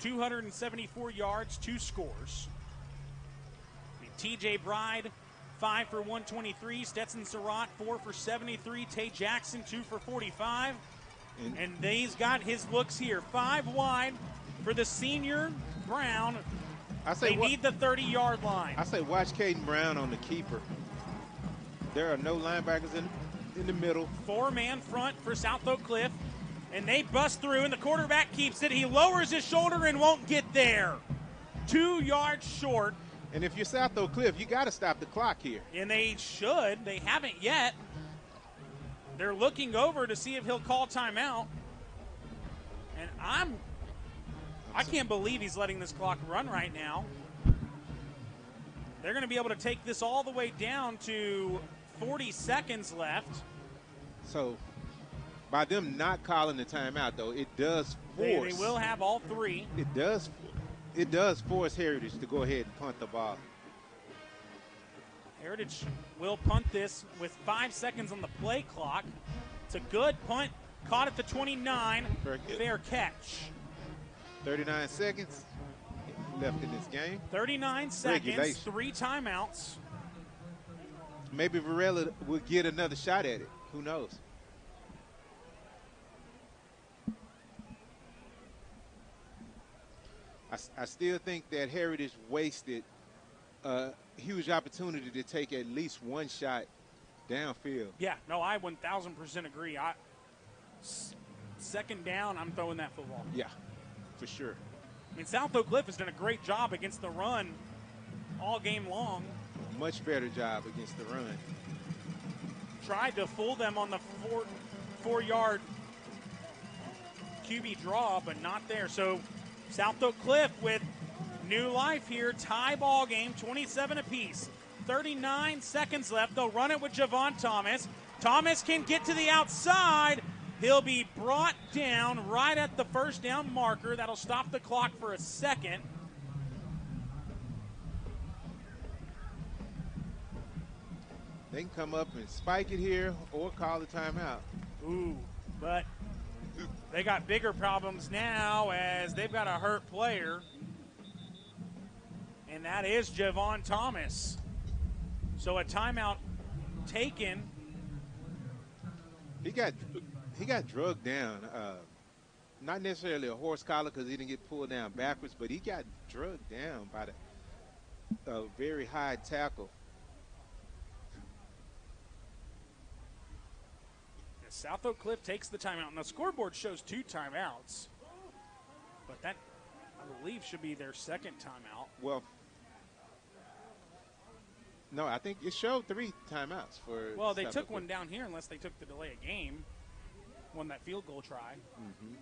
274 yards, 2 scores. TJ Bride, 5 for 123. Stetson Surratt, 4 for 73. Tay Jackson, 2 for 45. And he's got his looks here. 5 wide for the senior Brown. They need the 30-yard line. I say watch Caden Brown on the keeper. There are no linebackers in the middle. 4-man front for South Oak Cliff. And they bust through, and the quarterback keeps it. He lowers his shoulder and won't get there. 2 yards short. And if you're South Oak Cliff, you got to stop the clock here. And they should. They haven't yet. They're looking over to see if he'll call timeout. And I can't believe he's letting this clock run right now. They're going to be able to take this all the way down to 40 seconds left. So by them not calling the timeout, though, it does force. They will have all 3. It does force Heritage to go ahead and punt the ball. Heritage will punt this with 5 seconds on the play clock. It's a good punt, caught at the 29. Fair catch. 39 seconds left in this game. 39 seconds, 3 timeouts. Maybe Varela will get another shot at it. Who knows? I still think that Heritage wasted a huge opportunity to take at least one shot downfield. Yeah, no, I 1,000% agree. Second down, I'm throwing that football. Yeah, for sure. I mean, South Oak Cliff has done a great job against the run all game long. Much better job against the run. Tried to fool them on the 4-yard QB draw, but not there. So South Oak Cliff with new life here. Tie ball game, 27 apiece. 39 seconds left. They'll run it with Javon Thomas. Thomas can get to the outside. He'll be brought down right at the first down marker. That'll stop the clock for a second. They can come up and spike it here or call the timeout. Ooh, but they got bigger problems now as they've got a hurt player, and that is Javon Thomas. So a timeout taken. He got drugged down. Not necessarily a horse collar because he didn't get pulled down backwards, but he got drugged down by a very high tackle. South Oak Cliff takes the timeout, and the scoreboard shows 2 timeouts, but that, I believe, should be their second timeout. Well, no, I think it showed 3 timeouts for. Well, they South took Oak one Cliff. down here unless they took the delay of game, won that field goal try. Mm-hmm.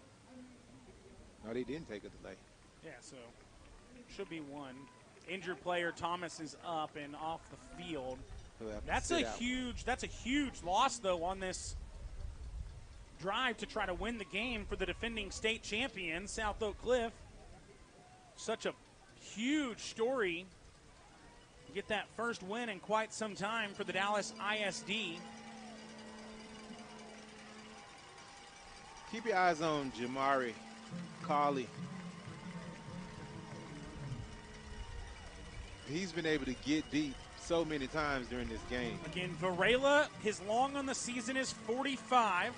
No, they didn't take a delay. Yeah, so should be 1. Injured player Thomas is up and off the field. That's a huge loss though on this drive to try to win the game for the defending state champion, South Oak Cliff. Such a huge story. Get that first win in quite some time for the Dallas ISD. Keep your eyes on Jamari Carley. He's been able to get deep so many times during this game. Again, Varela, his long on the season is 45.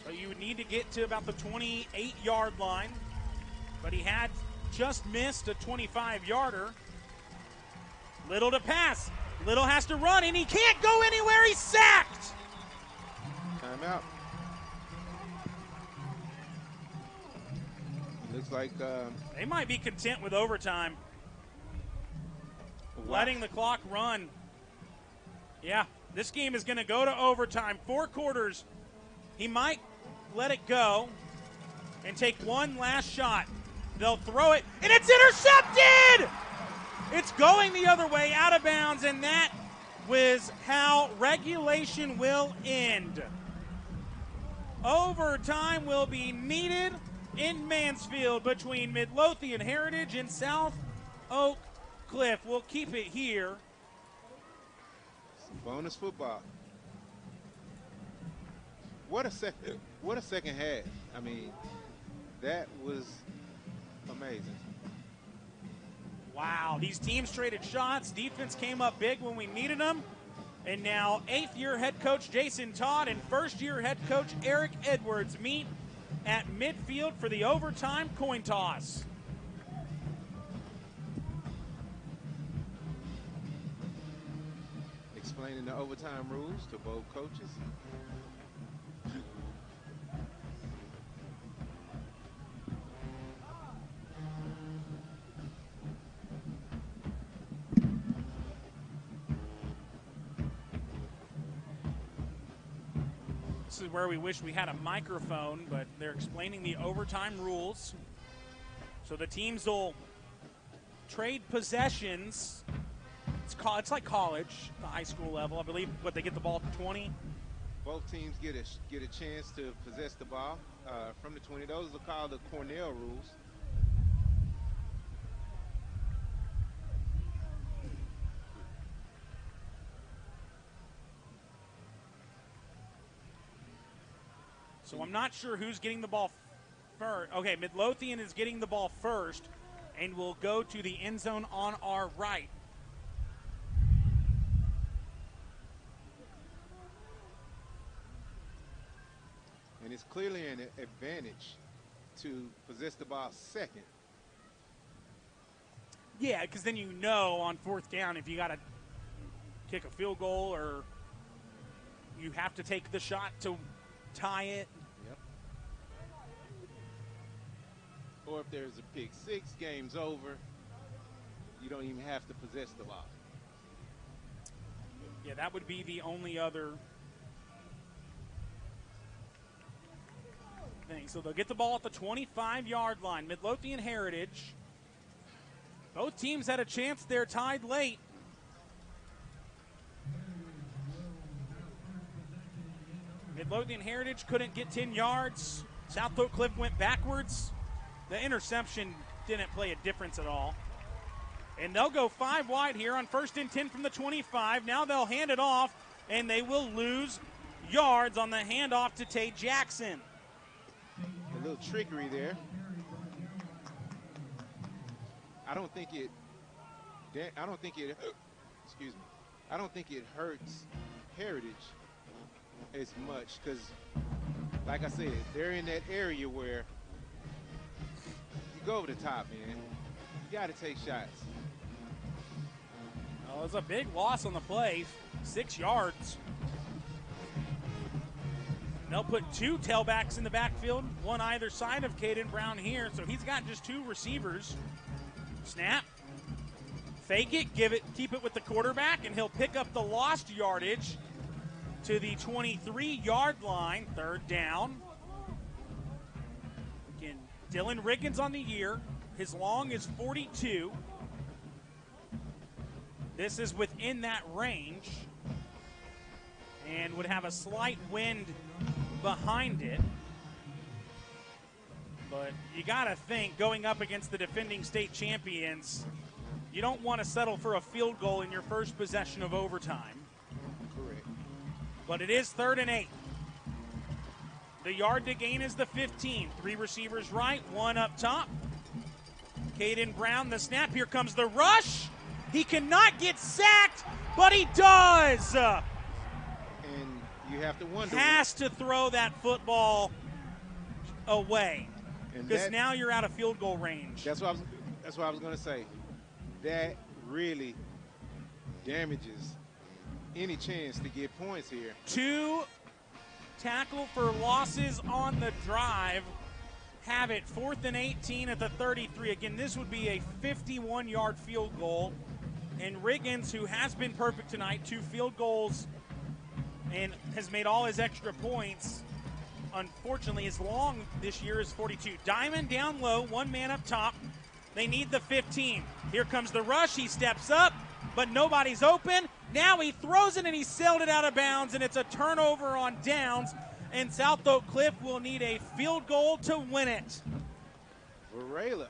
So you would need to get to about the 28-yard line. But he had just missed a 25-yarder. Little to pass. Little has to run, and he can't go anywhere. He's sacked. Timeout. Looks like they might be content with overtime. Wow. Letting the clock run. Yeah, this game is going to go to overtime. 4 quarters. He might let it go and take one last shot. They'll throw it, and it's intercepted! It's going the other way, out of bounds, and that was how regulation will end. Overtime will be needed in Mansfield between Midlothian Heritage and South Oak Cliff. We'll keep it here. bonus football. What a second half. I mean, that was amazing. Wow, these teams traded shots. Defense came up big when we needed them. And now 8th-year head coach Jason Todd and 1st-year head coach Eric Edwards meet at midfield for the overtime coin toss. Explaining the overtime rules to both coaches. This is where we wish we had a microphone, but they're explaining the overtime rules. So the teams will trade possessions. It's like college, the high school level. I believe what they get the ball at the 20. Both teams get a chance to possess the ball from the 20. Those are called the Cornell rules. So I'm not sure who's getting the ball first. Okay, Midlothian is getting the ball first and will go to the end zone on our right. And it's clearly an advantage to possess the ball second. Yeah, because then you know on fourth down if you got to kick a field goal or you have to take the shot to tie it. Yep. Or if there's a pick six, game's over. You don't even have to possess the ball. Yeah, that would be the only other thing. So they'll get the ball at the 25-yard line. Midlothian Heritage. Both teams had a chance. They're tied late. Midlothian Heritage couldn't get 10 yards. South Oak Cliff went backwards. The interception didn't play a difference at all. And they'll go 5 wide here on 1st and 10 from the 25. Now they'll hand it off, and they will lose yards on the handoff to Tay Jackson. A little trickery there. I don't think it hurts Heritage as much because, like I said, they're in that area where you go over the top, man. You got to take shots. Oh, it was a big loss on the play, 6 yards. They'll put 2 tailbacks in the backfield, one either side of Caden Brown here, so he's got just 2 receivers. Snap, fake it, give it, keep it with the quarterback, and he'll pick up the lost yardage to the 23-yard line, 3rd down. Again, Dylan Riggins on the year. His long is 42. This is within that range and would have a slight wind behind it. But you got to think, going up against the defending state champions, you don't want to settle for a field goal in your first possession of overtime. Correct. But it is 3rd and 8. The yard to gain is the 15. 3 receivers right, 1 up top. Caden Brown, the snap. Here comes the rush. He cannot get sacked, but he does. And you have to wonder. Has to throw that football away. Because now you're out of field goal range. That's what I was going to say. That really damages any chance to get points here. 2 tackle for losses on the drive. Have it 4th and 18 at the 33. Again, this would be a 51-yard field goal. And Riggins, who has been perfect tonight, 2 field goals and has made all his extra points. Unfortunately, his long this year is 42. Diamond down low, 1 man up top. They need the 15. Here comes the rush. He steps up, but nobody's open. Now he throws it, and he sailed it out of bounds, and it's a turnover on downs. And South Oak Cliff will need a field goal to win it. Varela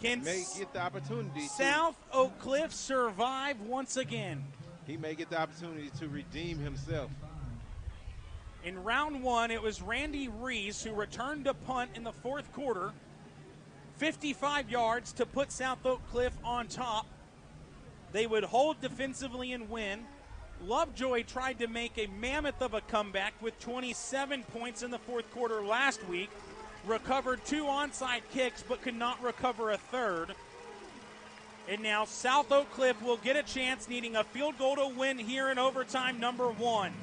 may get the opportunity. South Oak Cliff survive once again. He may get the opportunity to redeem himself. In round 1, it was Randy Reese who returned a punt in the 4th quarter. 55 yards to put South Oak Cliff on top. They would hold defensively and win. Lovejoy tried to make a mammoth of a comeback with 27 points in the 4th quarter last week. Recovered 2 onside kicks, but could not recover a 3rd. And now South Oak Cliff will get a chance, needing a field goal to win here in overtime number 1.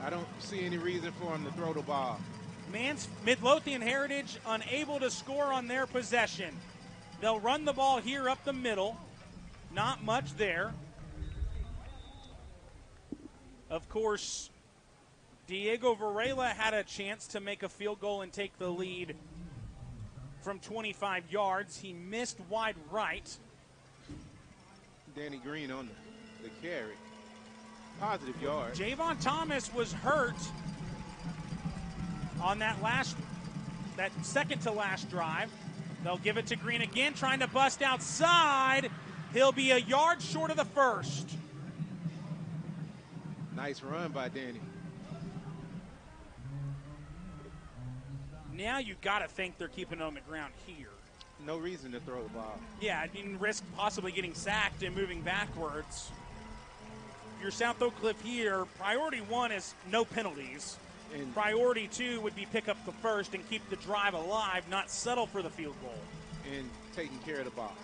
I don't see any reason for him to throw the ball. Midlothian Heritage unable to score on their possession. They'll run the ball here up the middle. Not much there. Of course, Diego Varela had a chance to make a field goal and take the lead from 25 yards. He missed wide right. Danny Green on the carry. Positive yard. Javon Thomas was hurt on that second to last drive. They'll give it to Green again, trying to bust outside. He'll be a yard short of the 1st. Nice run by Danny. Now you got to think they're keeping it on the ground here. No reason to throw the ball. Yeah, you can risk possibly getting sacked and moving backwards. If you're South Oak Cliff here, priority 1 is no penalties. And priority 2 would be pick up the first and keep the drive alive, not settle for the field goal. And taking care of the ball.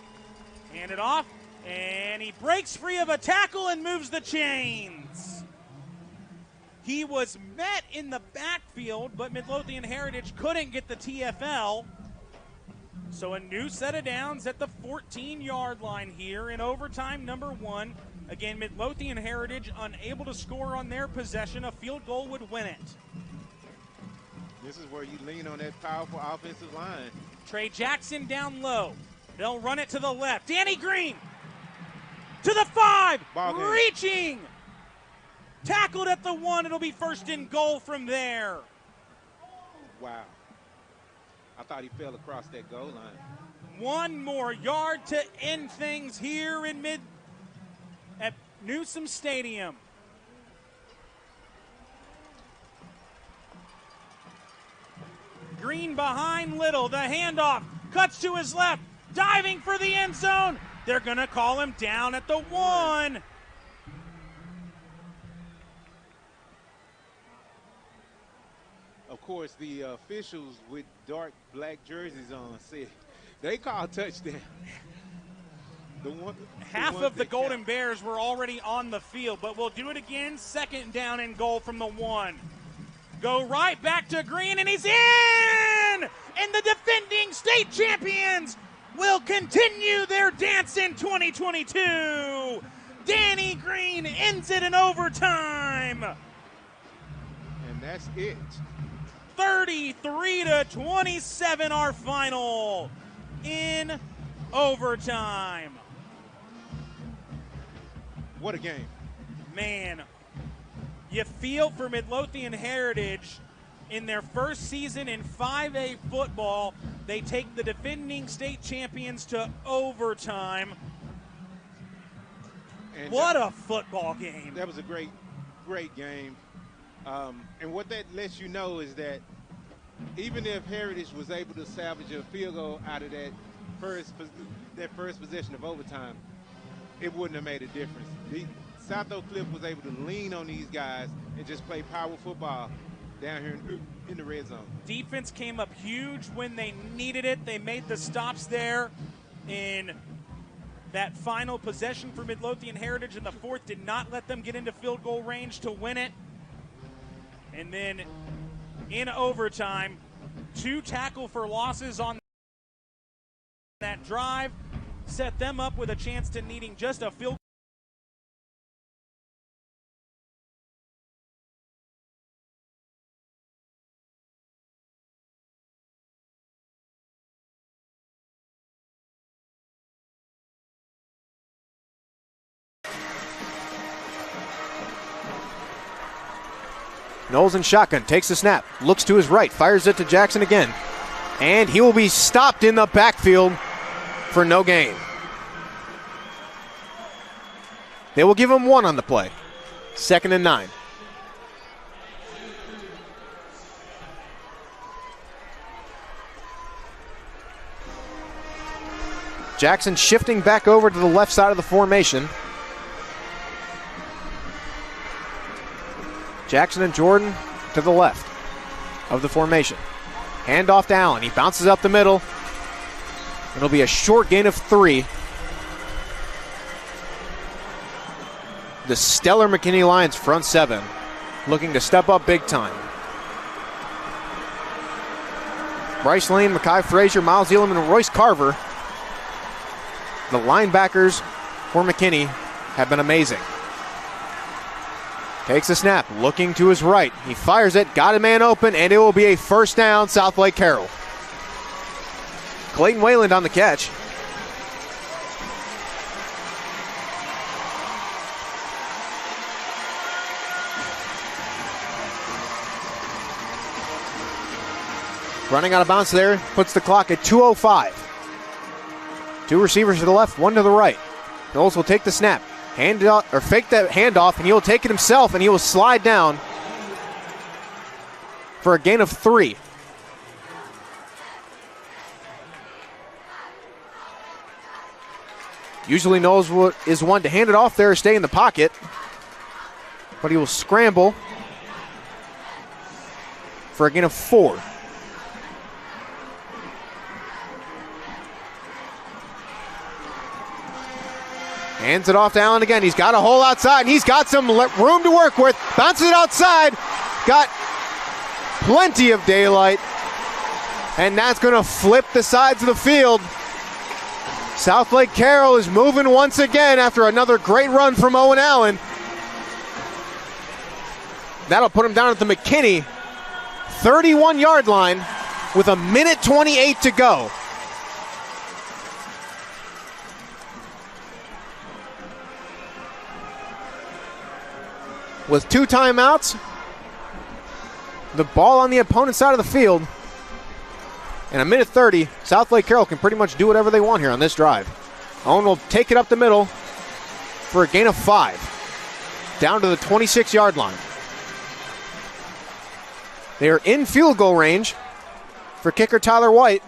Hand it off, and he breaks free of a tackle and moves the chains. He was met in the backfield, but Midlothian Heritage couldn't get the TFL. So a new set of downs at the 14-yard line here in overtime number 1. Again, Midlothian Heritage unable to score on their possession. A field goal would win it. This is where you lean on that powerful offensive line. Trey Jackson down low. They'll run it to the left. Danny Green to the 5. Reaching. Tackled at the 1. It'll be first and goal from there. Wow. I thought he fell across that goal line. 1 more yard to end things here at Newsom Stadium. Green behind Little. The handoff cuts to his left. Diving for the end zone. They're going to call him down at the 1. Of course, the officials with dark black jerseys on said they called touchdown. Half of the Golden Bears were already on the field, but we'll do it again. Second down and goal from the 1. Go right back to Green, and he's in! And the defending state champions will continue their dance in 2022. Danny Green ends it in overtime. And that's it. 33-27 our final in overtime. What a game. Man, you feel for Midlothian Heritage in their first season in 5A football. They take the defending state champions to overtime. And what a football game. That was a great game. And what that lets you know is that even if Heritage was able to salvage a field goal out of that first possession of overtime, it wouldn't have made a difference. South Oak Cliff was able to lean on these guys and just play power football down here in the red zone. Defense came up huge when they needed it. They made the stops there in that final possession for Midlothian Heritage in the 4th. Did not let them get into field goal range to win it. And then in overtime, 2 tackle for losses on that drive set them up with a chance to needing just a field goal. Knowles in shotgun, takes the snap, looks to his right, fires it to Jackson again. And he will be stopped in the backfield for no gain. They will give him 1 on the play. 2nd and 9. Jackson shifting back over to the left side of the formation. Jackson and Jordan to the left of the formation. Hand off to Allen. He bounces up the middle. It'll be a short gain of 3. The stellar McKinney Lions front 7 looking to step up big time. Bryce Lane, Mackay Frazier, Miles Elam, and Royce Carver. The linebackers for McKinney have been amazing. Takes a snap, looking to his right. He fires it, got a man open, and it will be a first down, Southlake Carroll. Clayton Wayland on the catch. Running out of bounds there, puts the clock at 2:05. 2 receivers to the left, 1 to the right. Knowles will take the snap. Hand it out, or fake that handoff, and he will take it himself, and he will slide down for a gain of 3. Usually knows what is one to hand it off there, stay in the pocket. But he will scramble for a gain of 4. Hands it off to Allen again. He's got a hole outside, and he's got some room to work with. Bounces it outside. Got plenty of daylight. And that's going to flip the sides of the field. Southlake Carroll is moving once again after another great run from Owen Allen. That'll put him down at the McKinney 31-yard line with 1:28 to go. With 2 timeouts, the ball on the opponent's side of the field, and 1:30, Southlake Carroll can pretty much do whatever they want here on this drive. Owen will take it up the middle for a gain of 5, down to the 26-yard line. They are in field goal range for kicker Tyler White.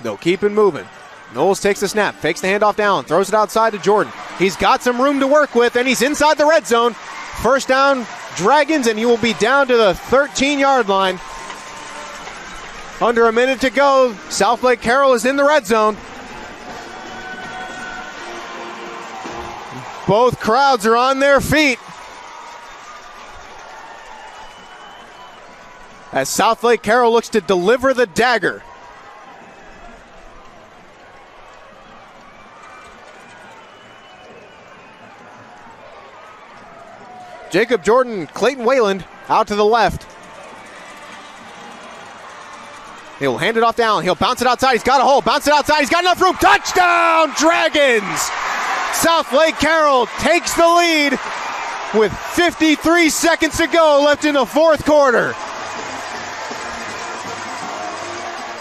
They'll keep it moving. Knowles takes the snap, fakes the handoff down, throws it outside to Jordan. He's got some room to work with, and he's inside the red zone. First down, Dragons, and he will be down to the 13-yard line. Under a minute to go. Southlake Carroll is in the red zone. Both crowds are on their feet as Southlake Carroll looks to deliver the dagger. Jacob Jordan, Clayton Wayland out to the left. He'll hand it off to Allen. He'll bounce it outside. He's got a hole. Bounce it outside. He's got enough room. Touchdown, Dragons! Southlake Carroll takes the lead with 53 seconds to go left in the fourth quarter.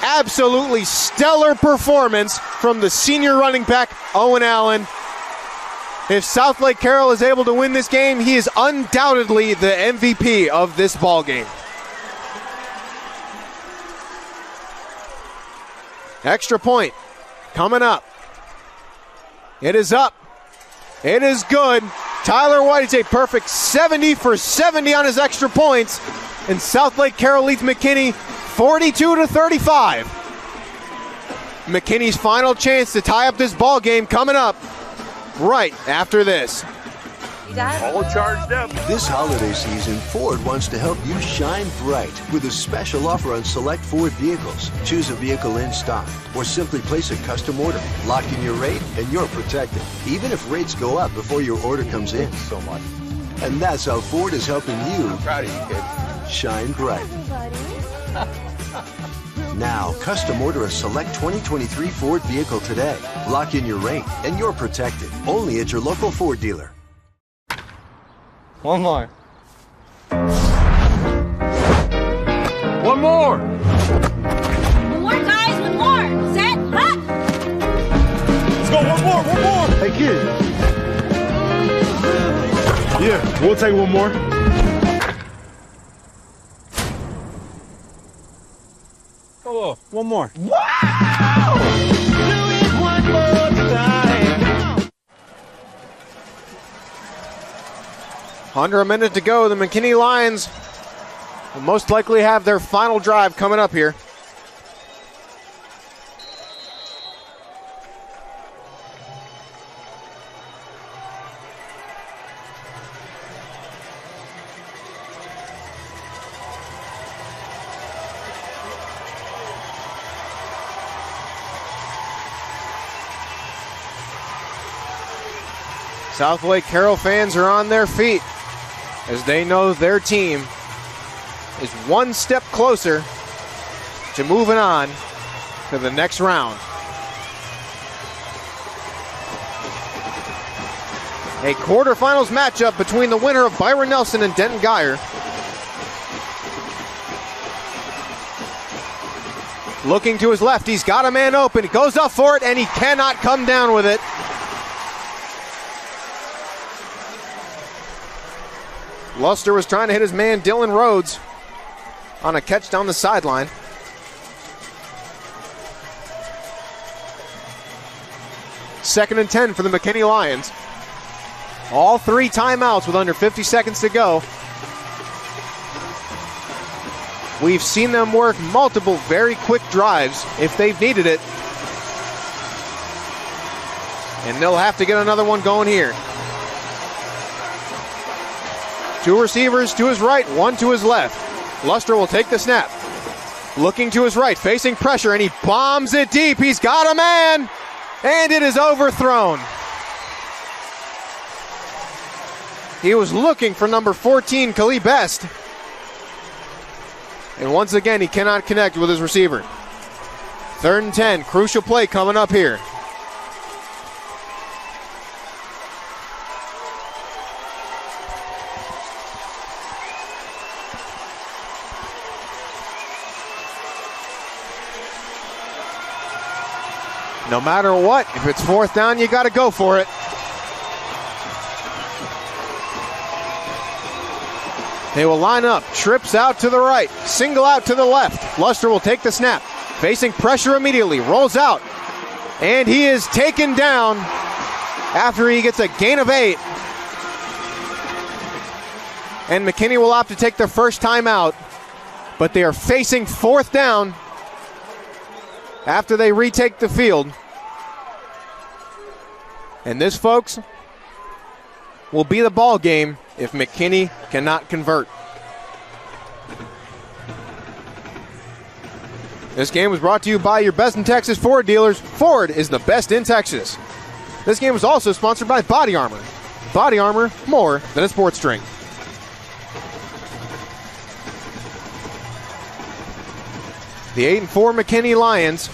Absolutely stellar performance from the senior running back, Owen Allen. If Southlake Carroll is able to win this game, he is undoubtedly the MVP of this ball game. Extra point coming up. It is up. It is good. Tyler White is a perfect 70 for 70 on his extra points. And Southlake Carroll leads McKinney 42-35. McKinney's final chance to tie up this ball game coming up right after this. All charged up. This holiday season, Ford wants to help you shine bright with a special offer on select Ford vehicles. Choose a vehicle in stock or simply place a custom order. Lock in your rate and you're protected, even if rates go up before your order comes in. So much. And that's how Ford is helping you. I'm proud of you, kid. Shine bright. Now, custom order a select 2023 Ford vehicle today. Lock in your rate and you're protected. Only at your local Ford dealer. One more. One more. One more, guys. One more. Set. Up. Let's go. One more. Hey, kid. Yeah, we'll take one more. Oh, one more. Wow! Do it one more time. Under a minute to go, the McKinney Lions will most likely have their final drive coming up here. Southlake Carroll fans are on their feet as they know their team is one step closer to moving on to the next round. A quarterfinals matchup between the winner of Byron Nelson and Denton Geyer. Looking to his left, he's got a man open. He goes up for it, and he cannot come down with it. Luster was trying to hit his man, Dylan Rhodes. on a catch down the sideline. Second and 10 for the McKinney Lions. All 3 timeouts with under 50 seconds to go. We've seen them work multiple very quick drives if they've needed it. And they'll have to get another one going here. 2 receivers to his right, 1 to his left. Luster will take the snap. Looking to his right, facing pressure, and he bombs it deep. He's got a man, and it is overthrown. He was looking for number 14, Khalid Best. And once again, he cannot connect with his receiver. 3rd and 10, crucial play coming up here. No matter what, if it's 4th down, you got to go for it. They will line up, trips out to the right, single out to the left. Luster will take the snap, facing pressure immediately, rolls out, and he is taken down after he gets a gain of 8. And McKinney will opt to take their first timeout, but they are facing 4th down after they retake the field. And this, folks, will be the ball game if McKinney cannot convert. This game was brought to you by your best in Texas Ford dealers. Ford is the best in Texas. This game was also sponsored by Body Armor. Body Armor, more than a sports drink. The 8-4 McKinney Lions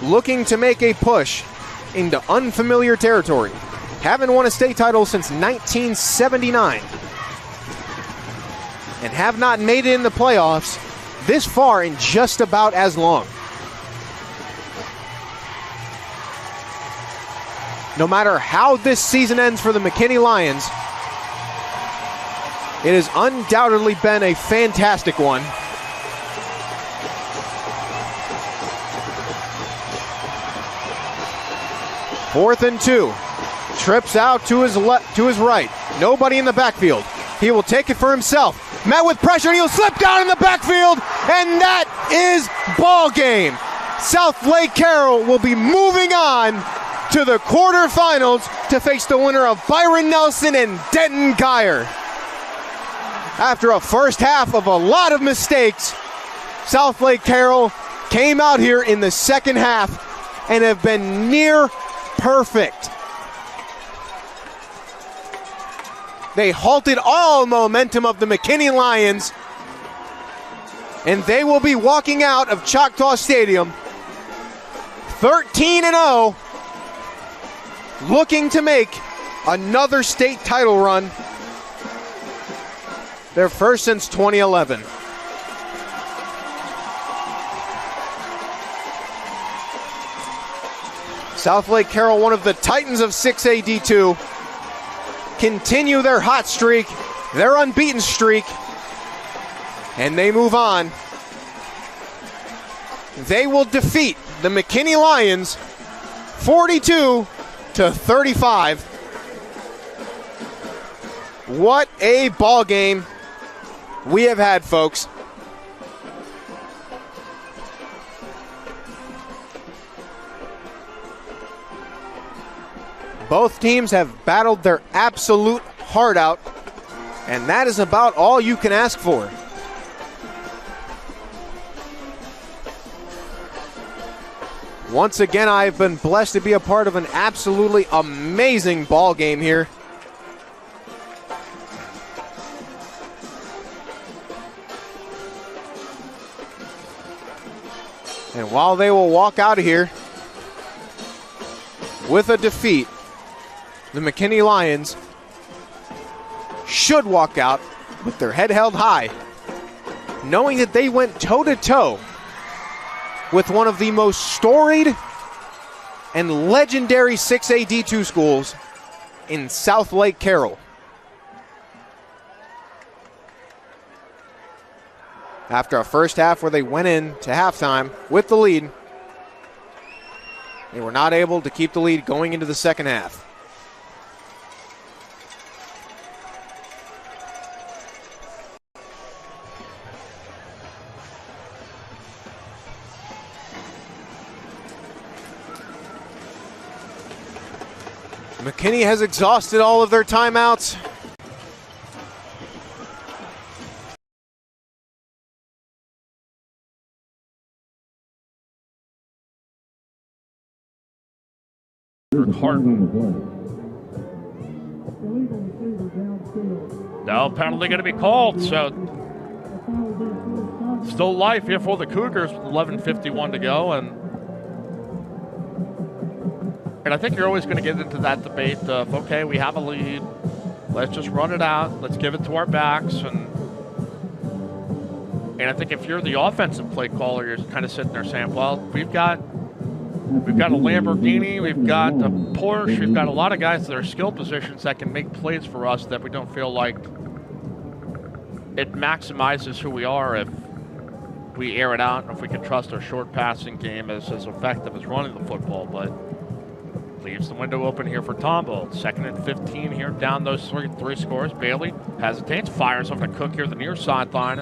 looking to make a push into unfamiliar territory. Haven't won a state title since 1979 and have not made it in the playoffs this far in just about as long. No matter how this season ends for the McKinney Lions, it has undoubtedly been a fantastic one. Fourth and 2. Trips out to his right. Nobody in the backfield. He will take it for himself. Met with pressure, and he'll slip down in the backfield, and that is ball game. Southlake Carroll will be moving on to the quarterfinals to face the winner of Byron Nelson and Denton Geyer. After a first half of a lot of mistakes, Southlake Carroll came out here in the second half and have been near perfect. They halted all momentum of the McKinney Lions, and they will be walking out of Choctaw Stadium 13-0, looking to make another state title run, their first since 2011. Southlake Carroll, one of the titans of 6A D2, continue their hot streak, their unbeaten streak, and they move on. They will defeat the McKinney Lions 42-35. What a ball game we have had, folks. Both teams have battled their absolute heart out, and that is about all you can ask for. Once again, I've been blessed to be a part of an absolutely amazing ball game here. And while they will walk out of here with a defeat, the McKinney Lions should walk out with their head held high, knowing that they went toe-to-toe with one of the most storied and legendary 6A D2 schools in Southlake Carroll. after a first half where they went in to halftime with the lead. They were not able to keep the lead going into the second half. McKinney has exhausted all of their timeouts. No penalty going to be called, so still life here for the Cougars. 11:51 to go, and I think you're always going to get into that debate of, okay, we have a lead, let's just run it out, let's give it to our backs, and I think if you're the offensive play caller, you're kind of sitting there saying, well, we've got a Lamborghini, we've got a Porsche, we've got a lot of guys that are skill positions that can make plays for us that we don't feel like it maximizes who we are if we air it out and if we can trust our short passing game as effective as running the football. But leaves the window open here for Tombo. 2nd and 15 here, down those three scores. Bailey hesitates, fires over to Cook here, the near sideline,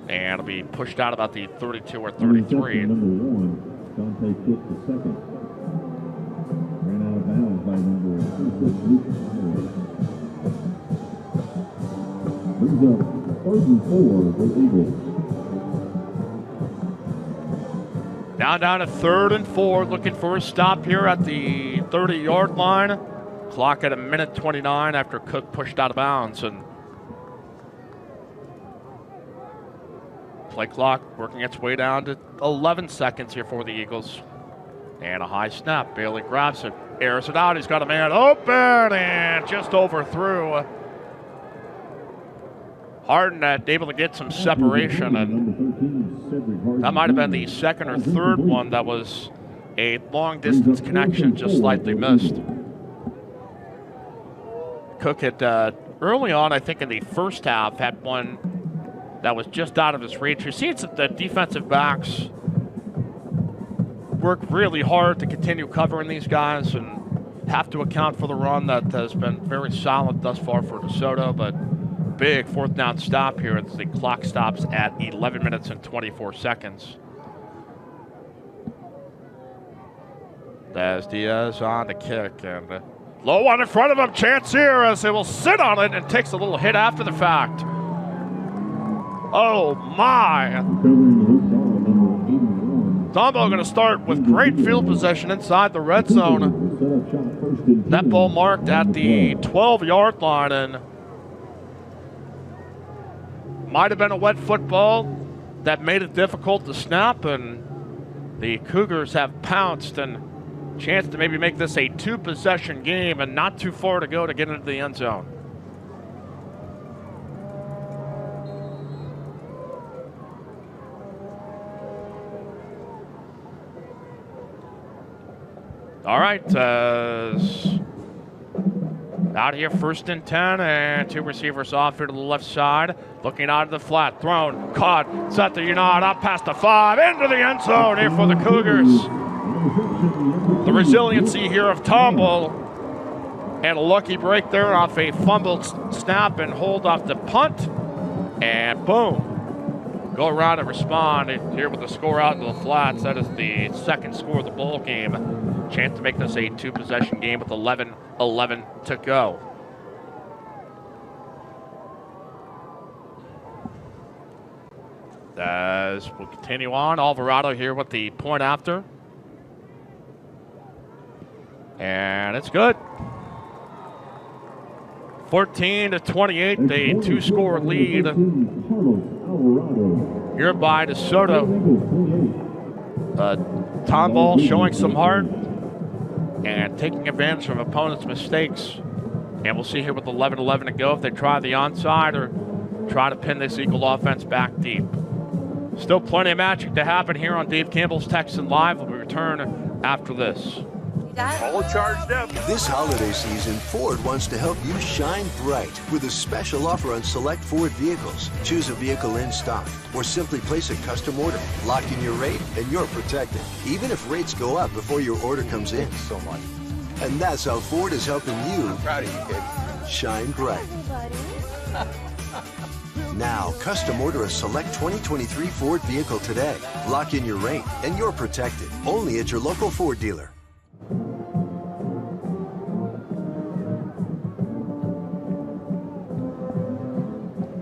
and it'll be pushed out about the 32 or 33. Dante Cook the second. Ran out of bounds by number 26, Luke. Brings up 3rd and 4 for the Eagles. Now down to 3rd and 4, looking for a stop here at the 30-yard line. Clock at 1:29 after Cook pushed out of bounds. And play clock working its way down to 11 seconds here for the Eagles. And a high snap. Bailey grabs it, airs it out. He's got a man open and just overthrew. Harden able to get some separation, and that might have been the 2nd or 3rd one that was a long-distance connection, just slightly missed. Cook had, early on, I think in the first half, had one that was just out of his reach. You see that the defensive backs work really hard to continue covering these guys and have to account for the run that has been very solid thus far for DeSoto, but big 4th down stop here as the clock stops at 11 minutes and 24 seconds. As Diaz on the kick, and low one in front of him, chance here as they will sit on it and takes a little hit after the fact. Oh my! Tombo going to start with great field possession inside the red zone. That ball marked at the 12-yard line, and might have been a wet football that made it difficult to snap, and the Cougars have pounced and chance to maybe make this a 2-possession game and not too far to go to get into the end zone. All right, out here 1st and 10, and 2 receivers off here to the left side. Looking out of the flat, thrown, caught, set the Unod, up past the 5, into the end zone here for the Cougars. The resiliency here of Tombo, and a lucky break there off a fumbled snap and hold off the punt, and boom. Go around and respond here with the score out into the flats. That is the 2nd score of the ball game. Chance to make this a 2-possession game with 11:11 to go. As we'll continue on, Alvarado here with the point after. And it's good. 14-28, the 2-score lead here by DeSoto. Tombo showing some heart and taking advantage of opponents' mistakes. And we'll see here with 11:11 to go if they try the onside or try to pin this Eagle offense back deep. Still plenty of magic to happen here on Dave Campbell's Texan Live when we return after this. All charged up. This holiday season, Ford wants to help you shine bright with a special offer on select Ford vehicles. Choose a vehicle in stock or simply place a custom order. Lock in your rate and you're protected, even if rates go up before your order comes in. So much. And that's how Ford is helping you I'm proud of you, kid. shine bright. Now, custom order a select 2023 Ford vehicle today. Lock in your rate and you're protected. Only at your local Ford dealer.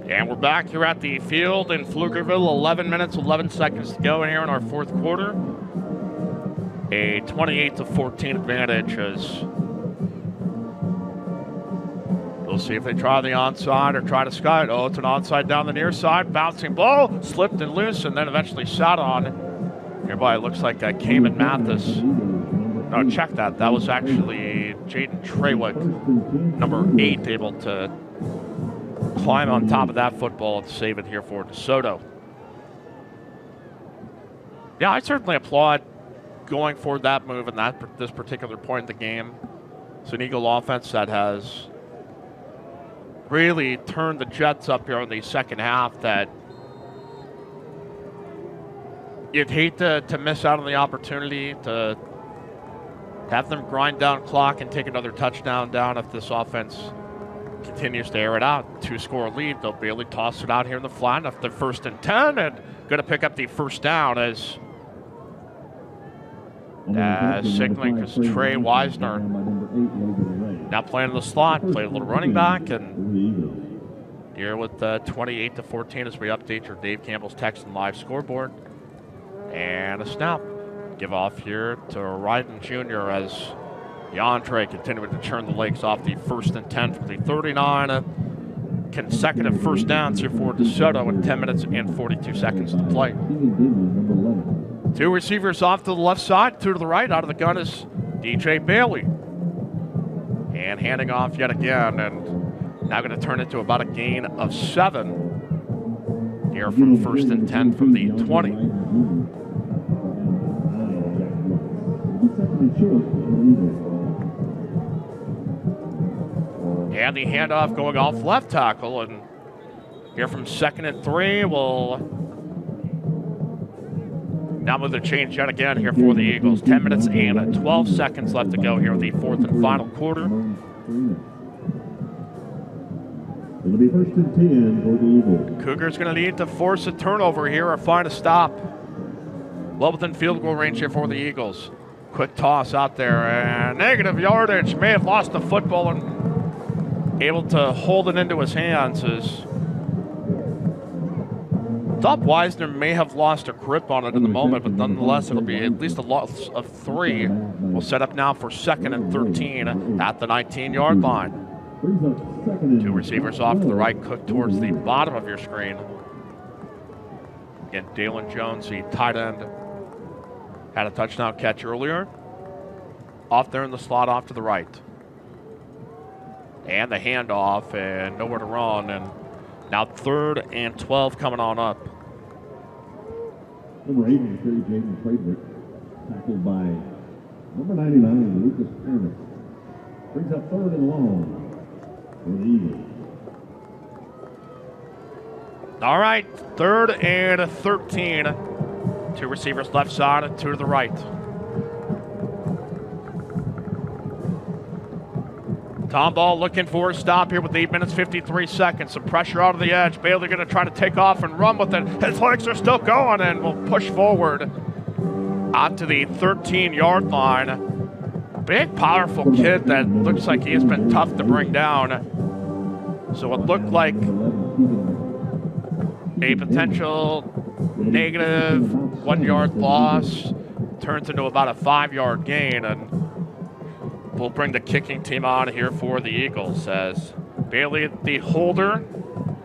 And we're back here at the field in Pflugerville. 11 minutes, 11 seconds to go in here in our fourth quarter. A 28-14 advantage as we'll see if they try the onside or try to sky it. Oh, it's an onside down the near side. Bouncing ball, slipped and loose, and then eventually sat on. Nearby, it looks like Cayman Mathis. No, check that. That was actually Jaden Trawick, number 8, able to climb on top of that football and save it here for DeSoto. Yeah, I certainly applaud going for that move in this particular point in the game. It's an Eagle offense that has really turned the Jets up here in the second half that you'd hate to miss out on the opportunity to have them grind down clock and take another touchdown down if this offense continues to air it out. 2-score lead. They'll barely toss it out here in the flat. If they're 1st and 10 and going to pick up the first down as signaling because Trey Wisner now playing in the slot, played a little running back, and here with 28-14 as we update your Dave Campbell's text and live scoreboard. And a snap. Give off here to Ryden Jr. as the entree continuing to turn the legs off the 1st and 10 for the 39 consecutive first downs here for DeSoto in 10 minutes and 42 seconds to play. 2 receivers off to the left side, 2 to the right. Out of the gun is DJ Bailey. And handing off yet again, and now going to turn into about a gain of 7 here from 1st and 10 from the 20. And the handoff going off left tackle, and here from 2nd and 3 will now move the change yet again here for the Eagles. 10 minutes and 12 seconds left to go here in the 4th and final quarter. It'll be 1st and 10 for the Eagles. Cougars going to need to force a turnover here or find a stop. Well within field goal range here for the Eagles. Quick toss out there, and negative yardage. May have lost the football and able to hold it into his hands as thought Wisner may have lost a grip on it in the moment, but nonetheless it'll be at least a loss of 3. We'll set up now for 2nd and 13 at the 19-yard line. 2 receivers off to the right, Cook towards the bottom of your screen. Again, Dalen Jones, the tight end, had a touchdown catch earlier. Off there in the slot, off to the right. And the handoff, and nowhere to run. And now 3rd and 12 coming on up. Number 8 on carry, Jaden Frederick, tackled by number 99, Lucas Parris. Brings up 3rd and long for the Eagles. All right, 3rd and 13. 2 receivers left side and 2 to the right. Tom Ball looking for a stop here with 8 minutes, 53 seconds. Some pressure out of the edge. Bailey going to try to take off and run with it. His legs are still going and will push forward out to the 13-yard line. Big, powerful kid that looks like he has been tough to bring down. So it looked like a potential negative 1-yard loss turns into about a 5-yard gain, and we'll bring the kicking team on here for the Eagles as Bailey, the holder,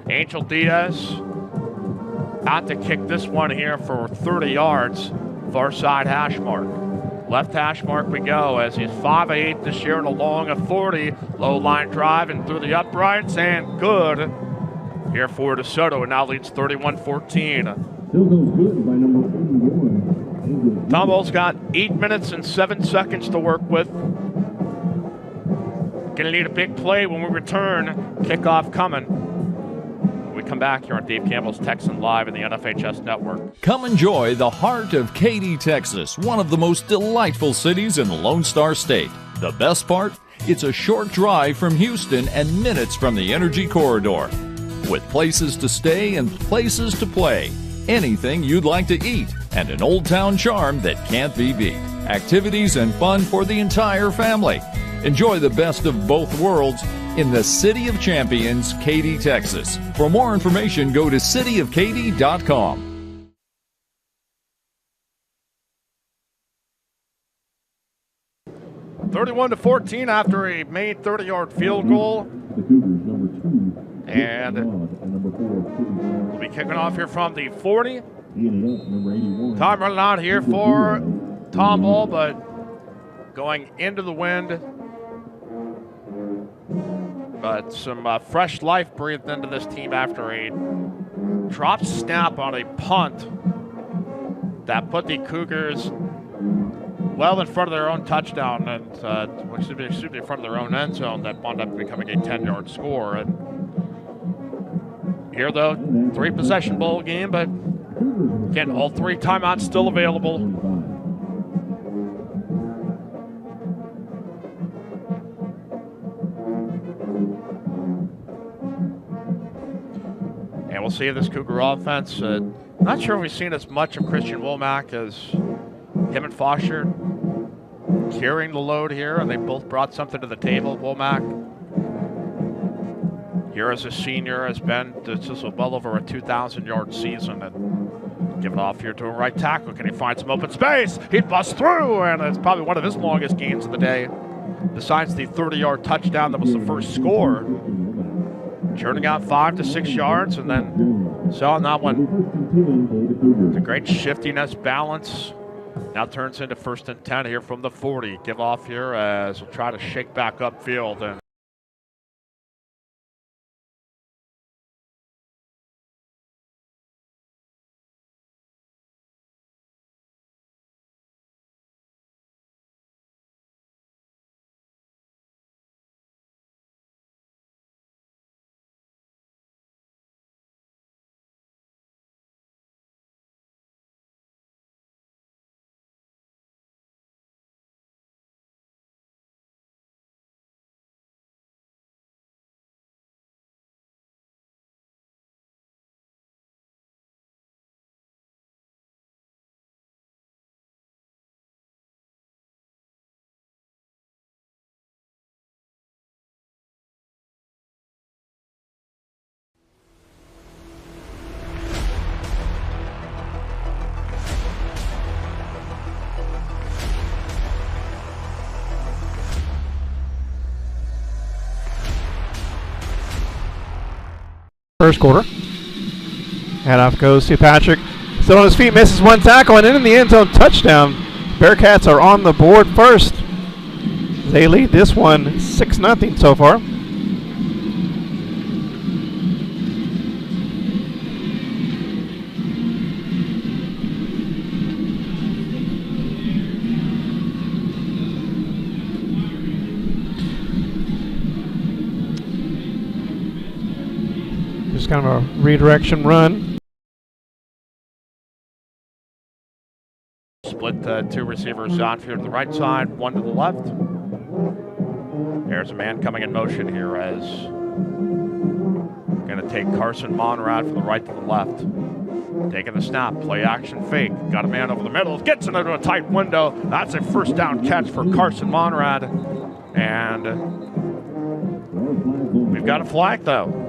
Angel Diaz out to kick this one here for 30 yards, far side hash mark. Left hash mark we go as he's 5'8" this year and a long of 40. Low line drive and through the uprights and good here for DeSoto, and now leads 31-14. Still goes good by number 81, Angel Tomball's got 8 minutes and 7 seconds to work with. Gonna need a big play when we return. Kickoff coming. When we come back here on Dave Campbell's Texan Live in the NFHS Network. Come enjoy the heart of Katy, Texas, one of the most delightful cities in the Lone Star State. The best part? It's a short drive from Houston and minutes from the Energy Corridor. With places to stay and places to play. Anything you'd like to eat, and an old town charm that can't be beat. Activities and fun for the entire family. Enjoy the best of both worlds in the City of Champions, Katy, Texas. For more information, go to cityofkaty.com. (31-14) after a made 30-yard field goal. And we'll be kicking off here from the 40. Time running out here for Tomball, but going into the wind. But some fresh life breathed into this team after a drop snap on a punt that put the Cougars well in front of their own touchdown, and which should be in front of their own end zone, that wound up becoming a 10-yard score. And here, though, 3-possession bowl game, but again, all 3 timeouts still available. And we'll see if this Cougar offense, not sure if we've seen as much of Christian Womack as him and Foster carrying the load here, and they both brought something to the table. Womack, here as a senior, has been just well over a 2,000-yard season, and give it off here to a right tackle. Can he find some open space? He busts through, and it's probably one of his longest gains of the day, besides the 30-yard touchdown that was the first score. Churning out 5 to 6 yards, and then saw on that one the great shiftiness, balance. Now turns into 1st and 10 here from the 40. Give off here as we'll try to shake back upfield. And First quarter. Handoff goes to Patrick. Still on his feet, misses one tackle, and in the end zone, touchdown. Bearcats are on the board first. They lead this one 6-0 so far. Just kind of a redirection run. split 2 receivers on here to the right side, 1 to the left. There's a man coming in motion here as going to take Carson Monrad from the right to the left. Taking the snap, play action fake. Got a man over the middle, gets into a tight window. That's a first down catch for Carson Monrad. And we've got a flag though.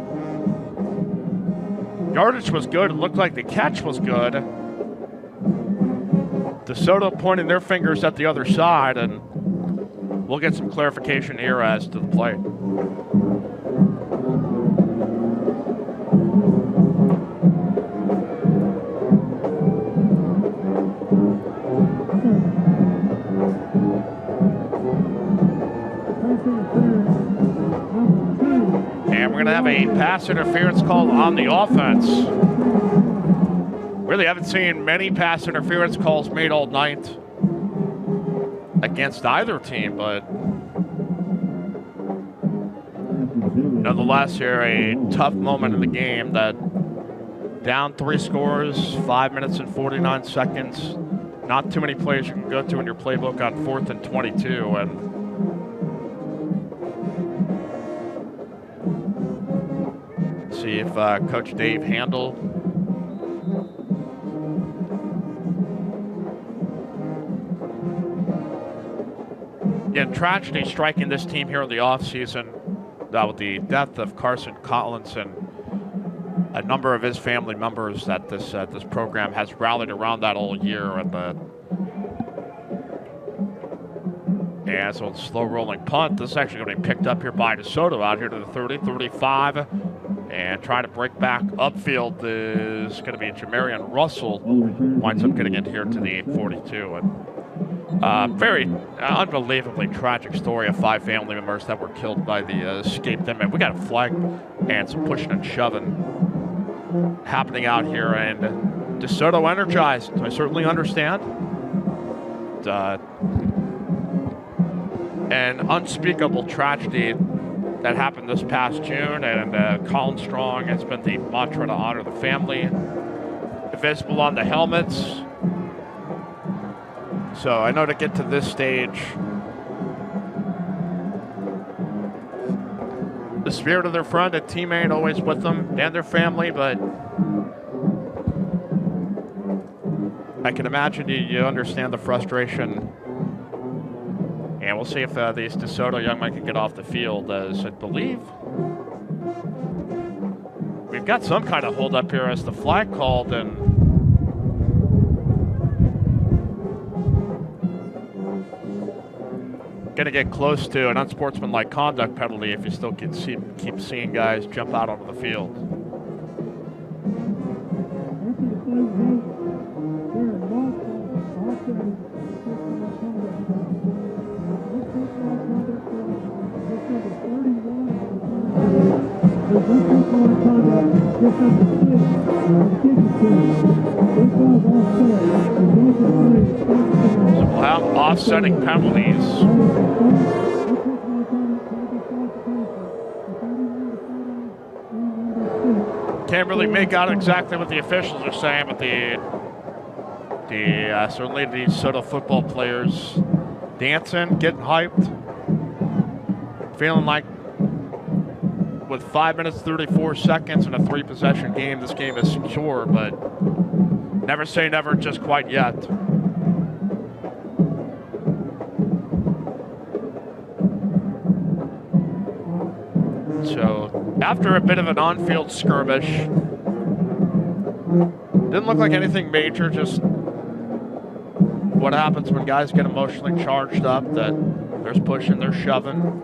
Yardage was good. It looked like the catch was good. DeSoto pointing their fingers at the other side, and we'll get some clarification here as to the play. And we're going to have a pass interference call on the offense. Really haven't seen many pass interference calls made all night against either team, but nonetheless here a tough moment in the game that down 3 scores, 5 minutes and 49 seconds. Not too many plays you can go to in your playbook on 4th and 22. And see if Coach Dave Handel tragedy striking this team here in the offseason with the death of Carson Collins and a number of his family members that this program has rallied around that all year. And so slow rolling punt. This is actually going to be picked up here by DeSoto out here to the 30, 35. And trying to break back upfield is going to be Jamarian Russell. Winds up getting in here to the 42. And very unbelievably tragic story of 5 family members that were killed by the escaped inmate. We got a flag and some pushing and shoving happening out here, and DeSoto energized. I certainly understand. An unspeakable tragedy that happened this past June, and Colin Strong has been the mantra to honor the family. Visible on the helmets. So I know to get to this stage, the spirit of their friend and teammate always with them and their family, but I can imagine you understand the frustration. And we'll see if these DeSoto young men can get off the field, as I believe we've got some kind of hold up here as the flag called, and going to get close to an unsportsmanlike conduct penalty if you still keep seeing guys jump out onto the field. So we'll have offsetting penalties. Can't really make out exactly what the officials are saying, but certainly the DeSoto football players dancing, getting hyped, feeling like with 5 minutes 34 seconds and a 3-possession game, this game is secure, but never say never just quite yet. So after a bit of an on-field skirmish, didn't look like anything major, just what happens when guys get emotionally charged up, that there's pushing, there's shoving.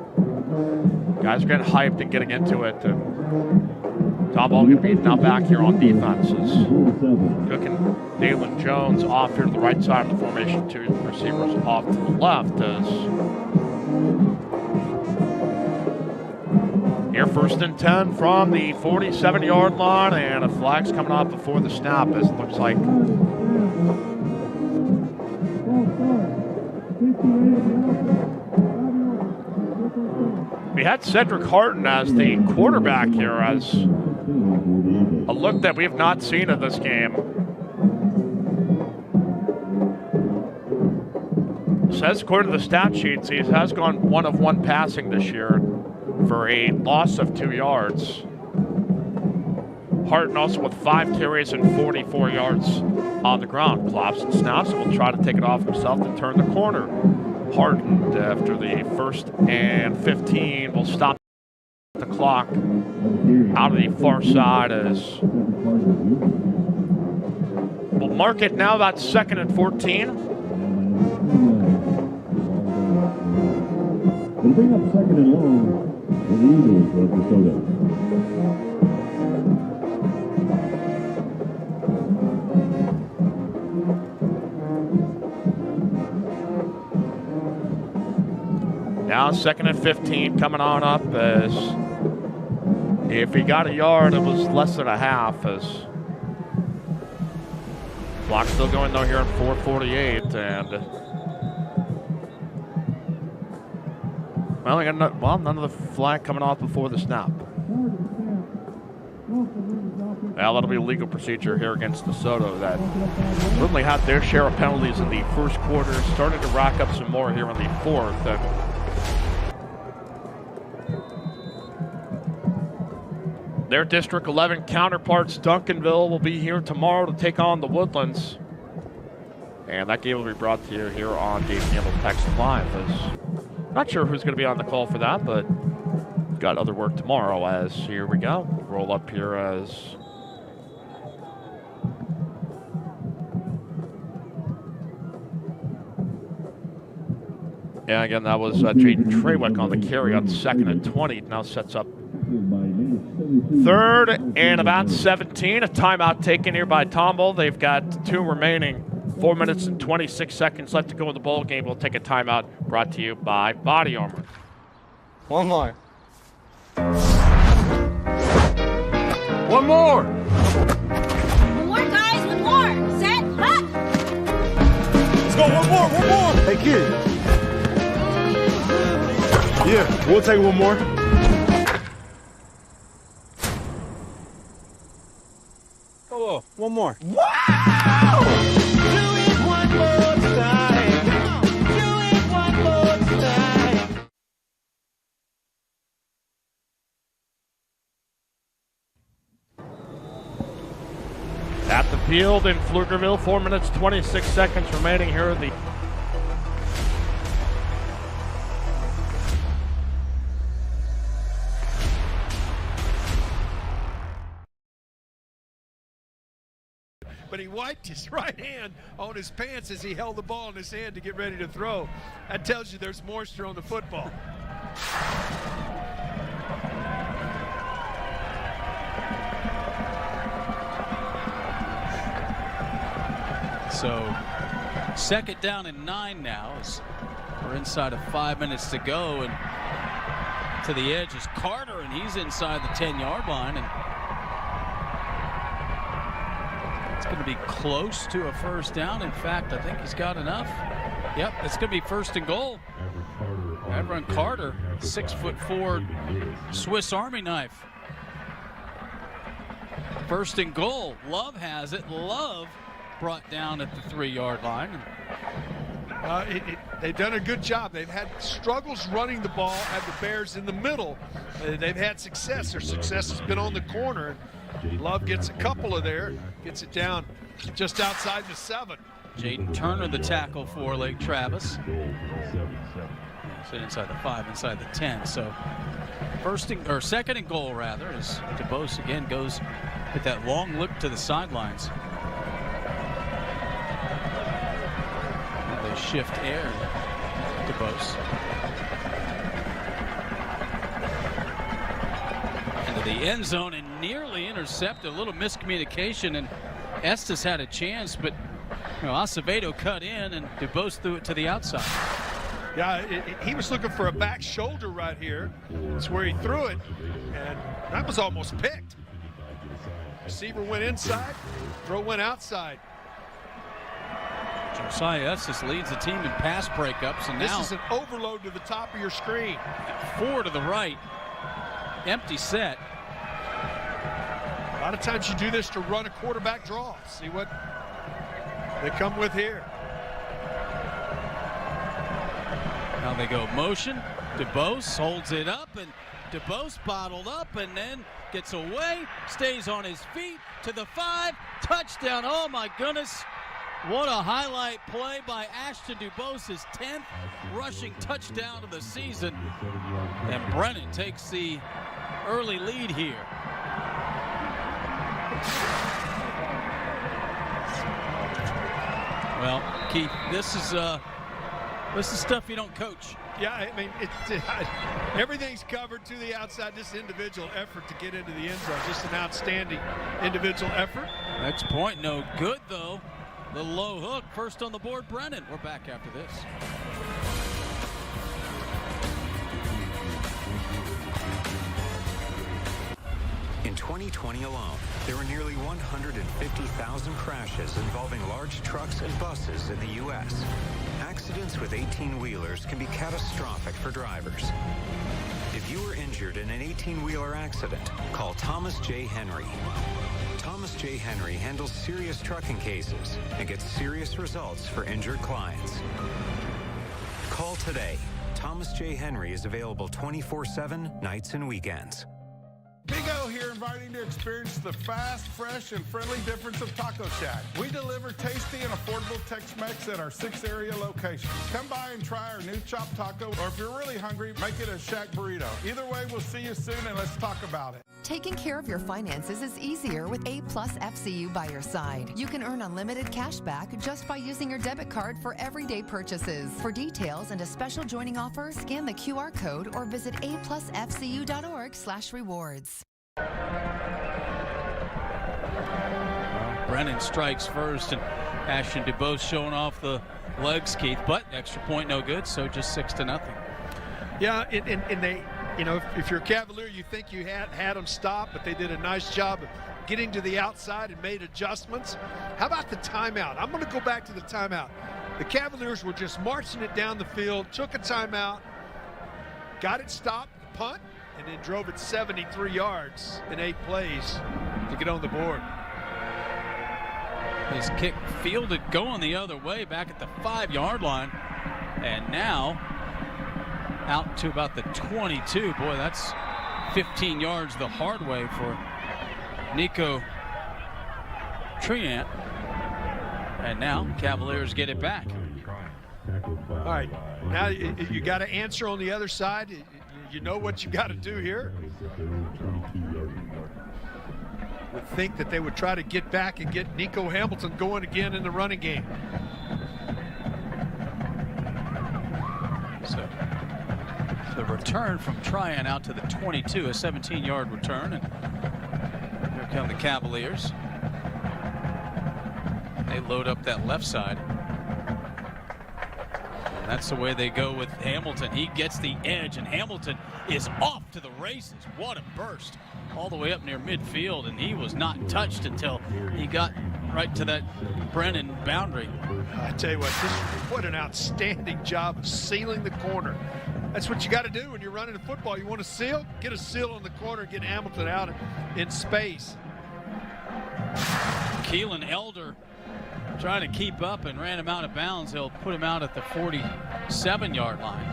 Guys are getting hyped and getting into it. Tom Ball going to be now back here on defenses. Cook and Dalen Jones off here to the right side of the formation. 2 receivers off to the left as here 1st and 10 from the 47-yard line, and a flag's coming off before the snap, as it looks like we had Cedric Harton as the quarterback here, as a look that we have not seen in this game. Says according to the stat sheets, he has gone 1 of 1 passing this year for a loss of 2 yards. Harton also with 5 carries and 44 yards on the ground. Clapson snaps, will try to take it off himself to turn the corner. Harden, after the 1st and 15, will stop the clock out of the far side, as we'll mark it now about 2nd and 14. They'll bring up 2nd and long for the Eagles of DeSoto. Now 2nd and 15 coming on up, as if he got a yard, it was less than a half, as Clock still going though here in 4:48, and well, none of the flag coming off before the snap. Now that'll be a legal procedure here against DeSoto that certainly had their share of penalties in the first quarter, starting to rack up some more here in the fourth. And their District 11 counterparts, Duncanville, will be here tomorrow to take on the Woodlands. And that game will be brought to you here on Dave Campbell Text Live. Not sure who's going to be on the call for that, but got other work tomorrow. As here we go. Roll up here as yeah, again, that was Jaden Treywick on the carry on 2nd and 20. Now sets up 3rd and about 17. A timeout taken here by Tomball. They've got 2 remaining. 4 minutes and 26 seconds left to go in the ball game. We'll take a timeout brought to you by Body Armor. One more. One more. One more, guys. One more. Set. Up. Let's go. One more. Hey, kid. Yeah, we'll take one more. Oh, one more. Wow! Do it one more time. Do it one more time. At the field in Pflugerville, 4 minutes, 26 seconds remaining here in the but he wiped his right hand on his pants as he held the ball in his hand to get ready to throw. That tells you there's moisture on the football. So 2nd down and 9 now as we're inside of 5 minutes to go, and to the edge is Carter, and he's inside the 10-yard line, and it's going to be close to a first down. In fact, I think he's got enough. Yep, it's going to be 1st and goal. Everett Carter, 6'4" Swiss Army knife. 1st and goal. Love has it. Love brought down at the 3-yard line. They've done a good job. They've had struggles running the ball at the Bears in the middle. They've had success. Their success has been on the corner. Love gets a couple of there, gets it down just outside the 7. Jaden Turner, the tackle for Lake Travis. So inside the 5, inside the 10. So 2nd and goal rather, as DeBose again goes with that long look to the sidelines. They shift air to DeBose. Into the end zone and nearly intercepted. A little miscommunication, and Estes had a chance, but Acevedo cut in and DeBose threw it to the outside. Yeah, he was looking for a back shoulder right here. That's where he threw it, and that was almost picked. Receiver went inside, throw went outside. Josiah Estes leads the team in pass breakups, and now this is an overload to the top of your screen. 4 to the right, empty set. A lot of times you do this to run a quarterback draw. See what they come with here. Now they go motion. DeBose holds it up, and DeBose bottled up and then gets away, stays on his feet to the 5, touchdown. Oh my goodness. What a highlight play by Ashton DuBose, his 10th rushing touchdown of the season. And Brennan takes the early lead here. Well, Keith, this is stuff you don't coach. Yeah, I mean, everything's covered to the outside. This individual effort to get into the end zone, just an outstanding individual effort. Next point, no good though. The low hook, first on the board, Brennan. We're back after this. In In 2020 alone, there were nearly 150,000 crashes involving large trucks and buses in the U.S. Accidents with 18-wheelers can be catastrophic for drivers. If you were injured in an 18-wheeler accident, call Thomas J. Henry. Thomas J. Henry handles serious trucking cases and gets serious results for injured clients. Call today. Thomas J. Henry is available 24/7, nights and weekends. Big O here, inviting you to experience the fast, fresh, and friendly difference of Taco Shack. We deliver tasty and affordable Tex-Mex at our 6 area locations. Come by and try our new chopped taco, or if you're really hungry, make it a Shack burrito. Either way, we'll see you soon, and let's talk about it. Taking care of your finances is easier with A+ FCU by your side. You can earn unlimited cash back just by using your debit card for everyday purchases. For details and a special joining offer, scan the QR code or visit aplusfcu.org/rewards. Brennan strikes first, and Ashton DuBose showing off the legs, Keith, but extra point no good, so just 6-0. Yeah, and they, you know, if you're a Cavalier, you think you had them stop, but they did a nice job of getting to the outside and made adjustments. How about the timeout? I'm going to go back to the timeout. The Cavaliers were just marching it down the field, took a timeout, got it stopped, punt, and then drove it 73 yards in 8 plays to get on the board. His kick fielded going the other way back at the 5-yard line, and now out to about the 22. Boy, that's 15 yards the hard way for Nico Triant. And now Cavaliers get it back. All right, now you got to answer on the other side. You know what you got to do here. Would think that they would try to get back and get Nico Hamilton going again in the running game. So the return from Tryon out to the 22, a 17-yard return, and here come the Cavaliers. They load up that left side. And that's the way they go with Hamilton. He gets the edge, and Hamilton is off to the races. What a burst. All the way up near midfield, and he was not touched until he got right to that Brennan boundary. I tell you what an outstanding job of sealing the corner. That's what you got to do when you're running a football. You want to seal? Get a seal on the corner, get Hamilton out in space. Keelan Elder trying to keep up and ran him out of bounds. He'll put him out at the 47-yard line.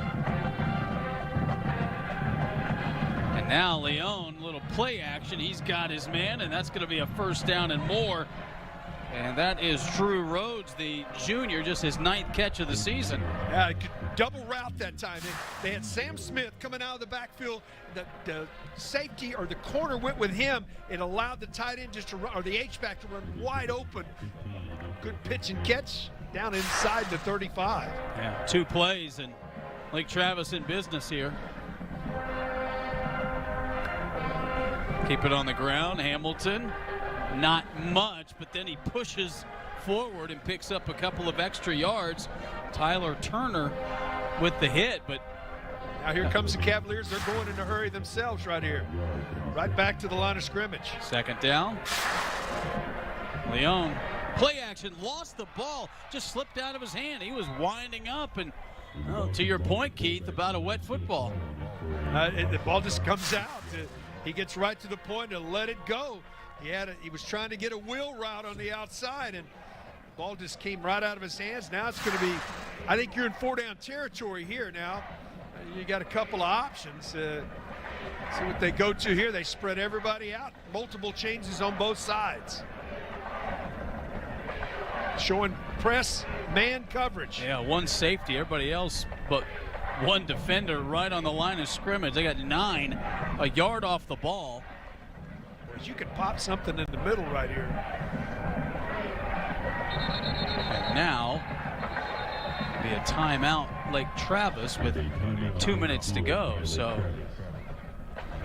And now Leon, little play action. He's got his man, and that's going to be a first down and more. And that is Drew Rhodes, the junior, just his 9th catch of the season. Yeah, he could double route that time. They had Sam Smith coming out of the backfield. The safety or the corner went with him. It allowed the tight end just to run, or the H-back to run wide open. Good pitch and catch down inside the 35. Yeah, 2 plays, and Lake Travis in business here. Keep it on the ground. Hamilton, not much, but then he pushes forward and picks up a couple of extra yards. Tyler Turner with the hit, but now here comes the Cavaliers. They're going in a hurry themselves right here. Right back to the line of scrimmage. 2nd down. Leon, play action, lost the ball, just slipped out of his hand. He was winding up, and to your point, Keith, about a wet football. The ball just comes out. He gets right to the point and let it go. He was trying to get a wheel route on the outside, and the ball just came right out of his hands. Now it's going to be, I think you're in 4-down territory here now. You got a couple of options. See what they go to here. They spread everybody out. Multiple changes on both sides. Showing press man coverage. Yeah, 1 safety. Everybody else but 1 defender right on the line of scrimmage. They got 9, a yard off the ball. You could pop something in the middle right here. And now, be a timeout, Lake Travis, with 2 minutes to go. So,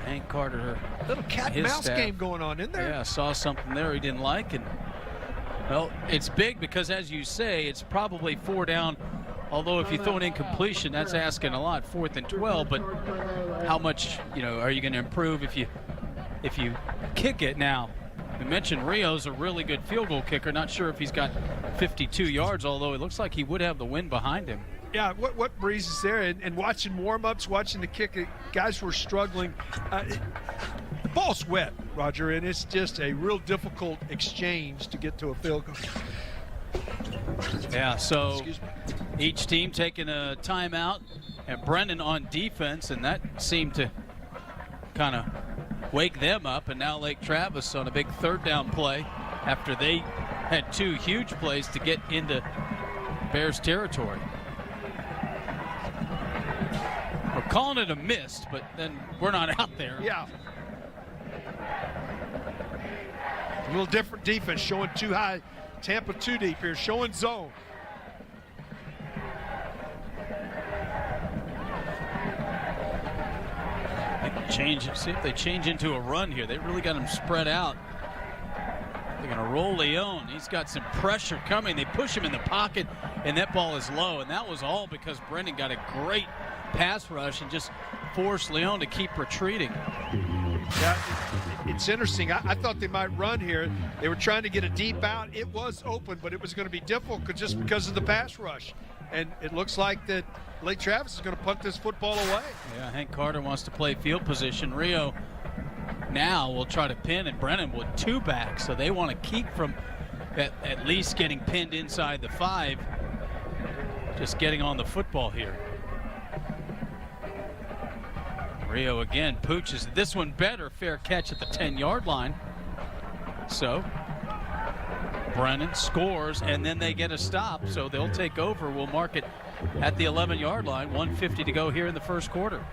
Hank Carter, little cat and mouse game going on in there. Yeah, saw something there he didn't like, and well, it's big because, as you say, it's probably 4 down. Although if you throw an incompletion, that's asking a lot. 4th and 12, but how much, are you going to improve if you if you kick it now. We mentioned Rio's a really good field goal kicker. Not sure if he's got 52 yards, although it looks like he would have the wind behind him. Yeah, what Breeze is there, and watching warm-ups, watching the kick, guys were struggling. The ball's wet, Roger, and it's just a real difficult exchange to get to a field goal. Yeah, so each team taking a timeout, and Brennan on defense, and that seemed to kind of wake them up. And now Lake Travis on a big third down play after they had two huge plays to get into Bears territory. We're calling it a miss, but then we're not out there. Yeah. A little different defense, showing too high. Tampa too deep here, showing zone. See if they change into a run here. They really got him spread out. They're going to roll Leon. He's got some pressure coming. They push him in the pocket, and that ball is low. And that was all because Brennan got a great pass rush and just forced Leon to keep retreating. Yeah, it's interesting. I thought they might run here. They were trying to get a deep out. It was open, but it was going to be difficult just because of the pass rush. And it looks like that Lake Travis is going to punt this football away. Yeah, Hank Carter wants to play field position. Rio now will try to pin, and Brennan with two backs, so they want to keep from at least getting pinned inside the 5, just getting on the football here. Rio again pooches this one better, fair catch at the 10-yard line. So Brennan scores, and then they get a stop, so they'll take over. We'll mark it at the 11-yard line. 1:50 to go here in the first quarter.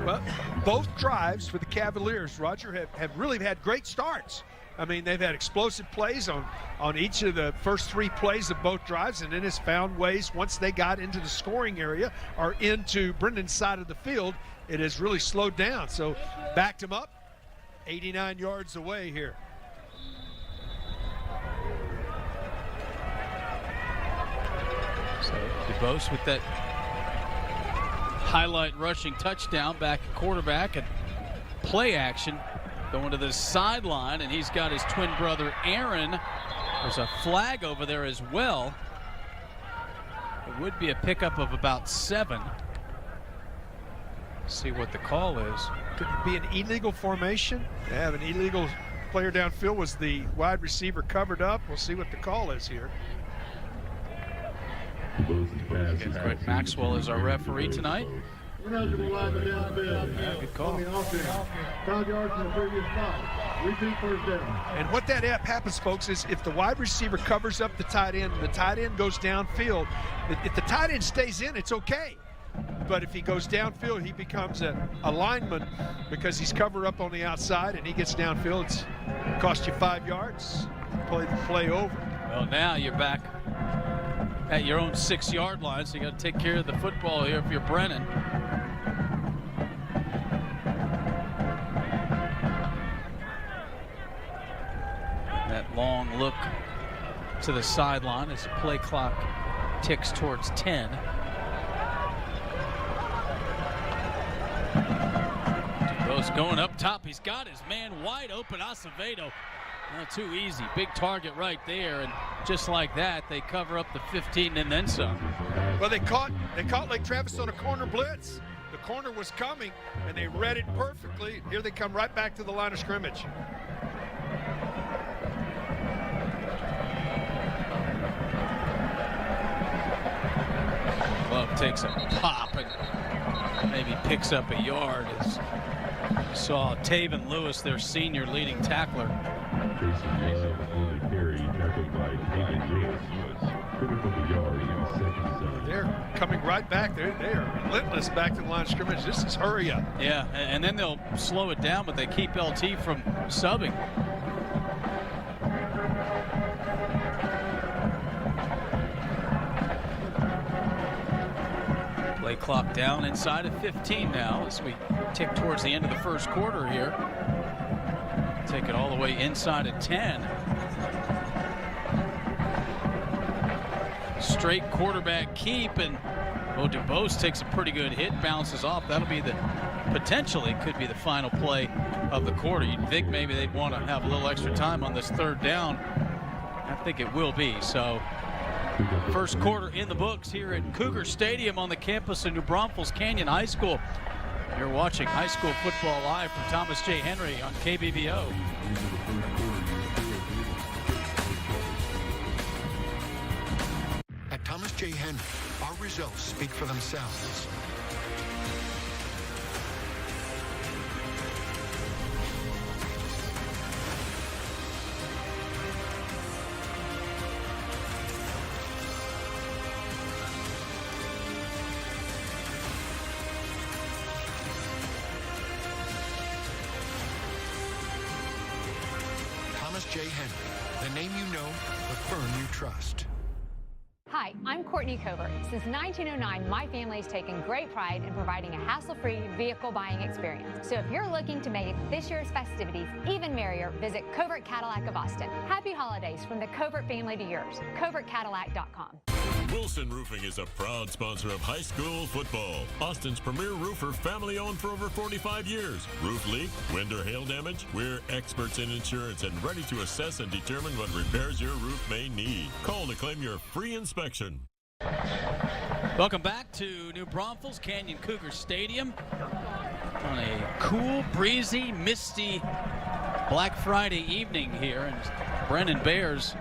Well, both drives for the Cavaliers, Roger, have really had great starts. I mean, they've had explosive plays on each of the first 3 plays of both drives, and then has found ways once they got into the scoring area or into Brennan's side of the field, it has really slowed down. So backed him up 89 yards away here. So DeBose with that highlight rushing touchdown back at quarterback, and play action going to the sideline, and he's got his twin brother Aaron. There's a flag over there as well. It would be a pickup of about 7. See what the call is. Could it be an illegal formation? Yeah, an illegal player downfield. Was the wide receiver covered up? We'll see what the call is here. Again, Maxwell is our referee tonight. Yeah, good call. 5 yards from the previous spot. Repeat first down. And what that happens, folks, is if the wide receiver covers up the tight end goes downfield. If the tight end stays in, it's okay. But if he goes downfield, he becomes a lineman because he's covered up on the outside, and he gets downfield. It's cost you 5 yards. Play the play over. Well, now you're back at your own 6-yard line, so you got to take care of the football here if you're Brennan. That long look to the sideline as the play clock ticks towards 10. DeBose going up top. He's got his man wide open, Acevedo. Not too easy. Big target right there, and just like that, they cover up the 15 and then some. Well, they caught Lake Travis on a corner blitz. The corner was coming, and they read it perfectly. Here they come right back to the line of scrimmage. Love takes a pop and maybe picks up a yard. As you saw Taven Lewis, their senior leading tackler. They're coming right back. They are relentless back to the line of scrimmage. This is hurry up. Yeah, and then they'll slow it down, but they keep LT from subbing. Play clock down inside of 15 now as we tick towards the end of the first quarter here. Take it all the way inside of 10. Straight quarterback keep, and DeBose takes a pretty good hit, bounces off. That'll be the potentially could be the final play of the quarter. You'd think maybe they'd want to have a little extra time on this third down. I think it will be. So first quarter in the books here at Cougar Stadium on the campus of New Braunfels Canyon High School. You're watching high school football live from Thomas J. Henry on KBBO. At Thomas J. Henry, our results speak for themselves. Thomas J. Henry, the name you know, the firm you trust. Hi, I'm Courtney Covert. Since 1909, my family has taken great pride in providing a hassle-free vehicle buying experience. So if you're looking to make this year's festivities even merrier, visit Covert Cadillac of Austin. Happy holidays from the Covert family to yours. CovertCadillac.com. Wilson Roofing is a proud sponsor of high school football. Austin's premier roofer, family owned for over 45 years. Roof leak, wind or hail damage? We're experts in insurance and ready to assess and determine what repairs your roof may need. Call to claim your free inspection. Welcome back to New Braunfels Canyon Cougar Stadium on a cool, breezy, misty Black Friday evening here. And Brennan Bears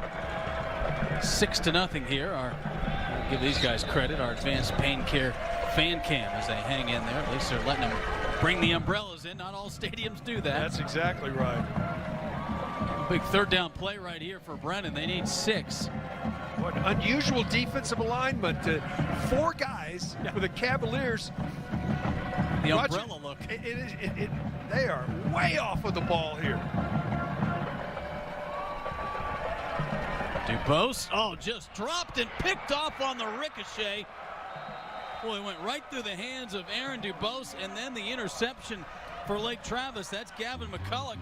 6-0 here. We'll give these guys credit. Our advanced pain care fan cam as they hang in there. At least they're letting them bring the umbrellas in. Not all stadiums do that. That's exactly right. Big third down play right here for Brennan. They need 6. What unusual defensive alignment. 4 guys for the Cavaliers. The umbrella look. They are way off of the ball here. Dubose, just dropped and picked off on the ricochet. Boy, it went right through the hands of Aaron Dubose, and then the interception for Lake Travis. That's Gavin McCulloch,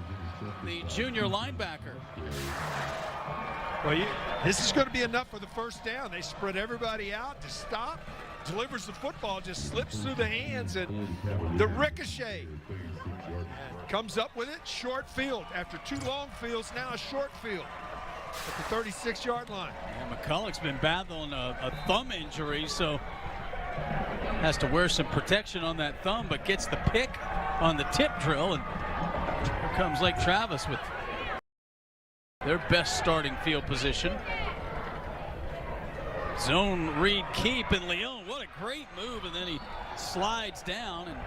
the junior linebacker. Well, this is going to be enough for the first down. They spread everybody out to stop. Delivers the football, just slips through the hands, and the ricochet. And comes up with it, short field. After 2 long fields, now a short field at the 36-yard line. Yeah, McCulloch's been battling a thumb injury, so has to wear some protection on that thumb, but gets the pick on the tip drill, and here comes Lake Travis with their best starting field position. Zone read keep, and Leon, what a great move, and then he slides down, and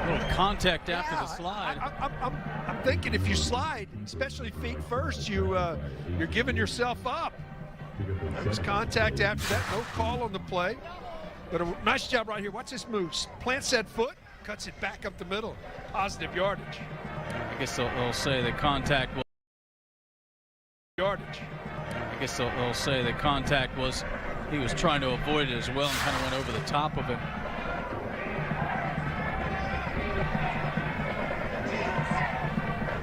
a little contact after the slide. I'm thinking if you slide, especially feet first, you're giving yourself up. There was contact after that, no call on the play. But a nice job right here. Watch this move. Plants that foot, cuts it back up the middle. Positive yardage. I guess they'll say the contact was yardage. I guess they'll say the contact was, he was trying to avoid it as well and kind of went over the top of it.